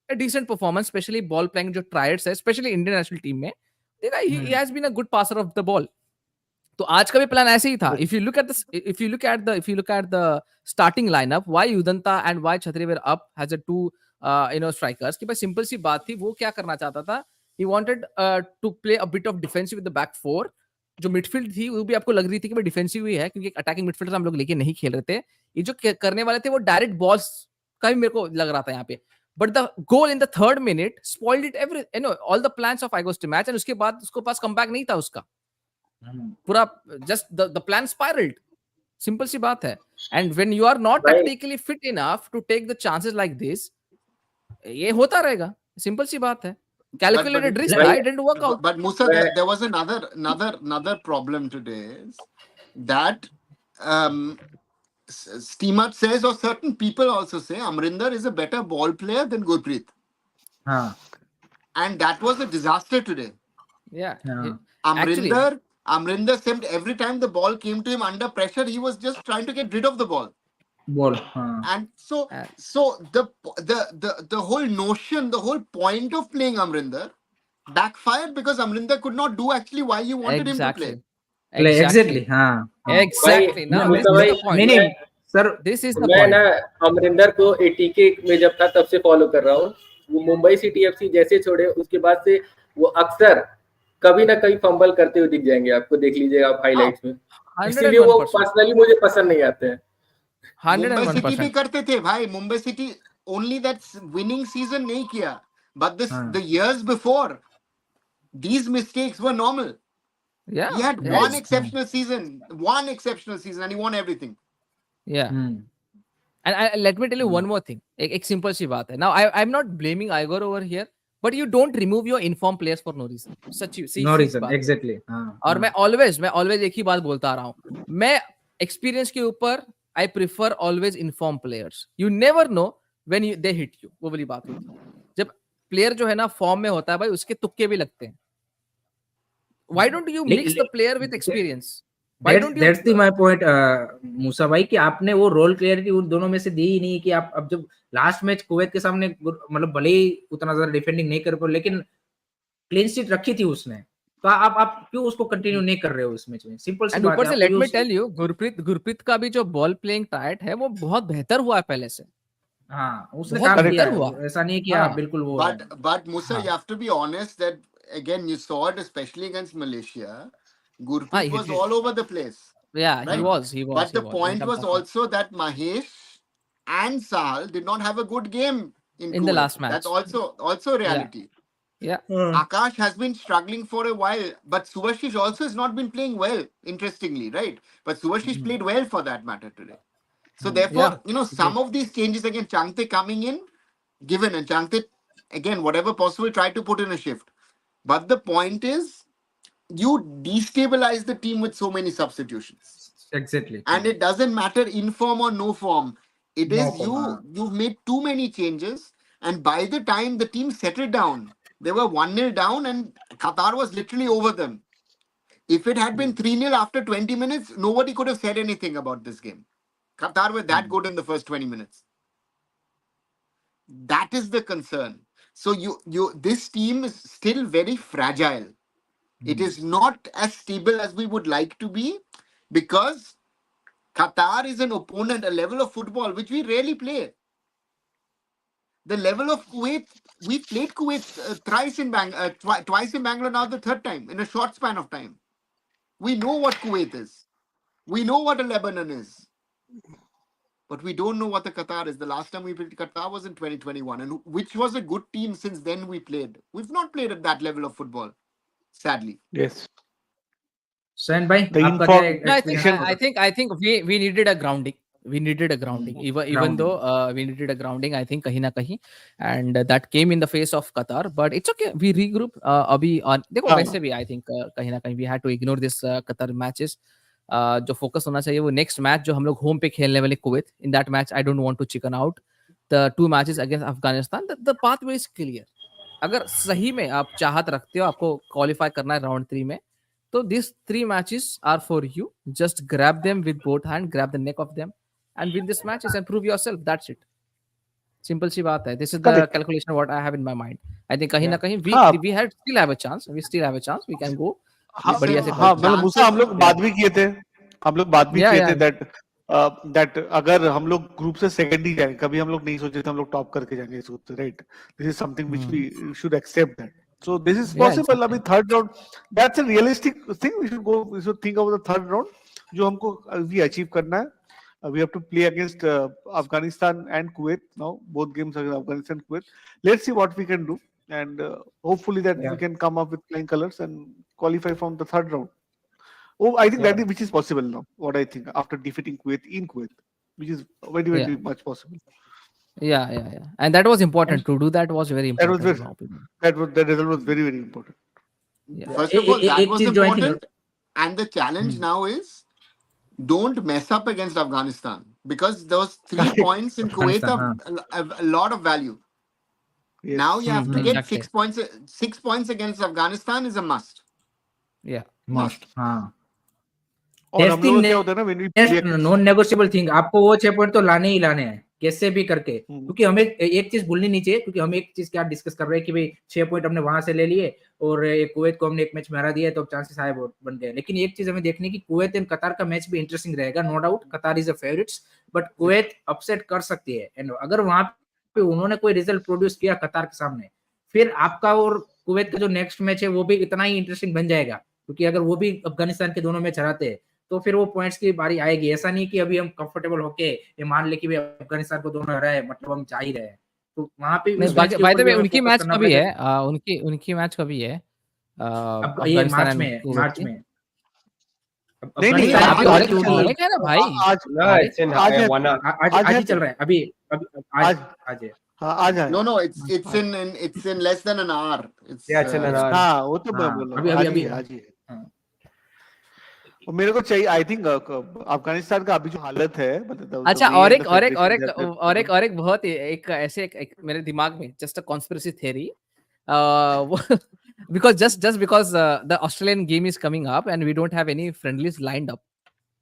decent performance, specially ball playing जो ट्रायड्स है, स्पेशली इंडियन नेशनल टीम में, देखा he has been a good passer of the ball. तो आज का भी प्लान ऐसे ही था। If you look at the starting lineup, why Udanta and why Chhetri were up has a two strikers, कि भाई सिंपल सी बात थी, वो क्या करना चाहता था, he wanted to play a bit of defensive with the back four. जो मिडफील्ड थी वो भी आपको लग रही थी कि भाई डिफेंसिव ही है, क्योंकि अटैकिंग मिडफील्डर हम लोग लेके नहीं खेल रहे थे, ये जो करने वाले थे वो डायरेक्ट बॉल्स का भी मेरे को लग रहा था यहाँ पे। But the goal in the 3rd minute spoiled it every all the plans of आइगोस टू मैच, एंड उसके बाद उसके पास कमबैक नहीं था उसका पूरा, just the plan spiralled, simple सी बात है। And when you are not tactically fit enough to take the chances like this, ये होता रहेगा, सिंपल सी बात है। Calculated risk, I didn't work out. But Musa, there was another problem today, is that Steamer says, or certain people also say, Amrinder is a better ball player than Gurpreet. And that was a disaster today. Yeah. Amrinder seemed every time the ball came to him under pressure, he was just trying to get rid of the ball. And so the whole notion, the whole point of playing Amrinder backfired, because Amrinder could not do actually why you wanted him to play. Exactly. Exactly. Now this is the point. Sir this is the मैं point. ना अमरिंदर को ATK में जब था तब से follow कर रहा हूँ। वो मुंबई सिटी एफसी जैसे छोड़े, उसके बाद से वो अक्सर कभी ना कभी फंबल करते हुए दिख जाएंगे, आपको देख लीजिए आप हाइलाइट्स में। इसीलिए वो पर्सनली मुझे पसंद नहीं आते हैं। मुंबई सिटी भी करते थे भाई, Mumbai city only that winning season नहीं किया, but the years before these mistakes were normal. Yeah, he had one exceptional season and he won everything. Yeah. And let me tell you one more thing. एक simple सी बात है. Now I'm not blaming Igor over here, but you don't remove your informed players for no reason. No reason, exactly. और मैं always एक ही बात बोलता आ रहा हूँ, मैं experience के ऊपर I prefer always informed players. You never know when they hit you. वो वाली बात होती है। जब प्लेयर जो है ना फॉर्म में होता है भाई, उसके तुक्के भी लगते हैं। Why don't you mix the player with experience? That's the my point, मूसा भाई, कि आपने वो रोल क्लियरिटी उन दोनों में से दी ही नहीं, कि आप अब जब लास्ट मैच कुवैत के सामने मतलब भले ही उतना ज्यादा डिफेंडिंग नहीं कर पाए, लेकिन क्लीन शीट रखी थी उसने, तो आप क्यों उसको कंटिन्यू नहीं कर रहे हो इस मैच में? सिंपल सी बात है। ऊपर से let me tell you, Gurpreet का भी जो बॉल प्लेइंग टाइट है वो बहुत बेहतर हुआ है पहले से। उसने काम किया है, ऐसा नहीं किया बिल्कुल वो। But Musa, you have to be honest that again you saw it especially against Malaysia. Gurpreet was all over the place. Yeah, right? He was. But the point was also that Mahesh and Sahal did not have a good game in the last match. That's also reality. Yeah. Akash has been struggling for a while, but Subhashish also has not been playing well, interestingly, right? But Subhashish played well for that matter today. So therefore, some of these changes, again, Changte coming in, given, and Changte again, whatever possible, try to put in a shift. But the point is, you destabilize the team with so many substitutions. Exactly. And it doesn't matter in form or no form. It No is form, you've made too many changes, and by the time the team settled down, they were 1-0 down, and Qatar was literally over them. If it had been 3-0 after 20 minutes, nobody could have said anything about this game. Qatar were that good in the first 20 minutes. That is the concern. So this team is still very fragile. It is not as stable as we would like to be, because Qatar is an opponent, a level of football which we rarely play. The level of Kuwait, we played Kuwait twice in Bangalore, now the third time in a short span of time. We know what Kuwait is. We know what a Lebanon is. But we don't know what the Qatar is. The last time we played Qatar was in 2021, and which was a good team since then we played. We've not played at that level of football, sadly. Yes. सैन भाई The आपका क्या informed- No, experience? I think we needed a grounding. We needed a grounding. Even Grounding. though we needed a grounding, I think kahin na kahin, and that came in the face of Qatar. But it's okay. We regroup. अभी देखो हाँ. वैसे भी I think कहीं ना कहीं we had to ignore this Qatar matches. जो focus होना चाहिए वो नेक्स्ट मैच जो हम लोग होम पे खेलने वाले Kuwait. In that match, I don't want to chicken out. The 2 matches against Afghanistan, the pathway is clear. अगर सही में आप चाहत रखते हो, आपको क्वालिफाई करना है राउंड 3 में, so these 3 matches are for you. Just grab them with both hands, grab the neck of them, and win these matches and prove yourself. That's it. Simple सी बात है. This is the Correct. calculation what I have in my mind. I think कहीं ना कहीं हाँ. we still have a chance. We still have a chance. We can go. हाँ, बढ़िया से हाँ, मतलब मूसा हम लोग बात भी किए थे. हम लोग बात भी Yeah, किए yeah. थे that अगर हम लोग ग्रुप से सेकंड ही जाएंगे, कभी हम लोग नहीं सोचे थे हम लोग टॉप करके जाएंगे इस ग्रुप से, right? This is something which we should accept that. So this is Yeah, possible. exactly. अभी third round, that's a realistic thing. We should think about the third round जो हमको अभी अचीव करना है. We have to play against Afghanistan and Kuwait now. Both games against Afghanistan and Kuwait. Let's see what we can do, and hopefully that we can come up with flying colors and qualify from the third round. Oh, I think that is which is possible now. What I think after defeating Kuwait in Kuwait, which is very much possible. Yeah. And that was important. To do that was very That was important. very, in my opinion. that result was very important. Yeah. First of all, that एक was चीज जो I think important. And the challenge now is, don't mess up against Afghanistan, because those 3 points in Kuwait have a lot of value. Yes. Now you have to get Exactly. 6 points. 6 points against Afghanistan is a must. Yeah. Must. हाँ. और हम लोग क्या होता है ना, when we play non negotiable thing, आपको वो 6 पॉइंट तो लाने ही लाने हैं कैसे भी करके, क्योंकि हमें एक चीज भूलनी नहीं चाहिए, क्योंकि हम एक चीज क्या डिस्कस कर रहे हैं कि भाई 6 पॉइंट हमने वहां से ले लिए और कुवैत को हमने एक मैच में हरा दिया, तो चांसेस हाई बन गए. लेकिन एक चीज हमें देखनी कि कुवैत एंड कतार का मैच भी इंटरेस्टिंग रहेगा. नो डाउट कतार is a favourites, but Kuwait upset कर सकती है. एंड अगर वहां पे उन्होंने कोई रिजल्ट प्रोड्यूस किया कतार के सामने, फिर आपका और कुवैत का जो नेक्स्ट मैच है वो भी इतना ही इंटरेस्टिंग बन जाएगा, क्योंकि अगर वो भी अफगानिस्तान के दोनों मैच हराते हैं तो फिर वो पॉइंट्स की बारी आएगी. ऐसा नहीं कि अभी हम कंफर्टेबल होके ये मान ले कि भाई अफगानिस्तान को दोनों हराए मतलब हम जा ही रहे हैं, तो वहां पे बाय द वे उनकी मैच कभी है? उनकी मैच कभी है? अब ये मार्च में नहीं ऑरेंज है ना भाई. आज ही चल रहा है अभी आज है. आज है. No, it's in less than an hour. It's in an hour. हाँ, वो तो मैं बोल रहा हूँ, अभी आज ही है. और मेरे को चाहिए, आई थिंक अफगानिस्तान का अभी जो हालत है, अच्छा, और एक बहुत एक ऐसे एक मेरे दिमाग में just a conspiracy theory, because just because the Australian game is coming up and we don't have any friendlies lined up,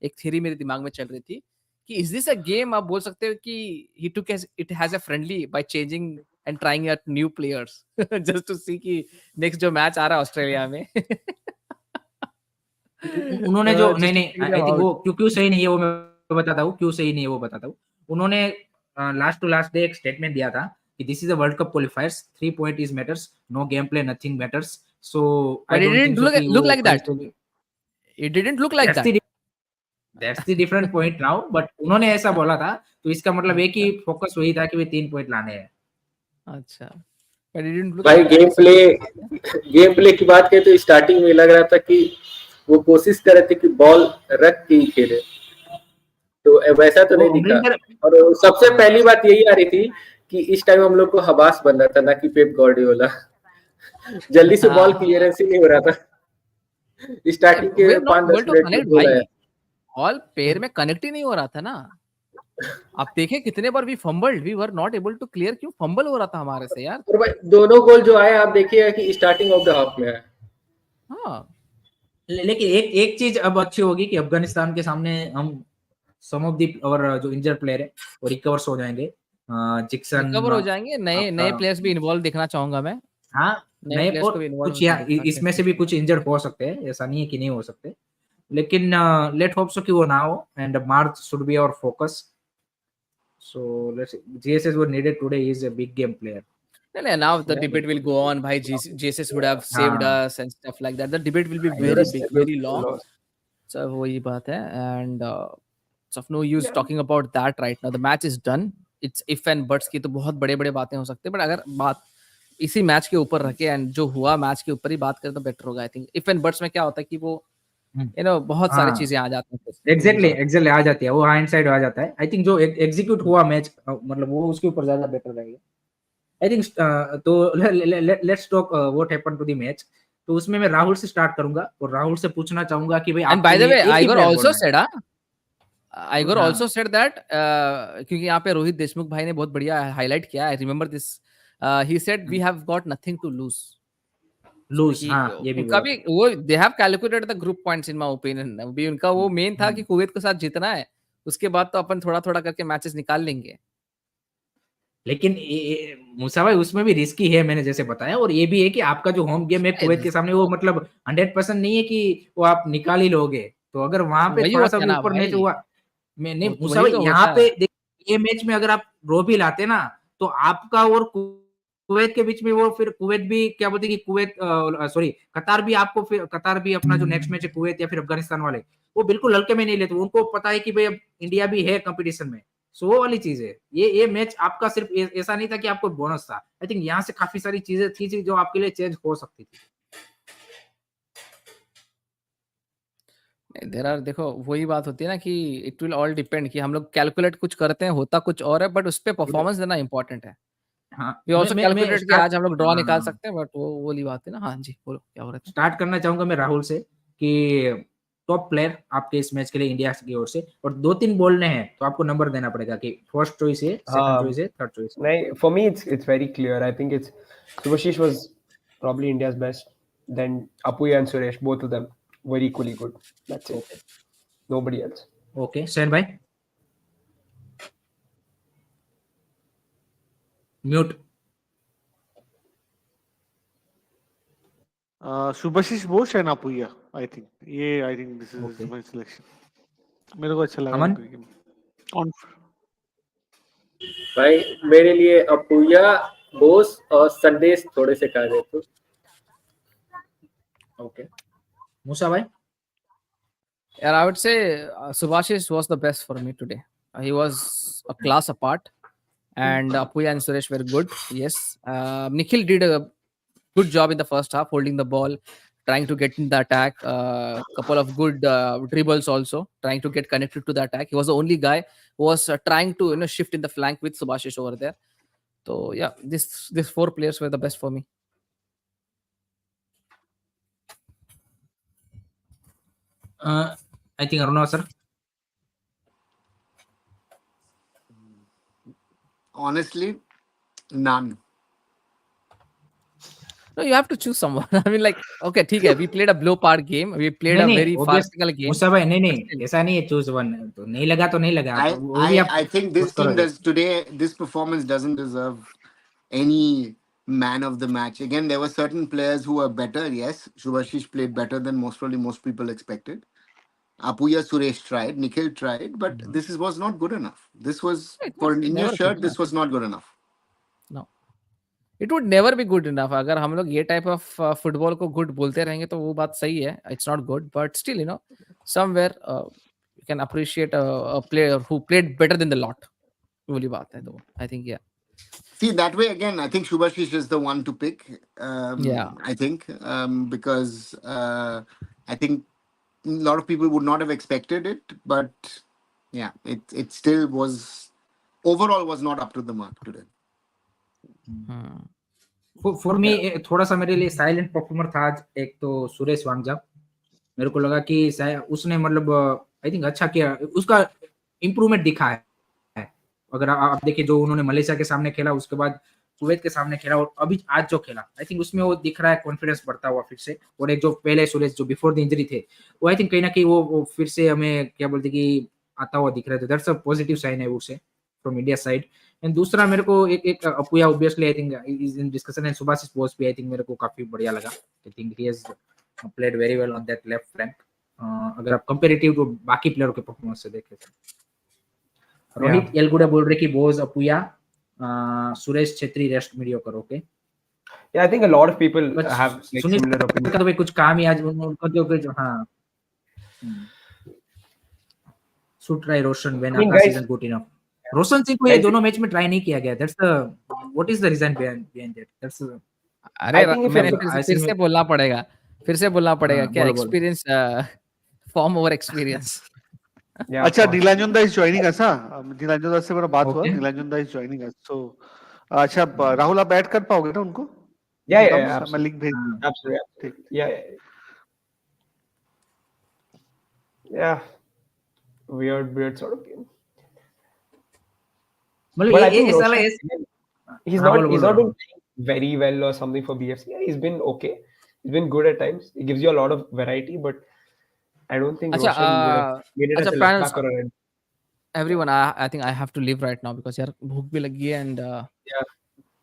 एक थ्योरी मेरे दिमाग में चल रही थी कि is this a game, आप बोल सकते हो कि he took it has a friendly by changing and trying out new players just to see कि next जो मैच आ रहा है ऑस्ट्रेलिया में. उन्होंने जो नहीं आई थिंक वो क्यों सही नहीं है वो मैं बताता हूँ, क्यों सही नहीं है वो बताता हूँ. उन्होंने लास्ट टू लास्ट डे एक स्टेटमेंट दिया था कि this is a world cup qualifiers, 3 point is matters, no game play, nothing matters. So I don't think look like that. It didn't look like that. That's the different point now, but उन्होंने ऐसा बोला था, तो इसका मतलब है कि focus वही था कि वे 3 पॉइंट लाने हैं. अच्छा, but it didn't look भाई like गेम प्ले की बात करें तो स्टार्टिंग में लग रहा था कि वो कोशिश कर रहे थे कि बॉल रख के ही खेले, तो वैसा तो वो नहीं दिखा। अमरिंदर और सबसे पहली बात यही आ रही थी कि इस टाइम हम लोग को हबास बन रहा था, ना कि पेप गार्डियोला। जल्दी से बॉल हाँ, क्लियरेंस ही नहीं हो रहा था। स्टार्टिंग के we are not able 5-10 to minute में कनेक्ट गोल भाई, आया। बॉल पैर में कनेक्ट ही नहीं हो रहा था ना। आप देखें कितने बार we fumbled, we were not able to clear, क्यों फंबल हो रहा था हमारे से यार। और भाई दोनों गोल जो आए आप देखिए कि स्टार्टिंग ऑफ द हाफ में है। हाँ, लेकिन एक एक चीज अब अच्छी होगी कि अफगानिस्तान के सामने हम सम ऑफ दी और जो इंजर्ड प्लेयर है वो रिकवर्स हो जाएंगे। जिक्सन रिकवर हो जाएंगे, नए आपका नए प्लेयर्स भी इन्वॉल्व देखना चाहूंगा मैं, हाँ नए नए, प्लेयर्स और को भी इन्वॉल्व कुछ यहाँ देखना इसमें चाहिए। से भी कुछ इंजर्ड हो सकते हैं, ऐसा नहीं है कि नहीं हो सकते, लेकिन लेट होप सो कि वो ना हो, and March should be our focus. So let's GSS were needed today, is a big game player. No, now the Yeah. debate will go on. Bhai, Jesus would have saved हाँ us and stuff like that. The debate will be He very was big, good very long. loss. So वही बात है, and it's of no use Yeah. talking about that right now. The match is done. It's if and buts की तो बहुत बड़े-बड़े बातें हो सकते हैं, but अगर बात इसी मैच के ऊपर रखे एंड जो हुआ मैच के ऊपर ही बात करें तो बेटर होगा। I think if and buts में क्या होता है कि वो बहुत सारी हाँ चीजें आ जाती हैं फिर, वही एग्जैक्टली बात है। एग्जैक्टली आ जाती है, वो हाइंड साइड आ जाता है। आई थिंक जो एग्जीक्यूट हुआ मैच, मतलब वो उसके ऊपर ज्यादा बेटर रहेगा आई थिंक। तो let's talk what happened to the match. तो उसमें मैं राहुल से स्टार्ट करूंगा और राहुल से पूछना चाहूंगा कि भाई एंड आपके बाय द लिए वे एक ही आइगर प्लेयर आल्सो बोलना है। सेड आइगर हाँ आल्सो सेड दैट, क्योंकि यहाँ पे रोहित देशमुख भाई ने बहुत बढ़िया हाईलाइट किया, I remember this. He said we have got nothing to lose. So lose, हाँ ये भी उनका बोला। भी वो they have calculated the group points in my opinion. भी उनका वो मेन था कि कुवैत के साथ जीतना है, उसके बाद तो अपन थोड़ा थोड़ा करके मैचेस निकाल लेंगे। लेकिन मूसा भाई उसमें भी रिस्की है, मैंने जैसे बताया, और ये भी है कि आपका जो होम गेम है कुवैत के सामने, वो मतलब 100% नहीं है कि वो आप निकाल ही लोगे। तो अगर वहां पे वही थोड़ा सा होता है भी ना ऊपर मैच भाई, हुआ, मैं नहीं मूसा वही भाई तो यहाँ होता पे है। ये मैच में अगर आप ड्रॉ भी लाते ना, तो आपका और कुवैत के बीच में वो फिर कुवैत भी क्या बोलते हैं कि कुवैत सॉरी कतार भी आपको, फिर कतार भी अपना जो नेक्स्ट मैच है कुवैत या फिर अफगानिस्तान वाले, वो बिल्कुल हल्के में नहीं लेते। उनको पता है कि भाई अब इंडिया भी है कंपटीशन में। सो वो वाली चीज है, ये मैच आपका सिर्फ ऐसा नहीं था कि आपको बोनस था। आई थिंक यहाँ से काफी सारी चीजें थी जो आपके लिए चेंज हो सकती थी। देर आर, देखो वही बात होती है ना कि इट विल ऑल डिपेंड कि हम लोग कैलकुलेट कुछ करते हैं, होता कुछ और है, बट उस पर परफॉर्मेंस देना इंपॉर्टेंट है। हाँ वी ऑल्सो मैं कैलकुलेट कि स्टार्ट, आज हम लोग ड्रॉ निकाल हाँ सकते हैं, बट वो वाली बात है ना। हाँ जी, बोलो क्या हो रहा था। स्टार्ट करना चाहूंगा मैं राहुल से कि टॉप प्लेयर आपके इस मैच के लिए इंडिया की ओर से, और 2-3 बोलने हैं तो आपको नंबर देना पड़ेगा कि फर्स्ट चॉइस है, सेकंड चॉइस है, थर्ड चॉइस है। No, for me, it's very clear. I think it's Subhashish was probably India's best. Then Apuya and Suresh, both of them were equally good. That's it. Okay Nobody else. Okay सैन भाई mute. Subhashish Bose and Apuya, I think. Yeah, I think this is Okay. my selection. मेरे को अच्छा लगा अमन? उनका game. On भाई मेरे लिए अपुया, बोस और संदेश थोड़े से कहा जाए तो। ओके मूसा भाई? Yeah, I would say Subhashish was the best for me today. He was a class apart, and Apuya and Suresh were good. Yes, Nikhil did a good job in the first half, holding the ball, trying to get in the attack. Couple of good dribbles also, trying to get connected to the attack. He was the only guy who was trying to shift in the flank with Subhashish over there. So yeah, these four players were the best for me. I think Aruna sir? Honestly, none. No, you have to choose someone. I mean, like, okay, ठीक है, we played a blow part game. We played a very obvious farcical game. मूसा भाई नहीं but नहीं still, ऐसा नहीं है, choose one, तो नहीं लगा तो नहीं लगा, I, तो वो भी I, आप I think this choose team करोगे। does today. This performance doesn't deserve any man of the match. Again, there were certain players who were better. Yes, Shubhashish played better than most people expected. Apuya Suresh tried, Nikhil tried, but was not good enough. This was it for was an India never good shirt. enough. This was not good enough. No, it would never be good enough. अगर हम लोग ये type of football को good बोलते रहेंगे तो वो बात सही है. It's not good, but still, somewhere you can appreciate a player who played better than the lot. वही बात है तो I think yeah. See, that way again, I think Shubhashish is the one to pick. Yeah. I think because I think a lot of people would not have expected it, but yeah, it still was overall was not up to the mark today. For me थोड़ा सा मेरे लिए silent performer था आज एक तो सुरेश वांगजा। मेरे को लगा कि उसने मतलब आई थिंक अच्छा किया, उसका इम्प्रूवमेंट दिखा है। अगर आप देखिए जो उन्होंने मलेशिया के सामने खेला, उसके बाद कुवैत के सामने खेला, और अभी आज जो खेला, आई थिंक उसमें वो दिख रहा है कॉन्फिडेंस बढ़ता हुआ फिर से। और एक जो पहले सुरेश जो बिफोर द इंजरी थे, वो आई थिंक कहीं ना कहीं वो फिर से हमें क्या बोलते कि आता हुआ दिख रहा है। दैट्स अ पॉजिटिव साइन है उससे फ्रॉम इंडिया साइड। एंड दूसरा मेरे को एक Apuia obviously I think is in discussion, and Subhasish Bose भी आई थिंक मेरे को काफी बढ़िया लगा। I think he has played very well on that left flank, अगर आप कंपैरेटिव टू बाकी प्लेयरों के परफॉर्मेंस से देखें तो। रोहित एलगुडा बोल रहे कि Bose Apuia, Suresh Chhetri rest mediocre. Okay, Yeah, I think a lot of people have like Sunil similar opinions. का तो भाई कुछ काम ही आज उनका जो हाँ should try Roshan when I mean, Akash guys- isn't good enough. Roshan Singh को ये दोनों मैच में ट्राई नहीं किया गया। That's the what is the reason behind that? That's अरे I think if मैंने you're- फिर से बोलना पड़ेगा, हाँ, क्या बोलो, बोलो। Experience, form over experience. Yeah, अच्छा, of course. नीलांजन दा इज जॉइनिंग अस। नीलांजन दा से मेरा बात हुआ, Okay. नीलांजन दा इज जॉइनिंग अस। सो अच्छा, राहुल आप ऐड कर पाओगे ना उनको? Yeah, बताओ, yeah, मैं लिंक भेज absolutely. ठीक। Yeah. Yeah. Weird sort of game. मतलब But I ये think साला Roshan, he's हाँ, not बोलो, been playing very well or something for BFC. Yeah, he's been okay. He's been good at times. He gives you a lot of variety, but I don't think अच्छा, Roshan would have made it as a left panels, back or a right. everyone, I think I have to leave right now because यार भूख भी लगी है and Yeah.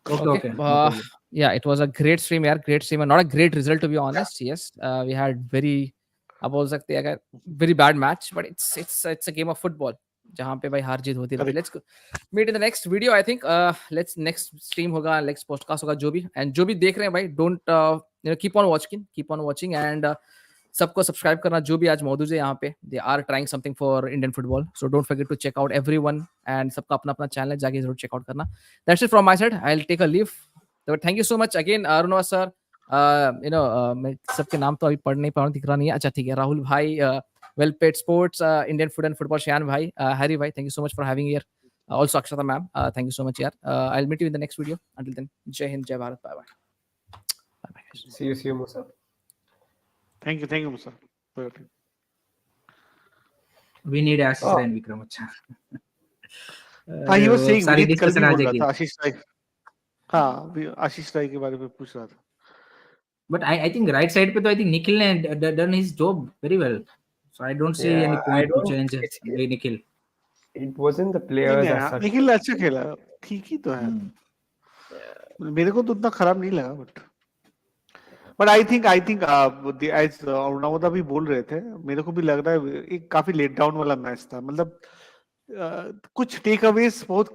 Okay. No uh, problem. yeah, it was a great stream यार, great stream, and not a great result to be honest. Yes, we had very, आप बोल सकते हैं very bad match, but it's a game of football जहाँ पे भाई हार जीत होती रहती है। Let's meet in the next video. I think let's next stream होगा, next podcast होगा, जो भी, and जो भी देख रहे हैं भाई, don't keep on watching and सबको सब्सक्राइब करना जो भी आज मौजूद है यहाँ पे। They are trying something for Indian football, so don't forget to check out everyone, and सबका अपना अपना चैनल है, जाके जरूर चेक आउट करना। That's it from my side, I will take a leave. तो thank you so much again Arunava sir. मैं सबके नाम तो अभी पढ़ नहीं पा रहा हूँ, दिख रहा नहीं है। अच्छा ठीक है, राहुल भाई, well paid sports, Indian food and football Shayan भाई, हैरी भाई, thank you so much for having here. Also Akshata ma'am, thank you so much यार। I'll meet you in the next video. Until then, जय हिंद, जय Bharat, bye bye guys. See you, Musa. Thank you musa. We need Ashish and Vikram। अच्छा, he was saying, सारी विनीत कल भी discussion आ बोल रहा जाएगी। था आशीष राय। हाँ, आशीष राय के बारे में पूछ रहा था। But I think right side पे तो I think Nikhil ने done his job very well, so I don't see any Yeah, I point to don't- change it's- Nikhil। It wasn't the players as such. Nikhil अच्छा खेला, ठीक ही तो है। मेरे को तो उतना खराब नहीं लगा, बट आई थिंक एज अरुणावदा भी बोल रहे थे, मेरे को भी लग रहा है एक काफी लेट डाउन वाला मैच था। मतलब कुछ टेक अवेज बहुत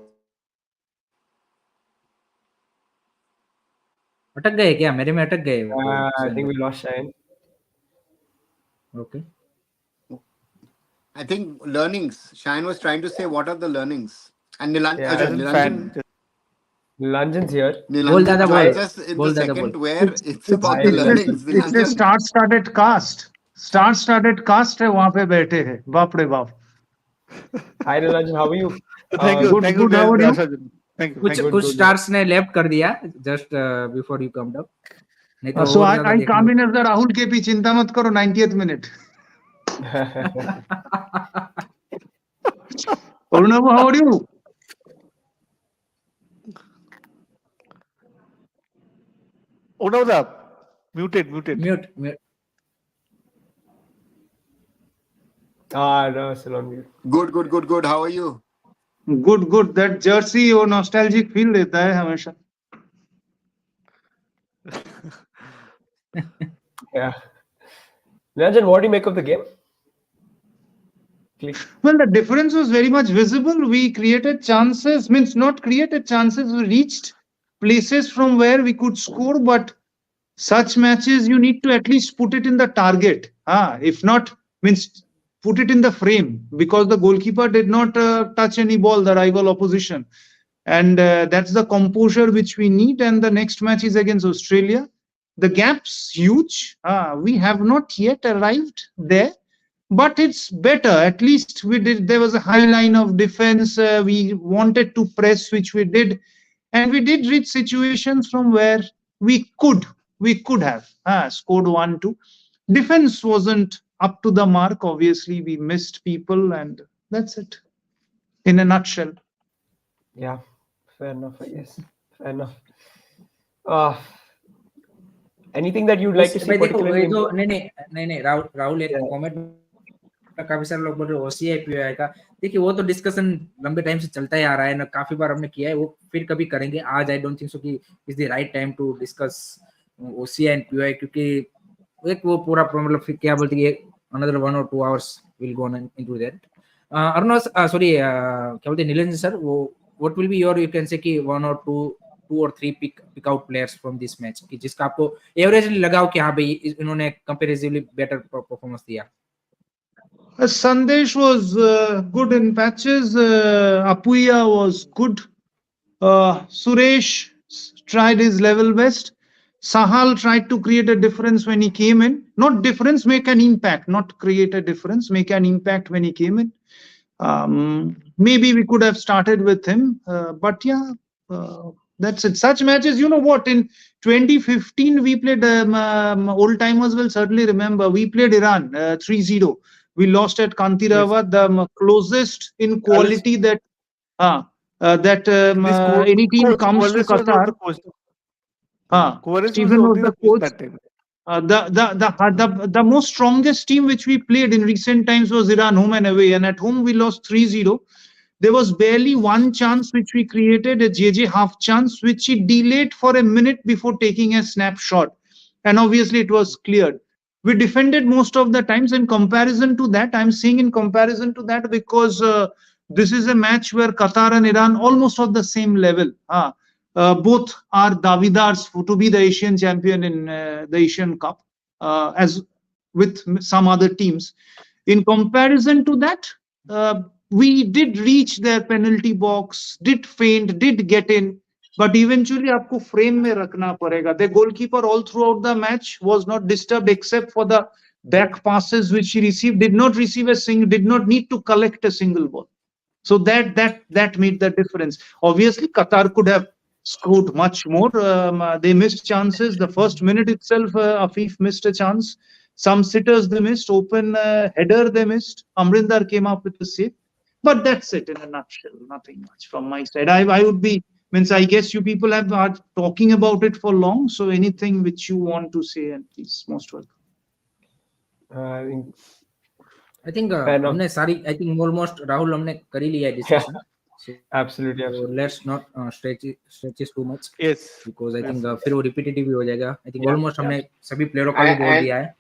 अटक गए क्या? मेरे में अटक गए। I think we lost Shine. Okay. I think learnings. Shine was trying to say what are the learnings, and Yeah, as a fan, Nilanjan's here. बोल दादा, बोल। joins us in बोल the दादा, second बोल। where it's about the learnings. It's a start-started cast है, वहाँ पे बैठे हैं। बाप रे बाप। Hi Nilanjan, how are you? Thank you, good, how are you? Thank कुछ यू। कुछ स्टार्स ने लेफ्ट कर दिया just before you come down, नहीं तो So और I ज्यादा come in as the Rahul KP, चिंता मत करो, 90th minute। Arunabh, how are you? Unnavada, muted. Mute. No, still on mute. Good. How are you? Good. That jersey वो nostalgic feel देता है हमेशा। Yeah. Nilanjan, what do you make of the game? Well, the difference was very much visible. We created chances, means not created chances, we reached places from where we could score, but such matches you need to at least put it in the target. If not, means put it in the frame, because the goalkeeper did not touch any ball, the rival opposition. And that's the composure which we need. And the next match is against Australia. The gap's huge. We have not yet arrived there. but it's better. At least we did. There was a high line of defense. We wanted to press, which we did, and we did reach situations from where we could have scored 1-2. Defense wasn't up to the mark. Obviously, we missed people, and that's it in a nutshell. Yeah, fair enough, I guess. Fair enough. Uh, anything that you'd like to see भाई देखो particularly ये in जो नहीं राहुल एक Yeah. Comment में काफी सारे लोग बोल रहे ओसीआई पीआई का। देखिए वो तो डिस्कशन लंबे टाइम से चलता ही आ रहा है ना, काफी बार हमने किया है, वो फिर कभी करेंगे। आज आई डोंट थिंक सो कि is the right time to discuss OCI and PI, क्योंकि एक वो पूरा मतलब फिर क्या बोलते हैं another 1 or 2 hours will go on into that. Arnav, sorry, क्या बोलते हैं नीलेंद्र सर, वो what will be your, you can say कि 1 or 2 or 3 pick out players from this match कि जिसका आपको एवरेजली लगाओ कि हाँ भाई इन्होंने कंपैरेटिवली बेटर परफॉर्मेंस दिया। Sandesh was good in patches. Apuya was good. Suresh tried his level best. Sahal tried to create a difference when he came in. Not difference, make an impact. Not create a difference, make an impact when he came in. Maybe we could have started with him, but yeah, that's it. Such matches, you know what? In 2015, we played old timers will certainly remember. We played Iran 3-0. We lost at Kantirava, the closest in quality that any team comes to Qatar. Stephen was the coach. that time. The most strongest team which we played in recent times was Iran, home and away, and at home we lost 3-0. There was barely one chance which we created, a JJ half chance, which he delayed for a minute before taking a snapshot, and obviously it was cleared. We defended most of the times. In comparison to that, I'm saying in comparison to that because this is a match where Qatar and Iran almost on the same level. Both are Davidars to be the Asian champion in the Asian Cup, as with some other teams. In comparison to that, we did reach their penalty box, did feint, did get in, but eventually आपको frame में रखना पड़ेगा. The goalkeeper all throughout the match was not disturbed except for the back passes which he received. Did not receive a single, did not need to collect a single ball. So that made the difference. Obviously, Qatar could have scored much more. They missed chances. The first minute itself, Afif missed a chance. Some sitters they missed. Open header they missed. Amrinder came up with a save. But that's it in a nutshell. Nothing much from my side. I would be, means I guess you people have are talking about it for long. So anything which you want to say, and please, most welcome. I think Fair enough. हमने सारी, I think almost Rahul हमने कर ही लिया है discussion. So absolutely. let's not stretch it too much. Yes. Because I Yes. think फिर वो repetitive भी हो जाएगा. I think Yeah, almost हमने सभी प्लेयरों का भी बोल दिया है.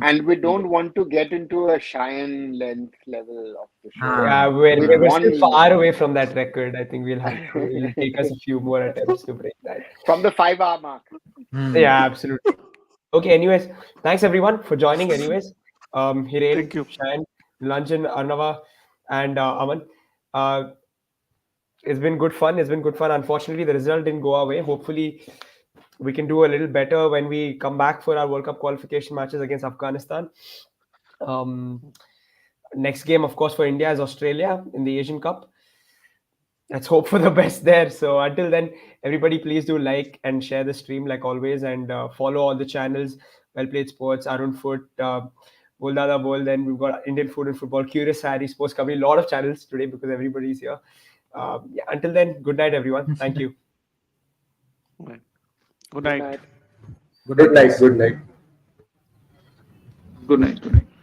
And we don't want to get into a Cheyenne length level of the show. Yeah, we're With still one- far away from that record. I think we'll have to, it'll take us a few more attempts to break that. From the 5-hour mark. Yeah, absolutely. Okay, anyways, thanks everyone for joining. Anyways, Hiren, Thank you. Shayan, Lanjan, Arnava, and Aman. It's been good fun. Unfortunately, the result didn't go our way. Hopefully, we can do a little better when we come back for our World Cup qualification matches against Afghanistan. Next game, of course, for India is Australia in the Asian Cup. Let's hope for the best there. So until then, everybody, please do like and share the stream like always, and follow all the channels. Well Played Sports, Arun Foot, Bol Dada Bol. Then we've got Indian Food and Football, Curious Harry, Sports Coverage. A lot of channels today because everybody's here. Until then, good night, everyone. Thank you. Good night. Good night. Good night. Good night. Good night.